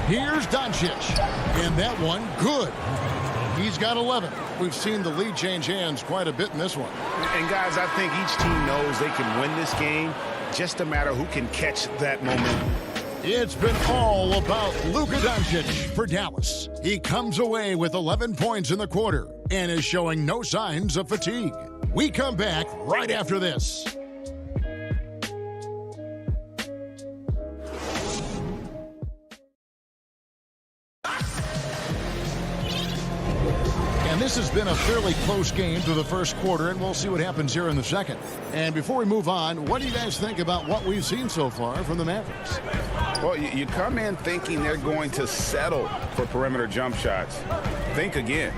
Here's Doncic. And that one, good. He's got 11. We've seen the lead change hands quite a bit in this one. And, guys, I think each team knows they can win this game. Just a matter who can catch that momentum. It's been all about Luka Doncic for Dallas. He comes away with 11 points in the quarter and is showing no signs of fatigue. We come back right after this. This has been a fairly close game through the first quarter, and we'll see what happens here in the second. And before we move on, what do you guys think about what we've seen so far from the Mavericks? Well, you come in thinking they're going to settle for perimeter jump shots. Think again.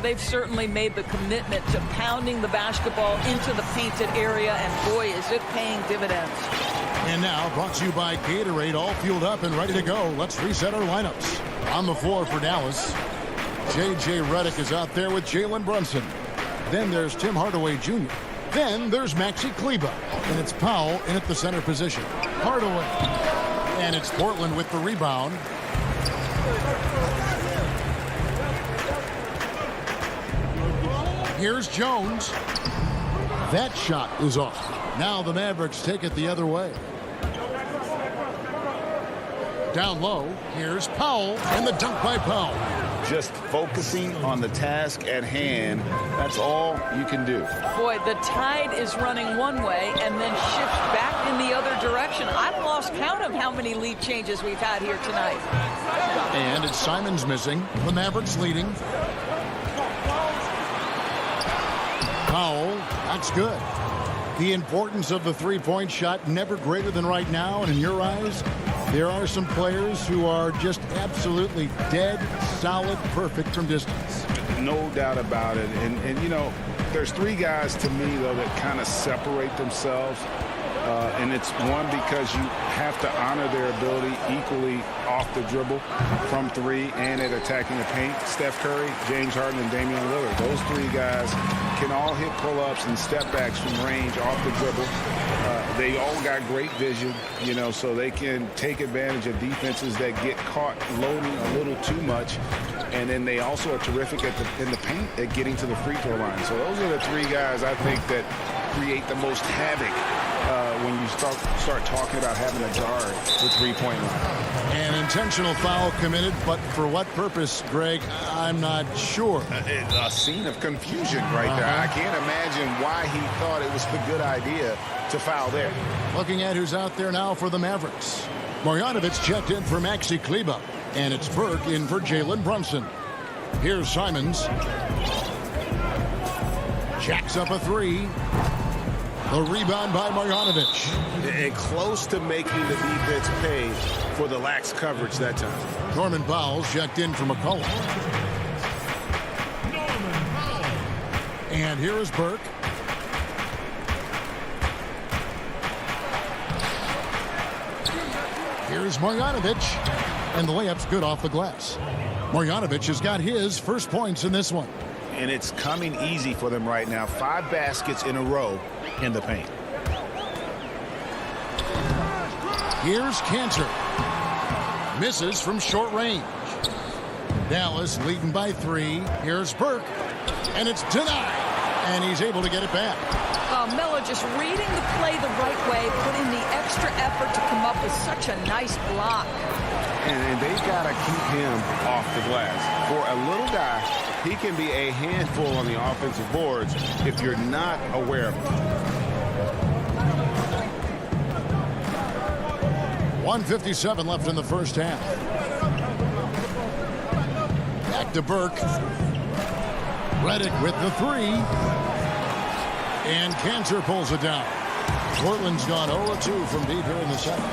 They've certainly made the commitment to pounding the basketball into the painted area, and boy, is it paying dividends. And now, brought to you by Gatorade, all fueled up and ready to go. Let's reset our lineups. On the floor for Dallas, J.J. Redick is out there with Jalen Brunson. Then there's Tim Hardaway Jr. Then there's Maxi Kleber. And it's Powell in at the center position. Hardaway. And it's Portland with the rebound. Here's Jones. That shot is off. Now the Mavericks take it the other way. Down low, here's Powell, and the dunk by Powell. Just focusing on the task at hand, that's all you can do. Boy, the tide is running one way and then shifts back in the other direction. I've lost count of how many lead changes we've had here tonight. And it's Simons missing. The Mavericks leading. Powell, that's good. The importance of the three-point shot never greater than right now, and in your eyes, there are some players who are just absolutely dead, solid, perfect from distance. No doubt about it. And you know, there's three guys to me, though, that kind of separate themselves. And it's one, because you have to honor their ability equally off the dribble, from three, and at attacking the paint. Steph Curry, James Harden, and Damian Lillard. Those three guys can all hit pull-ups and step-backs from range off the dribble. They all got great vision, you know, so they can take advantage of defenses that get caught loading a little too much. And then they also are terrific in the paint at getting to the free throw line. So those are the three guys I think that create the most havoc when you start talking about having a guard with three-point line. An intentional foul committed, but for what purpose, Greg? I'm not sure. A scene of confusion right there. I can't imagine why he thought it was a good idea to foul there. Looking at who's out there now for the Mavericks. Marjanovic checked in for Maxi Kleber, and it's Burke in for Jalen Brunson. Here's Simons. Jacks up a three. The rebound by Marjanovic. And close to making the defense pay for the lax coverage that time. Norman Powell checked in for McCollum. And here is Burke. Here's Marjanovic. And the layup's good off the glass. Marjanovic has got his first points in this one. And it's coming easy for them right now. 5 baskets in a row in the paint. Here's Cantor. Misses from short range. Dallas leading by 3. Here's Burke. And it's denied. And he's able to get it back. Melo just reading the play the right way, putting the extra effort to come up with such a nice block. And they've got to keep him off the glass. For a little guy, he can be a handful on the offensive boards if you're not aware of him. 1:57 left in the first half. Back to Burke. Redick with the 3. And Cantor pulls it down. Portland's gone 0-2 from deep here in the second.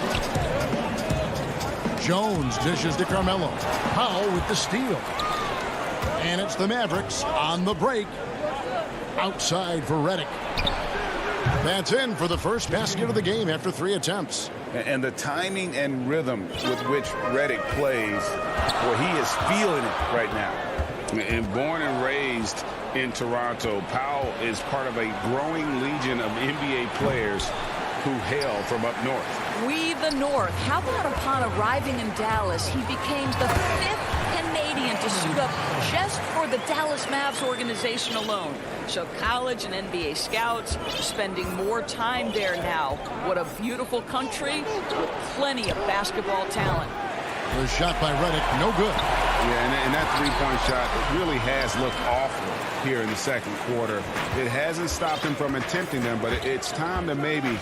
Jones dishes to Carmelo. Powell with the steal. And it's the Mavericks on the break. Outside for Redick. That's in for the first basket of the game after 3 attempts. And the timing and rhythm with which Redick plays, well, he is feeling it right now. And born and raised in Toronto, Powell is part of a growing legion of NBA players who hail from up north. We the North. How about upon arriving in Dallas, he became the 5th Canadian to suit up just for the Dallas Mavs organization alone. So college and NBA scouts spending more time there now. What a beautiful country with plenty of basketball talent. The shot by Redick, no good. Yeah, and that three-point shot really has looked awful here in the second quarter. It hasn't stopped him from attempting them, but it's time to maybe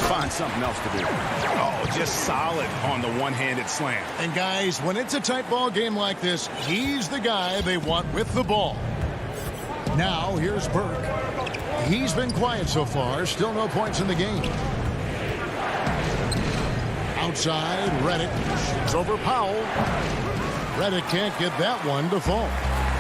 find something else to do. Oh, just solid on the one-handed slam. And guys, when it's a tight ball game like this, he's the guy they want with the ball. Now, here's Burke. He's been quiet so far. Still no points in the game. Outside, Redick shoots over Powell. Redick can't get that one to fall.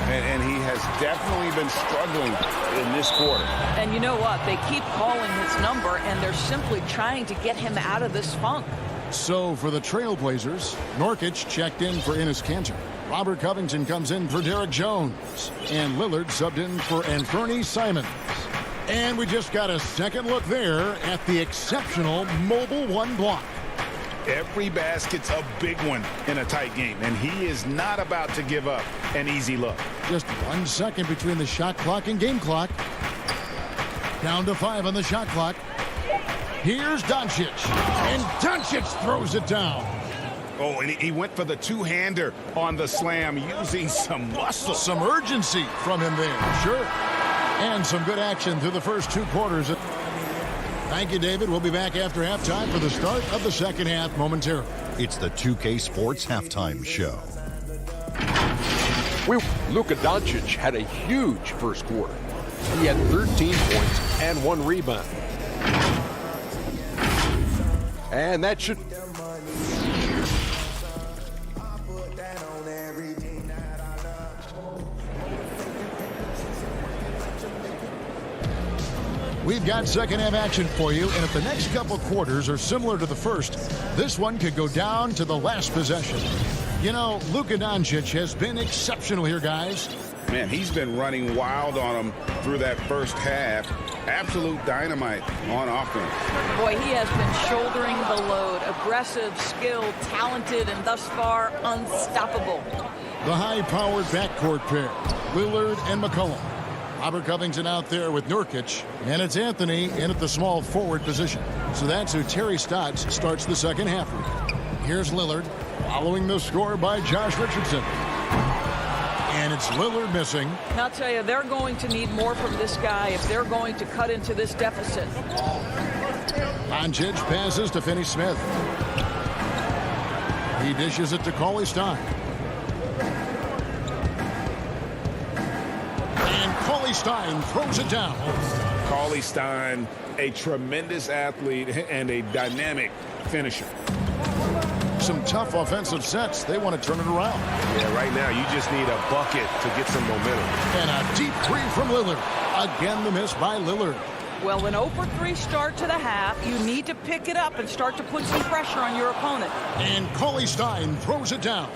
And he has definitely been struggling in this quarter. And you know what? They keep calling his number, and they're simply trying to get him out of this funk. So for the Trailblazers, Nurkic checked in for Enes Kanter. Robert Covington comes in for Derek Jones. And Lillard subbed in for Anthony Simons. And we just got a second look there at the exceptional Mobile One block. Every basket's a big one in a tight game, and he is not about to give up an easy look. Just 1 second between the shot clock and game clock. Down to 5 on the shot clock. Here's Doncic, and Doncic throws it down. Oh, and he went for the two-hander on the slam using some muscle. Some urgency from him there, sure. And some good action through the first 2 quarters. Thank you, David. We'll be back after halftime for the start of the second half momentarily. It's the 2K Sports Halftime Show. Luka Doncic had a huge first quarter. He had 13 points and 1 rebound. And that should... We've got second half action for you, and if the next couple quarters are similar to the first, this one could go down to the last possession. You know, Luka Doncic has been exceptional here, guys. Man, he's been running wild on them through that first half. Absolute dynamite on offense. Boy, he has been shouldering the load. Aggressive, skilled, talented, and thus far, unstoppable. The high-powered backcourt pair, Lillard and McCollum. Robert Covington out there with Nurkic, and it's Anthony in at the small forward position. So that's who Terry Stotts starts the second half with. Here's Lillard, following the score by Josh Richardson. And it's Lillard missing. And I'll tell you, they're going to need more from this guy if they're going to cut into this deficit. Doncic passes to Finney-Smith. He dishes it to Cauley Stein. And Cauley Stein throws it down. Cauley Stein, a tremendous athlete and a dynamic finisher. Some tough offensive sets. They want to turn it around. Yeah, right now you just need a bucket to get some momentum. And a deep three from Lillard. Again, the miss by Lillard. Well, an 0-for-3 start to the half. You need to pick it up and start to put some pressure on your opponent. And Cauley Stein throws it down.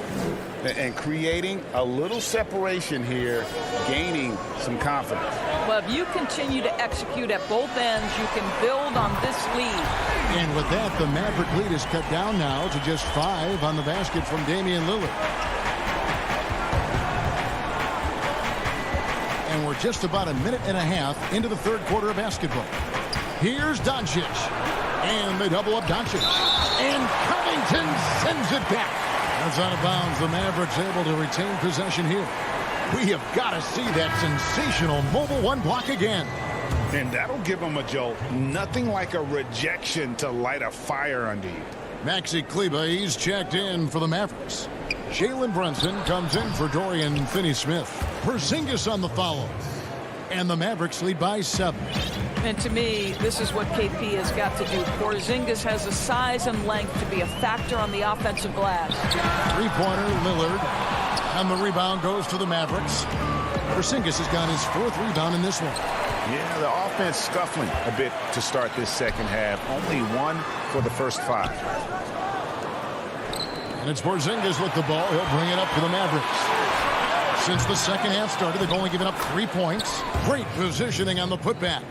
And creating a little separation here, gaining some confidence. Well, if you continue to execute at both ends, you can build on this lead. And with that, the Maverick lead is cut down now to just 5 on the basket from Damian Lillard. And we're just about a minute and a half into the third quarter of basketball. Here's Doncic. And they double up Doncic. And Covington sends it back. That's out of bounds. The Mavericks able to retain possession here. We have got to see that sensational mobile one block again. And that'll give them a jolt. Nothing like a rejection to light a fire under you. Maxi Kleber, he's checked in for the Mavericks. Jalen Brunson comes in for Dorian Finney-Smith. Porzingis on the follow. And the Mavericks lead by 7. And to me, this is what KP has got to do. Porzingis has the size and length to be a factor on the offensive glass. Three-pointer, Lillard. And the rebound goes to the Mavericks. Porzingis has got his 4th rebound in this one. Yeah, the offense scuffling a bit to start this second half. Only 1 for the first 5. And it's Porzingis with the ball. He'll bring it up to the Mavericks. Since the second half started, they've only given up 3 points. Great positioning on the putback.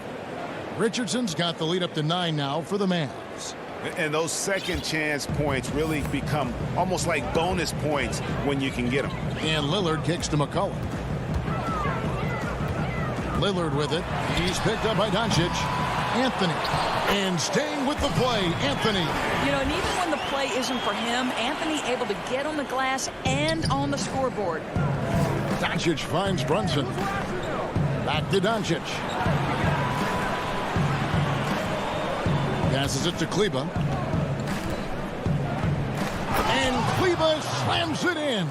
Richardson's got the lead up to 9 now for the Mavs. And those second chance points really become almost like bonus points when you can get them. And Lillard kicks to McCollum. Lillard with it. He's picked up by Doncic. Anthony. And staying with the play, Anthony. You know, and even when the play isn't for him, Anthony able to get on the glass and on the scoreboard. Doncic finds Brunson. Back to Doncic. Passes it to Kleber. And Kleber slams it in.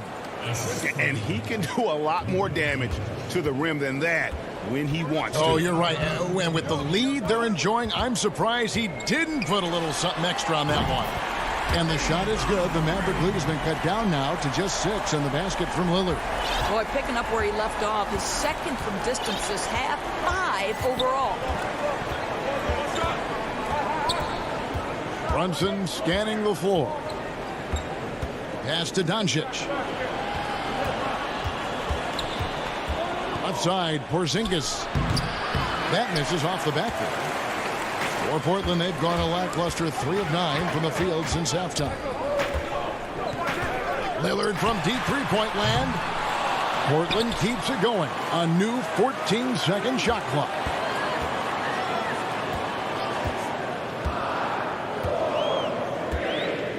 And he can do a lot more damage to the rim than that when he wants to. Oh, you're right. And with the lead they're enjoying, I'm surprised he didn't put a little something extra on that one. And the shot is good. The Maverick lead has been cut down now to just 6 in the basket from Lillard. Boy, picking up where he left off. His second from distance this half, 5 overall. Brunson scanning the floor. Pass to Doncic. Left side, Porzingis. That misses off the backboard. For Portland, they've gone a lackluster 3 of 9 from the field since halftime. Lillard from deep three-point land. Portland keeps it going. A new 14-second shot clock.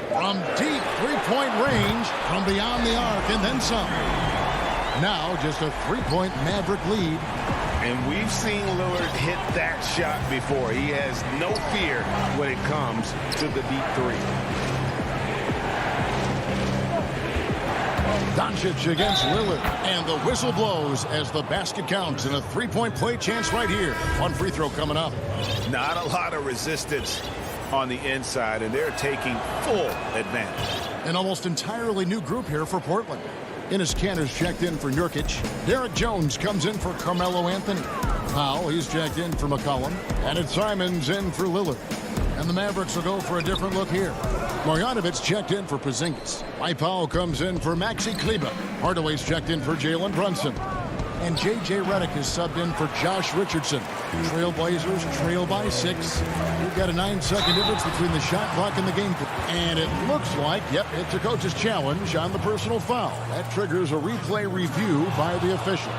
From deep three-point range, from beyond the arc, and then some. Now just a 3-point Maverick lead. And we've seen Lillard hit that shot before. He has no fear when it comes to the deep three. Doncic against Lillard. And the whistle blows as the basket counts. And a 3-point play chance right here. One free throw coming up. Not a lot of resistance on the inside, and they're taking full advantage. An almost entirely new group here for Portland. Enes Kanter's checked in for Nurkic. Derek Jones comes in for Carmelo Anthony. Powell, he's checked in for McCollum. And it's Simons in for Lillard. And the Mavericks will go for a different look here. Marjanovic checked in for Porzingis. Mike Powell comes in for Maxi Kleber. Hardaway's checked in for Jalen Brunson. And J.J. Redick is subbed in for Josh Richardson. Trailblazers trail by 6. We've got a 9-second difference between the shot clock and the game clock. And it looks like, yep, it's a coach's challenge on the personal foul. That triggers a replay review by the officials.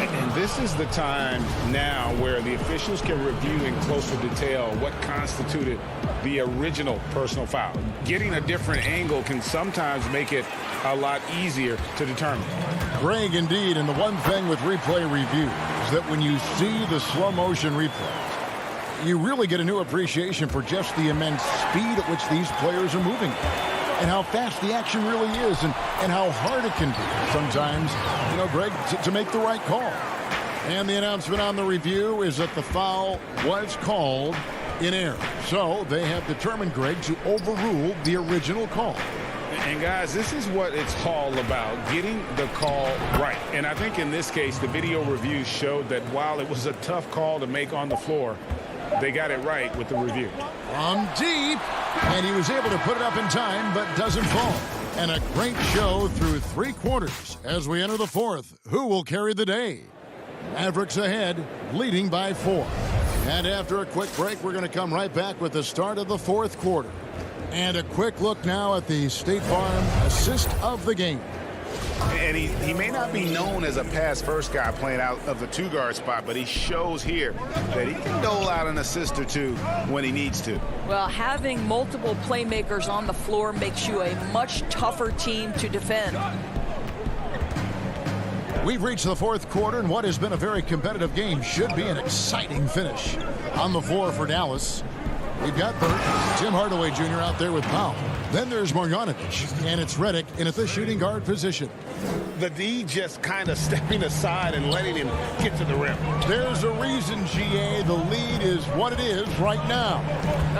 And this is the time now where the officials can review in closer detail what constituted the original personal foul. Getting a different angle can sometimes make it a lot easier to determine. Greg, indeed, and the one thing with replay review is that when you see the slow motion replays, you really get a new appreciation for just the immense speed at which these players are moving and how fast the action really is and how hard it can be sometimes, Greg, to make the right call. And the announcement on the review is that the foul was called in error. So they have determined, Greg, to overrule the original call. And guys, this is what it's all about, getting the call right. And I think in this case, the video review showed that while it was a tough call to make on the floor, they got it right with the review. From deep, and he was able to put it up in time, but doesn't fall. And a great show through 3 quarters as we enter the 4th. Who will carry the day? Mavericks ahead, leading by 4. And after a quick break, we're going to come right back with the start of the 4th quarter. And a quick look now at the State Farm assist of the game. And he may not be known as a pass-first guy playing out of the 2-guard spot, but he shows here that he can dole out an assist or two when he needs to. Well, having multiple playmakers on the floor makes you a much tougher team to defend. We've reached the 4th quarter, and what has been a very competitive game should be an exciting finish. On the floor for Dallas, we've got Burke, Tim Hardaway Jr. out there with Powell. Then there's Marjanovic, and it's Redick in at the shooting guard position. The D just kind of stepping aside and letting him get to the rim. There's a reason, GA, the lead is what it is right now.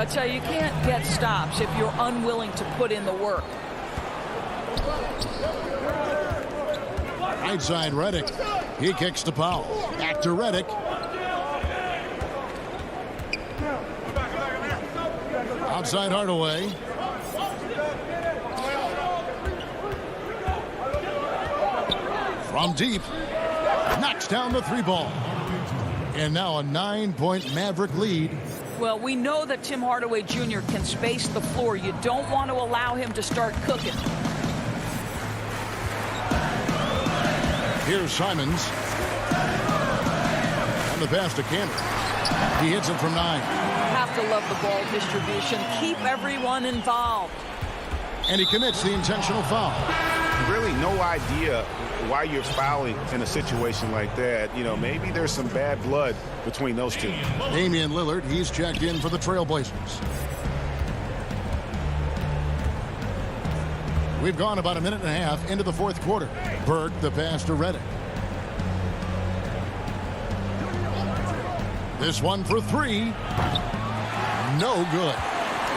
I tell you, you can't get stops if you're unwilling to put in the work. Right side, Redick. He kicks to Powell. Back to Redick. Outside Hardaway. From deep. Knocks down the 3-ball. And now a 9-point Maverick lead. Well, we know that Tim Hardaway Jr. can space the floor. You don't want to allow him to start cooking. Here's Simons. And the pass to Cantor. He hits it from 9. Have to love the ball distribution. Keep everyone involved. And he commits the intentional foul. Really no idea why you're fouling in a situation like that. Maybe there's some bad blood between those two. Damian Lillard, he's checked in for the Trailblazers. We've gone about a minute and a half into the 4th quarter. Burke, the pass to Redick. This one for 3. No good.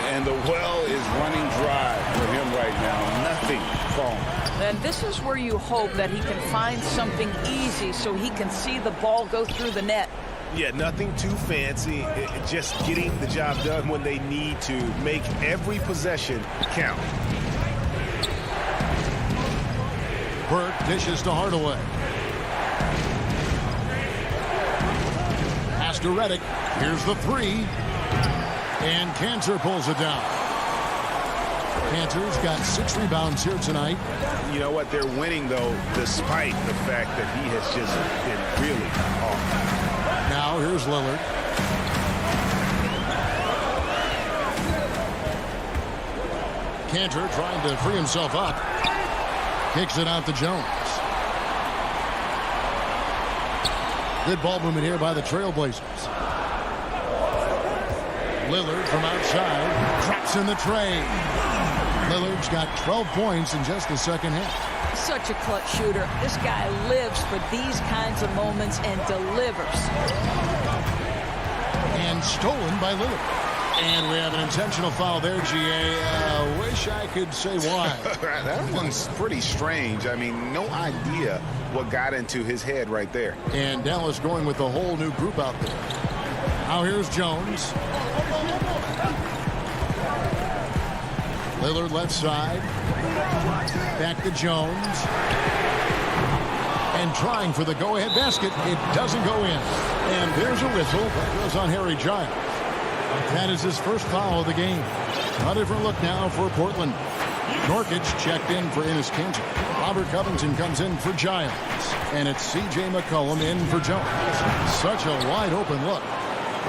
And the well is running dry for him right now. Nothing falling. And this is where you hope that he can find something easy so he can see the ball go through the net. Yeah, nothing too fancy. Just getting the job done when they need to. Make every possession count. Burke dishes to Hardaway. Pass to Redick. Here's the 3. And Cantor pulls it down. Cantor's got 6 rebounds here tonight. You know what? They're winning, though, despite the fact that he has just been really off. Now here's Lillard. Cantor trying to free himself up. Kicks it out to Jones. Good ball movement here by the Trailblazers. Lillard from outside drops in the tray. Lillard's got 12 points in just the second half. Such a clutch shooter. This guy lives for these kinds of moments and delivers. And stolen by Lillard. And we have an intentional foul there, GA. Wish I could say why. That one's pretty strange. I mean, no idea what got into his head right there. And Dallas going with a whole new group out there. Now here's Jones. Lillard left side. Back to Jones. And trying for the go-ahead basket. It doesn't go in. And there's a whistle that goes on Harry Giles. That is his first foul of the game. A different look now for Portland. Norkic checked in for Enes Kanter. Robert Covington comes in for Giles. And it's C.J. McCollum in for Jones. Such a wide open look.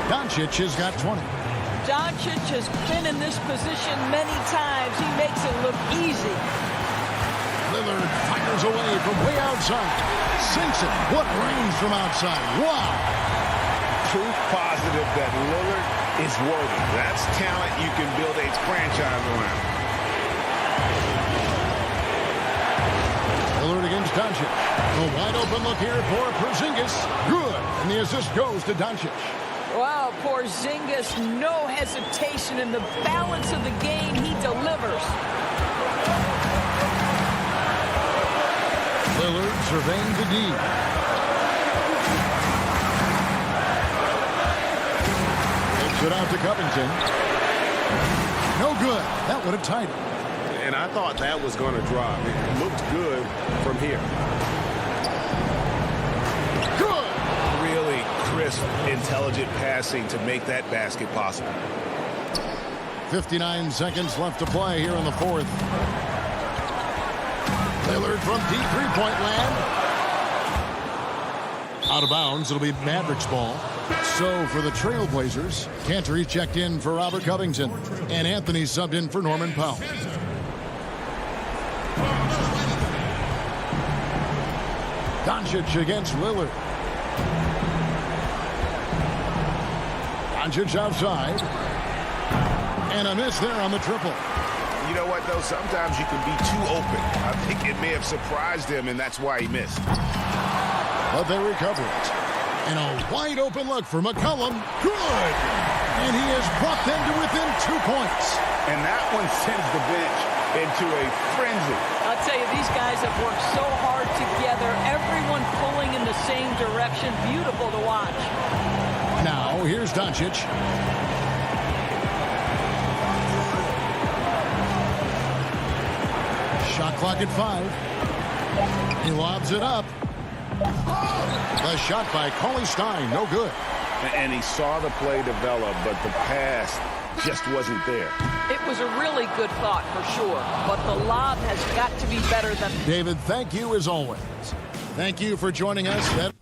Doncic has got 20. Doncic has been in this position many times. He makes it look easy. Lillard fires away from way outside. Sinks it. What range from outside. Wow. Proof positive that Lillard is worthy. That's talent you can build a franchise around. Lillard against Doncic. A wide open look here for Porzingis. Good. And the assist goes to Doncic. Wow, Porzingis, no hesitation in the balance of the game. He delivers. Lillard surveying the D. Takes it out to Covington. No good. That would have tied it. And I thought that was going to drop. It looked good from here. Good. Really crisp, intelligent passing to make that basket possible. 59 seconds left to play here in the fourth. Lillard from deep three-point land. Out of bounds. It'll be Mavericks ball. So for the Trailblazers, Cantor checked in for Robert Covington. And Anthony subbed in for Norman Powell. Doncic against Lillard. Doncic outside. And a miss there on the triple. You know what, though? Sometimes you can be too open. I think it may have surprised him, and that's why he missed. But they recover it. And a wide open look for McCollum. Good! And he has brought them to within 2 points. And that one sends the bench into a frenzy. I'll tell you, these guys have worked so hard together. Everyone pulling in the same direction. Beautiful to watch. Now, here's Doncic. Shot clock at 5. He lobs it up. The shot by Cauley Stein, no good. And he saw the play develop, but the pass just wasn't there. It was a really good thought for sure, but the lob has got to be better than... David, thank you as always. Thank you for joining us.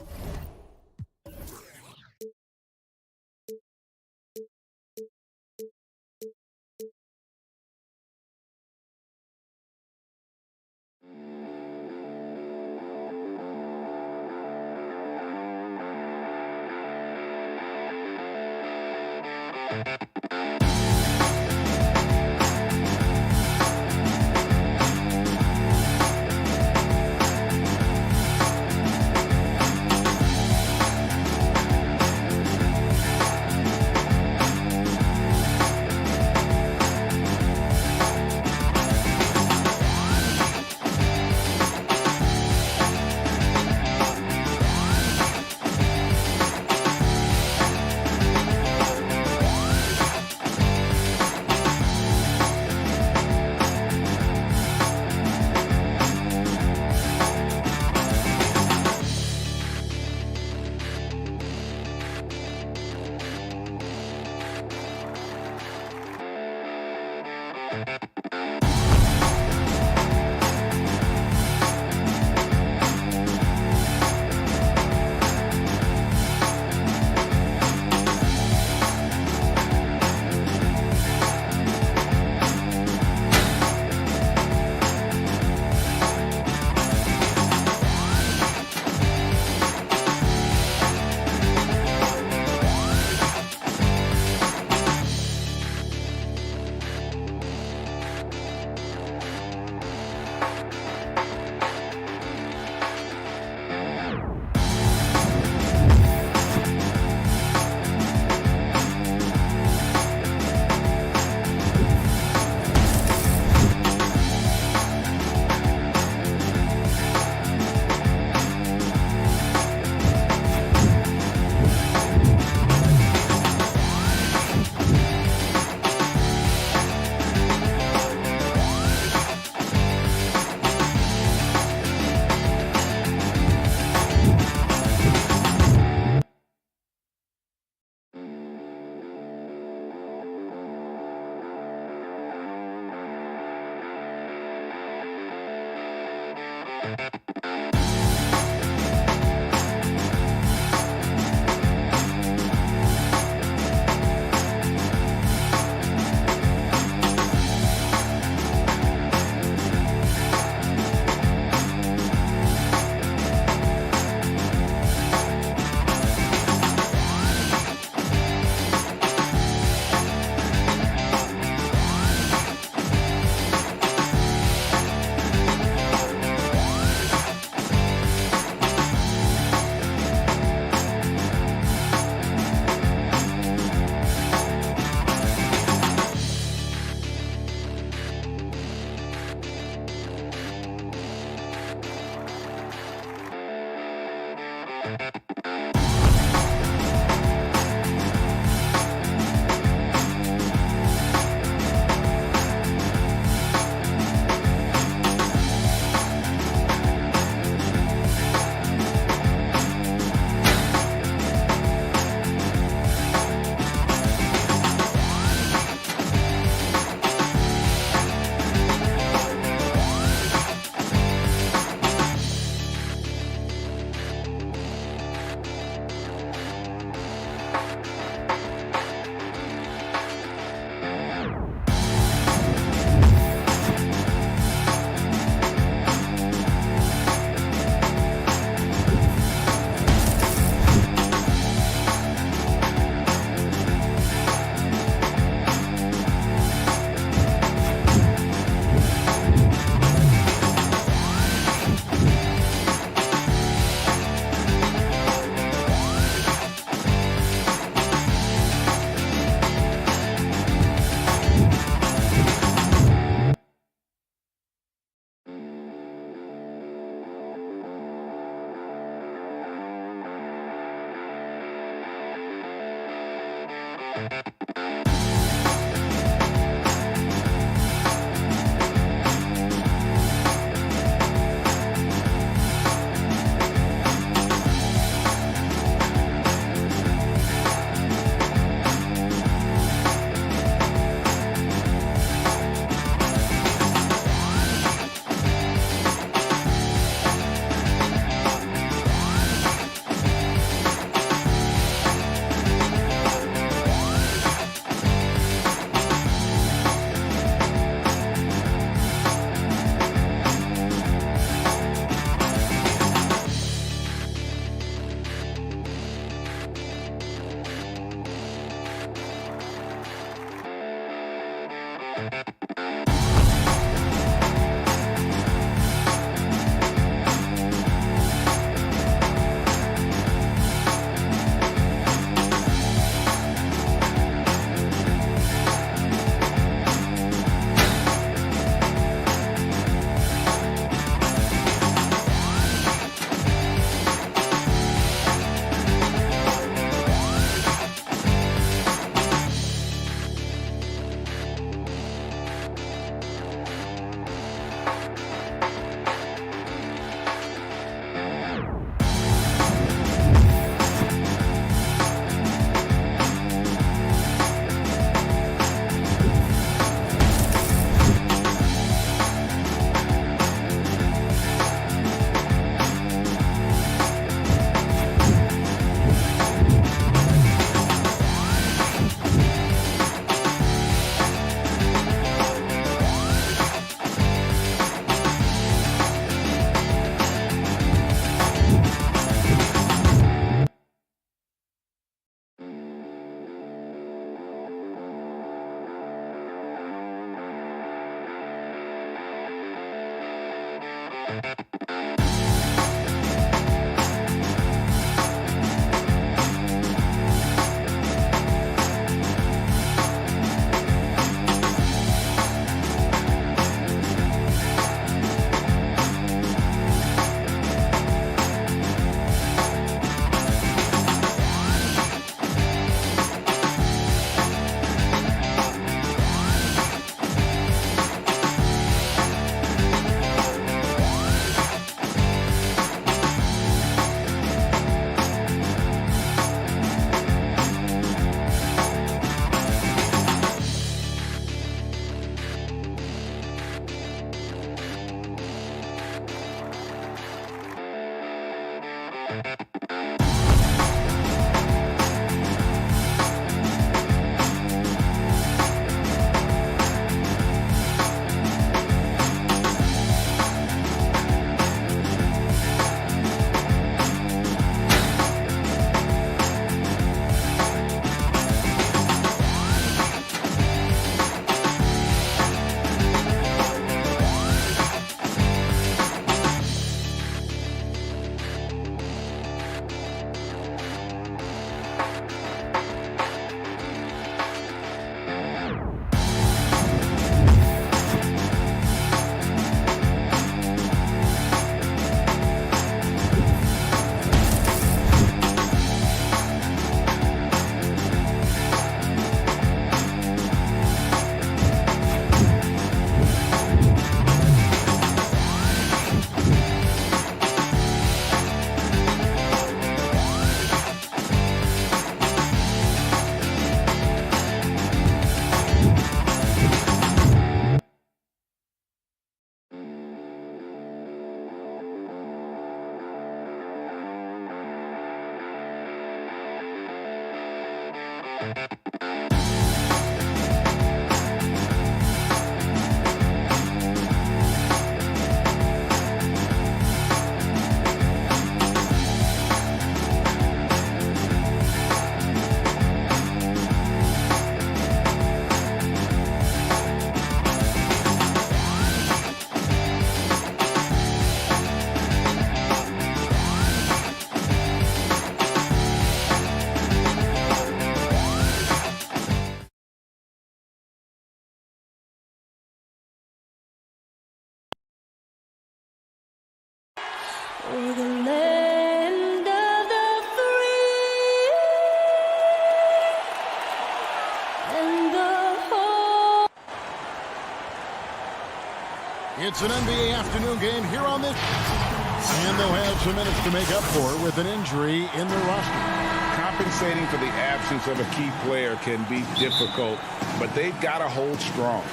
It's an NBA afternoon game here on this. And they'll have some minutes to make up for with an injury in their roster. Compensating for the absence of a key player can be difficult, but they've got to hold strong.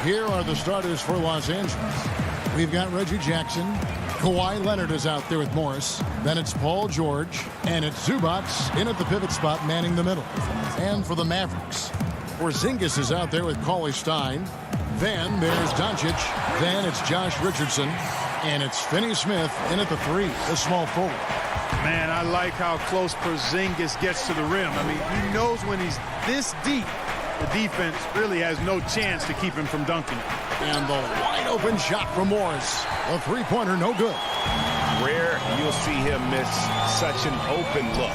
Here are the starters for Los Angeles. We've got Reggie Jackson. Kawhi Leonard is out there with Morris. Then it's Paul George. And it's Zubats in at the pivot spot, manning the middle. And for the Mavericks, Porzingis is out there with Cauley Stein. Then there's Doncic. Then it's Josh Richardson. And it's Finney Smith in at the 3, the small forward. Man, I like how close Porzingis gets to the rim. I mean, he knows when he's this deep, the defense really has no chance to keep him from dunking it. And the wide open shot from Morris. A three-pointer, no good. Rare you'll see him miss such an open look.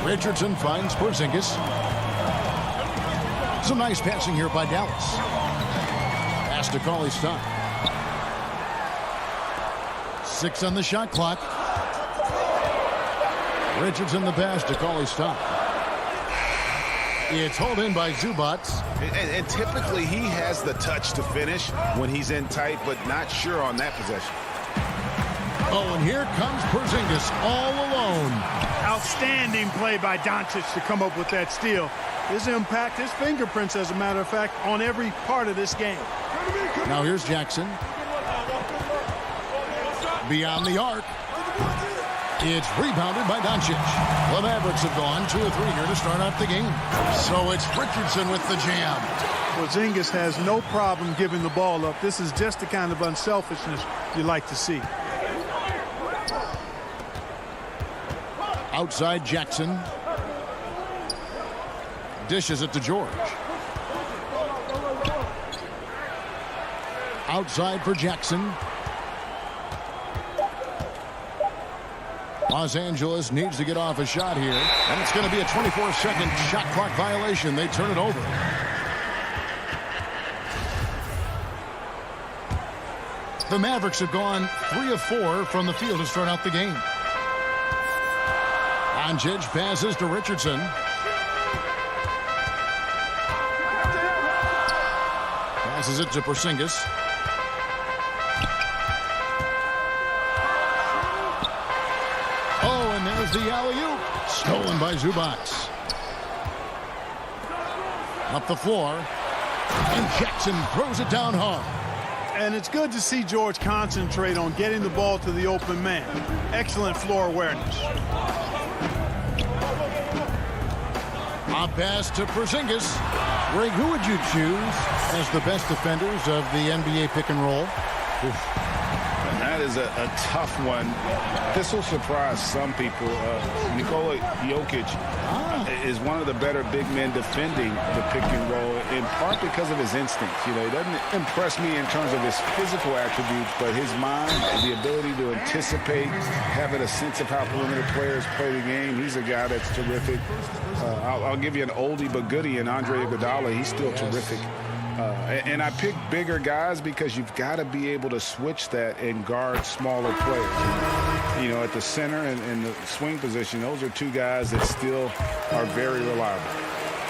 Richardson finds Porzingis. Some nice passing here by Dallas. Pass to Cauley-Stein. 6 on the shot clock. Richardson the pass to Cauley-Stein. It's hauled in by Zubac. And typically he has the touch to finish when he's in tight, but not sure on that possession. Oh, and here comes Porzingis all alone. Outstanding play by Doncic to come up with that steal. His impact, his fingerprints, as a matter of fact, on every part of this game. Now here's Jackson. Beyond the arc. It's rebounded by Doncic. The Mavericks have gone 2 of 3 here to start off the game. So it's Richardson with the jam. Porzingis has no problem giving the ball up. This is just the kind of unselfishness you like to see. Outside Jackson. Dishes it to George. Outside for Jackson. Los Angeles needs to get off a shot here. And it's going to be a 24-second shot clock violation. They turn it over. The Mavericks have gone 3 of 4 from the field to start out the game. Doncic passes to Richardson. Passes it to Porzingis. Oh, and there's the alley-oop. Stolen by Zubac. Up the floor. And Jackson throws it down hard. And it's good to see George concentrate on getting the ball to the open man. Excellent floor awareness. A pass to Porzingis. Greg, who would you choose as the best defenders of the NBA pick and roll? And that is a tough one. This will surprise some people. Nikola Jokic is one of the better big men defending the pick and roll, in part because of his instincts. You know, he doesn't impress me in terms of his physical attributes, but his mind, the ability to anticipate, having a sense of how perimeter players play the game. He's a guy that's terrific. I'll give you an oldie but goodie in Andre Iguodala. He's still terrific. And I pick bigger guys because you've got to be able to switch that and guard smaller players. You know, at the center and the swing position, those are two guys that still are very reliable.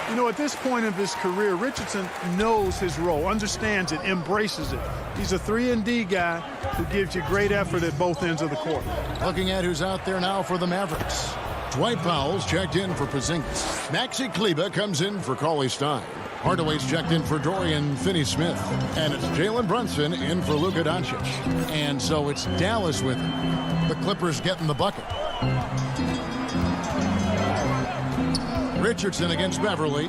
You know, at this point of his career, Richardson knows his role, understands it, embraces it. He's a 3-and-D guy who gives you great effort at both ends of the court. Looking at who's out there now for the Mavericks. Dwight Powell's checked in for Porzingis. Maxi Kleber comes in for Cauley-Stein. Hardaway's checked in for Dorian Finney-Smith. And it's Jalen Brunson in for Luka Doncic. And so it's Dallas with him. The Clippers getting the bucket. Richardson against Beverly.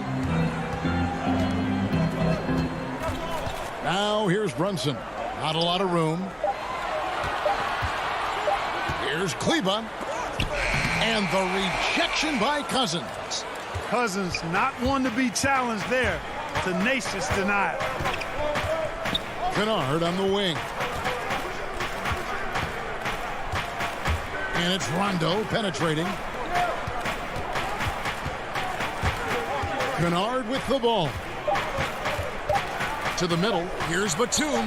Now here's Brunson. Not a lot of room. Here's Kleber. And the rejection by Cousins. Cousins not one to be challenged there. Tenacious denial. Kennard on the wing. And it's Rondo penetrating. Kennard with the ball. To the middle. Here's Batum.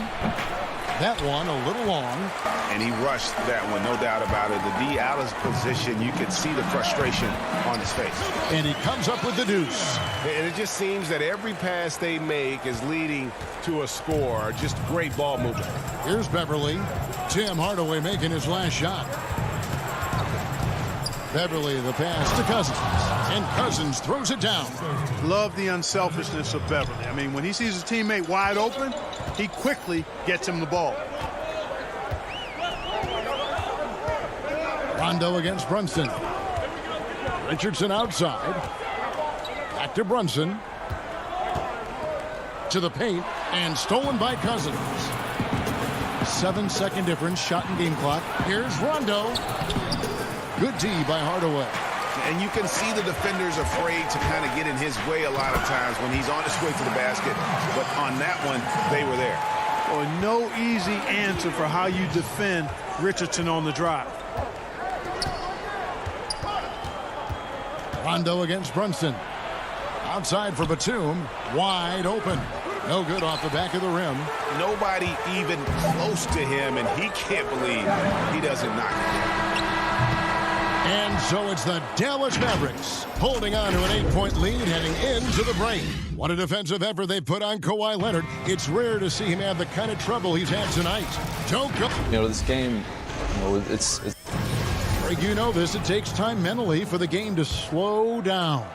That one a little long. And he rushed that one, no doubt about it. The D out of position, you could see the frustration on his face. And he comes up with the deuce. And it just seems that every pass they make is leading to a score. Just great ball movement. Here's Beverly. Tim Hardaway making his last shot. Beverly the pass to Cousins. And Cousins throws it down. Love the unselfishness of Beverly. I mean, when he sees his teammate wide open, he quickly gets him the ball. Rondo against Brunson. Richardson outside. Back to Brunson. To the paint. And stolen by Cousins. 7-second difference. Shot and game clock. Here's Rondo. Good D by Hardaway. And you can see the defenders afraid to kind of get in his way a lot of times when he's on his way to the basket. But on that one, they were there. Well, no easy answer for how you defend Richardson on the drive. Rondo against Brunson. Outside for Batum. Wide open. No good off the back of the rim. Nobody even close to him, and he can't believe he doesn't knock it. And so it's the Dallas Mavericks holding on to an 8-point lead heading into the break. What a defensive effort they put on Kawhi Leonard. It's rare to see him have the kind of trouble he's had tonight. Don't go. This game, it's Greg, you know this. It takes time mentally for the game to slow down.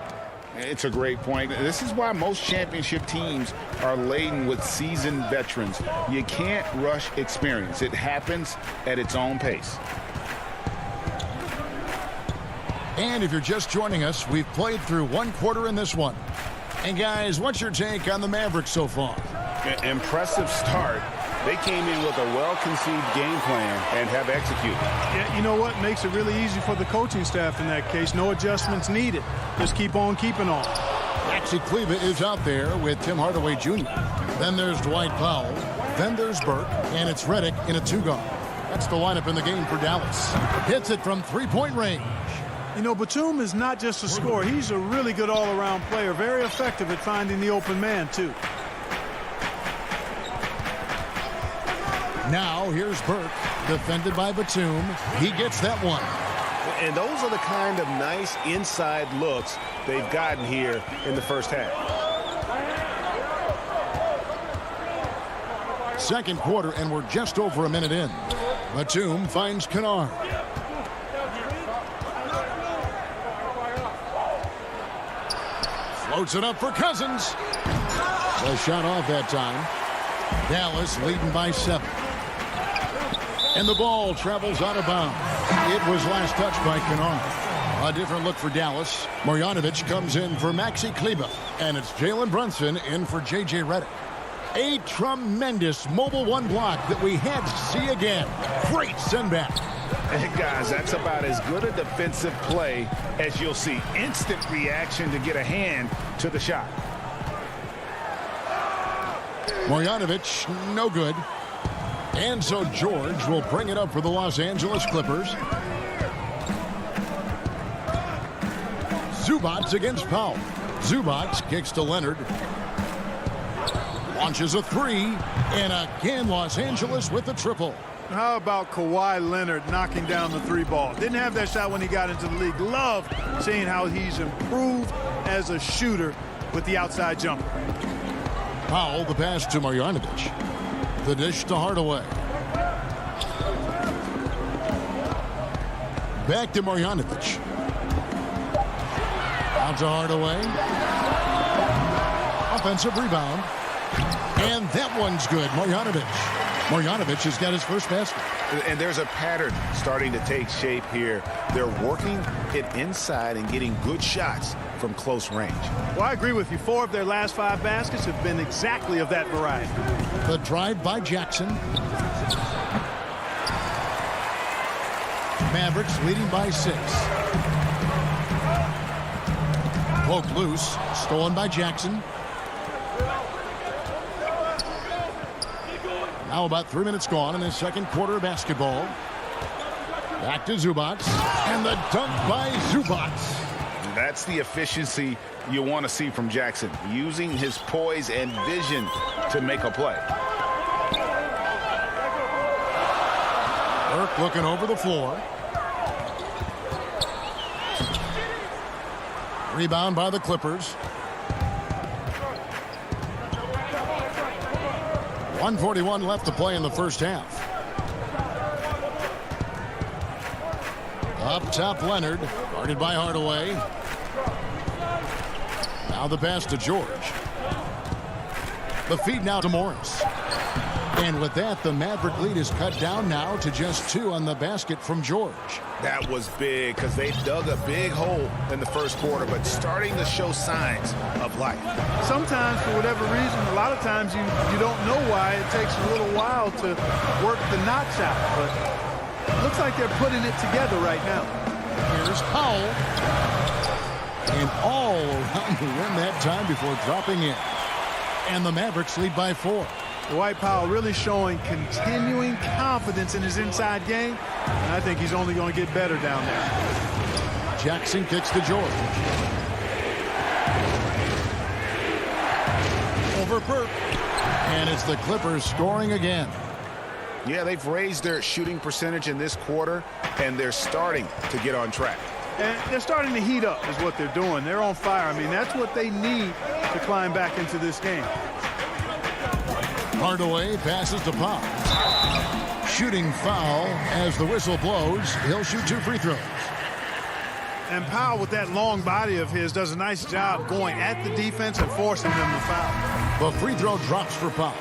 It's a great point. This is why most championship teams are laden with seasoned veterans. You can't rush experience. It happens at its own pace. And if you're just joining us, we've played through one quarter in this one. And guys, what's your take on the Mavericks so far? Impressive start. They came in with a well-conceived game plan and have executed. Yeah, you know what makes it really easy for the coaching staff in that case? No adjustments needed. Just keep on keeping on. Maxi Kleber is out there with Tim Hardaway Jr. Then there's Dwight Powell. Then there's Burke. And it's Redick in a two-guard. That's the lineup in the game for Dallas. Hits it from three-point range. You know, Batum is not just a scorer. He's a really good all-around player. Very effective at finding the open man, too. Now here's Burke, defended by Batum. He gets that one. And those are the kind of nice inside looks they've gotten here in the first half. Second quarter, and we're just over a minute in. Batum finds Kennard. Floats it up for Cousins. The shot off that time. Dallas leading by 7. And the ball travels out of bounds. It was last touched by Kennard. A different look for Dallas. Marjanovic comes in for Maxi Kleber. And it's Jalen Brunson in for J.J. Redick. A tremendous mobile one block that we had to see again. Great send back. And guys, that's about as good a defensive play as you'll see. Instant reaction to get a hand to the shot. Marjanovic, no good. And so George will bring it up for the Los Angeles Clippers. Zubac against Powell. Zubac kicks to Leonard. Launches a three. And again, Los Angeles with the triple. How about Kawhi Leonard knocking down the three ball? Didn't have that shot when he got into the league. Love seeing how he's improved as a shooter with the outside jumper. Powell, the pass to Marjanovic. The dish to Hardaway. Back to Marjanovic. Out to Hardaway. Offensive rebound. And that one's good. Marjanovic has got his first basket. And there's a pattern starting to take shape here. They're working it inside and getting good shots from close range. Well, I agree with you. 4 of their last 5 baskets have been exactly of that variety. The drive by Jackson. Mavericks leading by 6. Poked loose. Stolen by Jackson. Now about 3 minutes gone in the second quarter of basketball. Back to Zubac. And the dunk by Zubac. That's the efficiency you want to see from Jackson. Using his poise and vision to make a play. Burke looking over the floor. Rebound by the Clippers. 1:41 left to play in the first half. Up top, Leonard, guarded by Hardaway. Now the pass to George. The feed now to Morris. And with that, the Maverick lead is cut down now to just 2 on the basket from George. That was big because they dug a big hole in the first quarter, but starting to show signs of life. Sometimes, for whatever reason, a lot of times you don't know why. It takes a little while to work the knots out, but it looks like they're putting it together right now. Here's Powell. and all around the rim that time before dropping in. And the Mavericks lead by 4. Dwight Powell really showing continuing confidence in his inside game, and I think he's only going to get better down there. Jackson kicks to George. Over Burke. And it's the Clippers scoring again. Yeah, they've raised their shooting percentage in this quarter, and they're starting to get on track. And they're starting to heat up is what they're doing. They're on fire. I mean, that's what they need to climb back into this game. Hardaway passes to Powell. Shooting foul as the whistle blows. He'll shoot 2 free throws. And Powell, with that long body of his, does a nice job going at the defense and forcing them to foul. The free throw drops for Powell,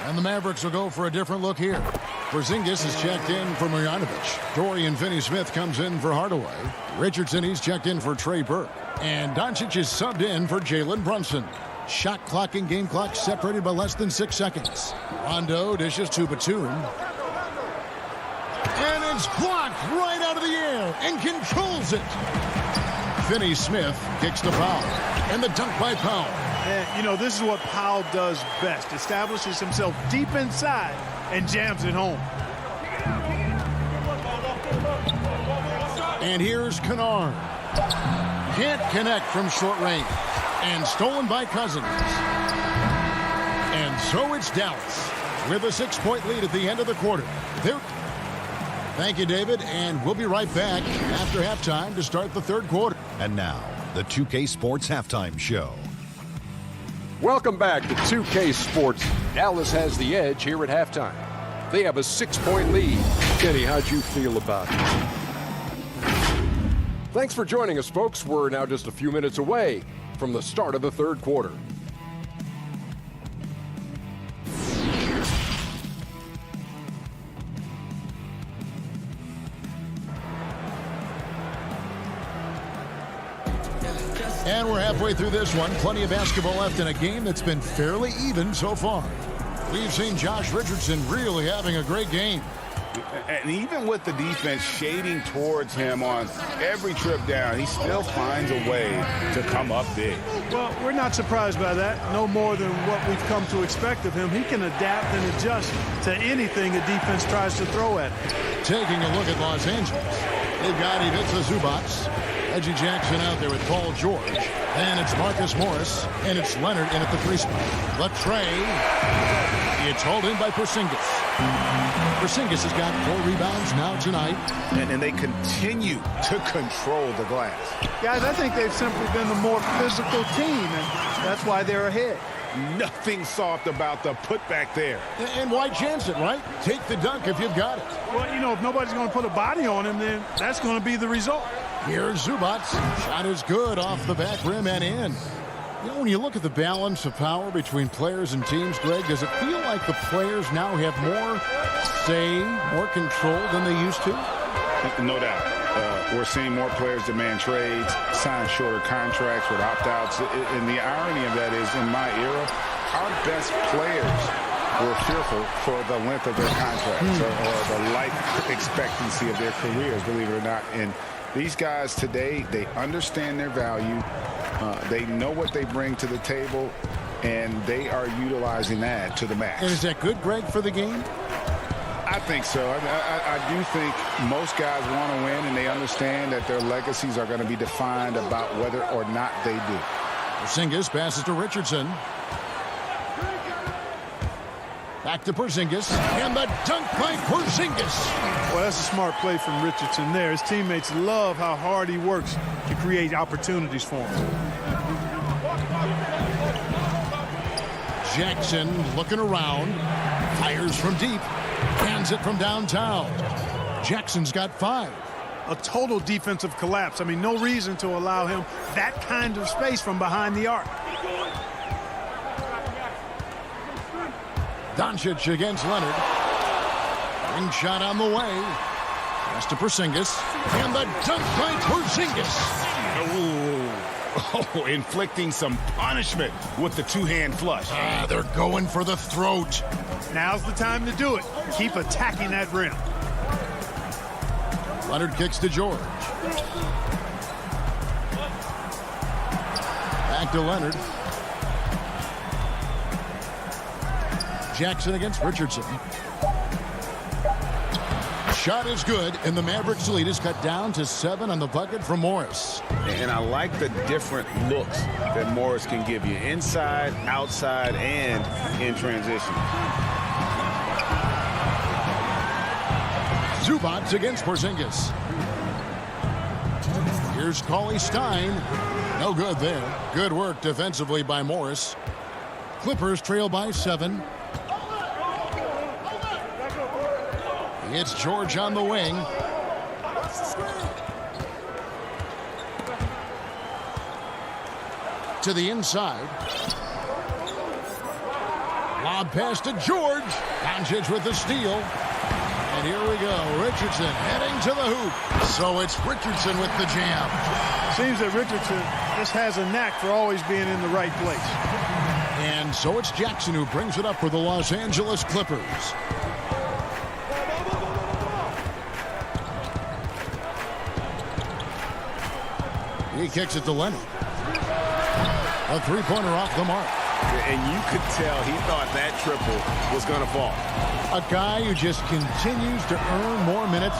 and the Mavericks will go for a different look here. Porzingis is checked in for Marjanovic. Dorian Finney-Smith comes in for Hardaway. Richardson, he's checked in for Trey Burke. And Doncic is subbed in for Jalen Brunson. Shot clock and game clock separated by less than 6 seconds. Rondo dishes to Batum. And it's blocked right out of the air and controls it. Finney-Smith kicks to Powell. And the dunk by Powell. And, you know, this is what Powell does best. Establishes himself deep inside and jams it home. And here's Kennard. Can't connect from short range. And stolen by Cousins. And so it's Dallas with a 6-point lead at the end of the quarter. Thank you, David, and we'll be right back after halftime to start the third quarter. And now, the 2K Sports Halftime Show. Welcome back to 2K Sports. Dallas has the edge here at halftime. They have a 6-point lead. Kenny, how'd you feel about it? Thanks for joining us, folks. We're now just a few minutes away from the start of the third quarter. And we're halfway through this one. Plenty of basketball left in a game that's been fairly even so far. We've seen Josh Richardson really having a great game. And even with the defense shading towards him on every trip down, he still finds a way to come up big. Well, we're not surprised by that. No more than what we've come to expect of him. He can adapt and adjust to anything a defense tries to throw at him. Taking a look at Los Angeles. They've got Ivica Zubac. Reggie Jackson out there with Paul George. And it's Marcus Morris. And it's Leonard in at the 3 spot. The tray. It's hauled in by Porzingis. Porzingis has got 4 rebounds now tonight. And they continue to control the glass. Guys, I think they've simply been the more physical team, and that's why they're ahead. Nothing soft about the putback there. And why chance it, right? Take the dunk if you've got it. Well, you know, if nobody's going to put a body on him, then that's going to be the result. Here's Zubac. Shot is good off the back rim and in. You know, when you look at the balance of power between players and teams, Greg, does it feel like the players now have more say, more control than they used to? No doubt. We're seeing more players demand trades, sign shorter contracts with opt-outs. And the irony of that is, in my era, our best players were fearful for the length of their contracts or the life expectancy of their careers, believe it or not. And these guys today, they understand their value. They know what they bring to the table, and they are utilizing that to the max. And is that good, Greg, for the game? I think so. I do think most guys want to win, and they understand that their legacies are going to be defined about whether or not they do. Porzingis passes to Richardson. Back to Porzingis, and the dunk by Porzingis. Well, that's a smart play from Richardson there. His teammates love how hard he works to create opportunities for him. Jackson looking around, fires from deep, hands it from downtown. Jackson's got 5. A total defensive collapse. I mean, no reason to allow him that kind of space from behind the arc. Doncic against Leonard. Ring shot on the way. Pass to Porzingis. And the dunk by Porzingis. Oh, inflicting some punishment with the two-hand flush. They're going for the throat. Now's the time to do it. Keep attacking that rim. Leonard kicks to George. Back to Leonard. Jackson against Richardson. Shot is good, and the Mavericks' lead is cut down to 7 on the bucket for Morris. And I like the different looks that Morris can give you. Inside, outside, and in transition. Zubats against Porzingis. Here's Cauley Stein. No good there. Good work defensively by Morris. Clippers trail by 7. It's George on the wing. To the inside. Lob pass to George. Doncic with the steal. And here we go. Richardson heading to the hoop. So it's Richardson with the jam. Seems that Richardson just has a knack for always being in the right place. And so it's Jackson who brings it up for the Los Angeles Clippers. He kicks it to Leonard. A three-pointer off the mark. And you could tell he thought that triple was going to fall. A guy who just continues to earn more minutes.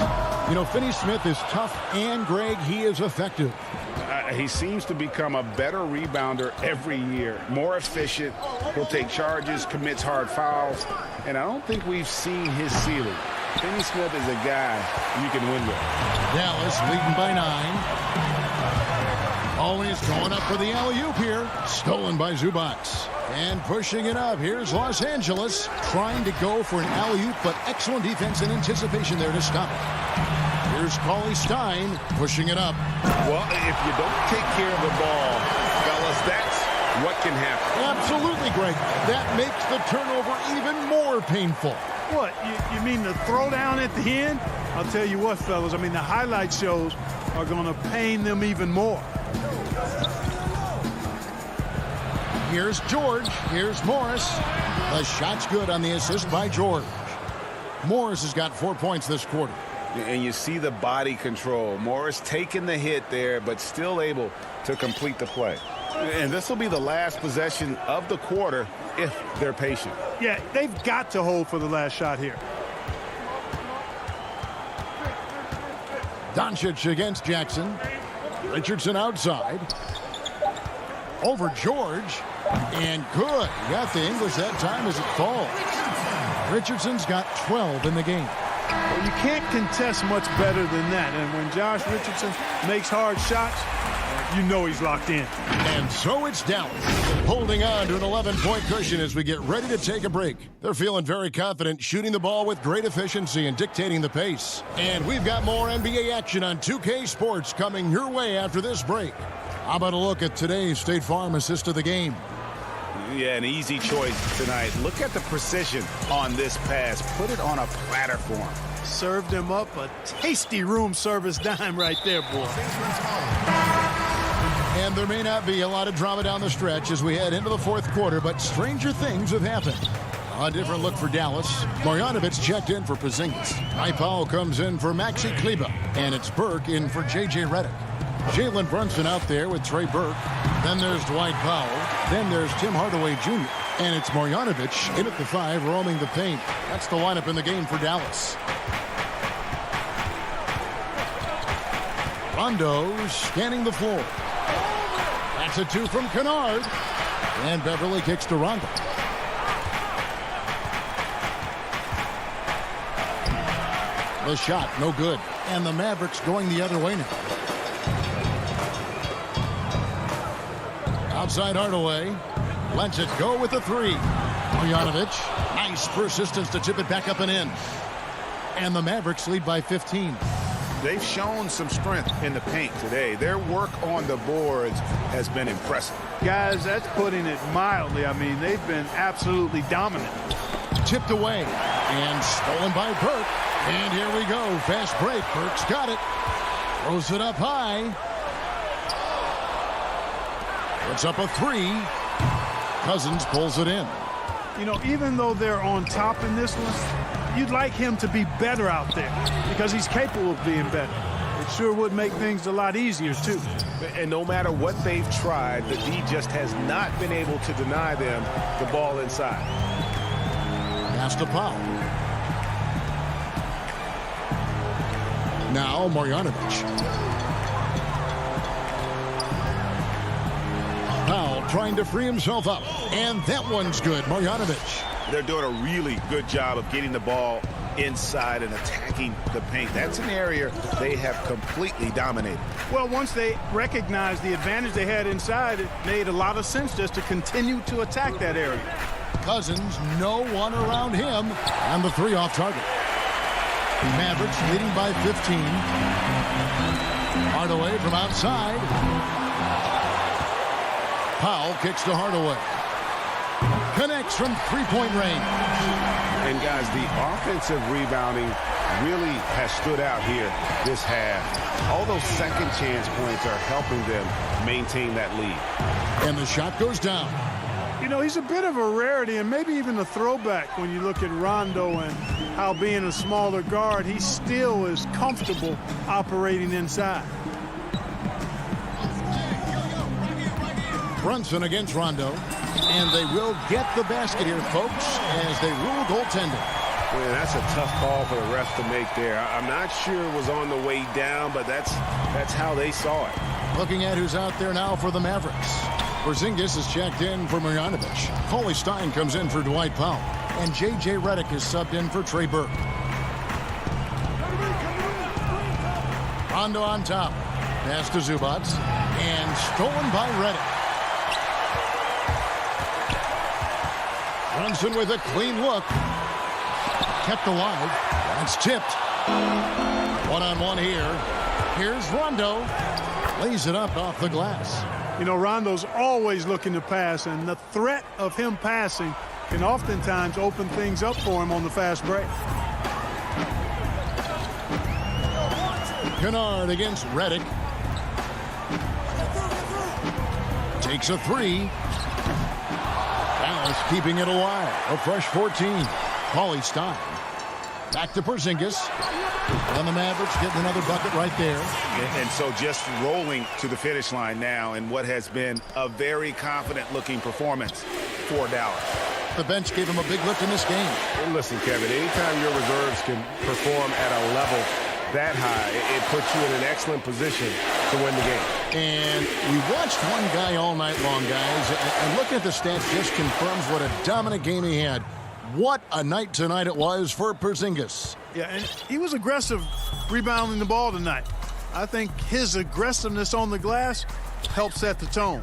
You know, Finney-Smith is tough, and Greg, he is effective. He seems to become a better rebounder every year. More efficient. He'll take charges, commits hard fouls. And I don't think we've seen his ceiling. Finney-Smith is a guy you can win with. Dallas leading by 9. Always going up for the alley-oop here. Stolen by Zubats. And pushing it up. Here's Los Angeles trying to go for an alley-oop, but excellent defense and anticipation there to stop it. Here's Cauley Stein pushing it up. Well, if you don't take care of the ball, fellas, that's what can happen. Absolutely, Greg. That makes the turnover even more painful. What, you mean the throwdown at the end? I'll tell you what, fellas, I mean, the highlight shows are going to pain them even more. Here's George. Here's Morris. The shot's good on the assist by George. Morris has got 4 points this quarter. And you see the body control. Morris taking the hit there, but still able to complete the play. And this will be the last possession of the quarter if they're patient. Yeah, they've got to hold for the last shot here. Doncic against Jackson. Richardson outside. Over George. And good. He got the English that time as it falls. Richardson's got 12 in the game. Well, you can't contest much better than that. And when Josh Richardson makes hard shots, you know he's locked in. And so it's Dallas, holding on to an 11-point cushion as we get ready to take a break. They're feeling very confident, shooting the ball with great efficiency and dictating the pace. And we've got more NBA action on 2K Sports coming your way after this break. How about a look at today's State Farm assist of the game? Yeah, an easy choice tonight. Look at the precision on this pass. Put it on a platter for him. Served him up a tasty room service dime right there, boy. And there may not be a lot of drama down the stretch as we head into the fourth quarter, but stranger things have happened. A different look for Dallas. Marjanovic checked in for Porzingis. Powell comes in for Maxi Kleber. And it's Burke in for J.J. Redick. Jalen Brunson out there with Trey Burke. Then there's Dwight Powell. Then there's Tim Hardaway Jr. And it's Marjanovic in at the 5, roaming the paint. That's the lineup in the game for Dallas. Rondo scanning the floor. That's a 2 from Kennard. And Beverly kicks to Rondo. The shot, no good. And the Mavericks going the other way now. Outside Hardaway. Lets it go with the 3. Marjanovic. Nice persistence to tip it back up and in. And the Mavericks lead by 15. They've shown some strength in the paint today. Their work on the boards has been impressive. Guys, that's putting it mildly. I mean, they've been absolutely dominant. Tipped away and stolen by Burke. And here we go. Fast break. Burke's got it. Throws it up high. Puts up a 3. Cousins pulls it in. You know, even though they're on top in this one, you'd like him to be better out there because he's capable of being better. It sure would make things a lot easier, too. And no matter what they've tried, the D just has not been able to deny them the ball inside. Pass to Powell. Now Marjanovic. Powell trying to free himself up. And that one's good. Marjanovic. They're doing a really good job of getting the ball inside and attacking the paint. That's an area they have completely dominated. Well, once they recognized the advantage they had inside, it made a lot of sense just to continue to attack that area. Cousins, no one around him. And the three off target. The Mavericks leading by 15. Hardaway from outside. Powell kicks to Hardaway. Connects from three-point range. And guys, the offensive rebounding really has stood out here this half. All those second chance points are helping them maintain that lead. And the shot goes down. You know, he's a bit of a rarity and maybe even a throwback when you look at Rondo and how being a smaller guard, he still is comfortable operating inside. Brunson against Rondo. And they will get the basket here, folks, as they rule goaltending. Man, that's a tough call for the refs to make there. I'm not sure it was on the way down, but that's how they saw it. Looking at who's out there now for the Mavericks. Porzingis is checked in for Marjanovic. Cauley Stein comes in for Dwight Powell. And J.J. Redick is subbed in for Trey Burke. Rondo on top. Pass to Zubac. And stolen by Redick. Brunson with a clean look. Kept alive. It's tipped. One-on-one here. Here's Rondo. Lays it up off the glass. You know, Rondo's always looking to pass, and the threat of him passing can oftentimes open things up for him on the fast break. Kennard against Redick. Takes a three. Dallas keeping it alive. A fresh 14. Cauley Stein. Back to Porzingis. And the Mavericks getting another bucket right there. And so just rolling to the finish line now in what has been a very confident-looking performance for Dallas. The bench gave him a big lift in this game. And listen, Kevin, anytime your reserves can perform at a level that high, it puts you in an excellent position to win the game. And we watched one guy all night long, guys, and looking at the stats just confirms what a dominant game he had. What a night tonight it was for Porzingis. Yeah, and he was aggressive rebounding the ball tonight. I think his aggressiveness on the glass helped set the tone.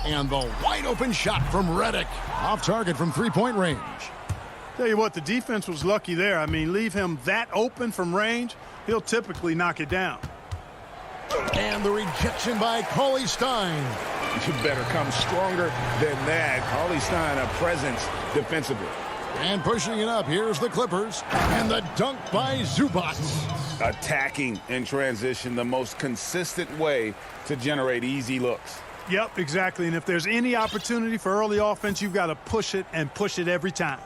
And the wide open shot from Redick. Off target from three-point range. Tell you what, the defense was lucky there. I mean, leave him that open from range, he'll typically knock it down. And the rejection by Cauley Stein. You better come stronger than that. Cauley Stein, a presence defensively. And pushing it up, here's the Clippers. And the dunk by Zubac. Attacking in transition, the most consistent way to generate easy looks. Yep, exactly. And if there's any opportunity for early offense, you've got to push it and push it every time.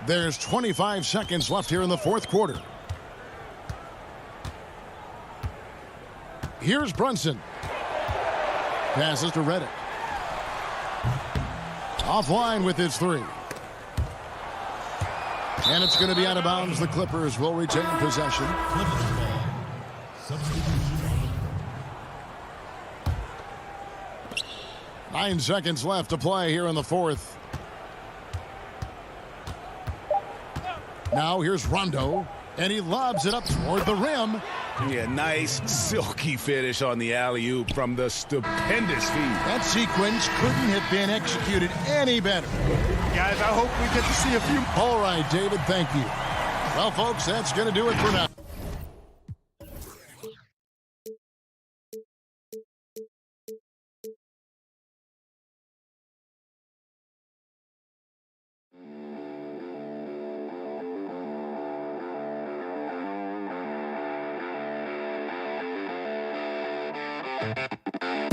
There's 25 seconds left here in the fourth quarter. Here's Brunson. Passes to Redick. Offline with his three. And it's going to be out of bounds. The Clippers will retain possession. 9 seconds left to play here in the fourth. Now here's Rondo, and he lobs it up toward the rim. Yeah, nice silky finish on the alley-oop from the stupendous feed. That sequence couldn't have been executed any better. Guys, I hope we get to see a few. All right, David, thank you. Well, folks, that's going to do it for now. Thank you.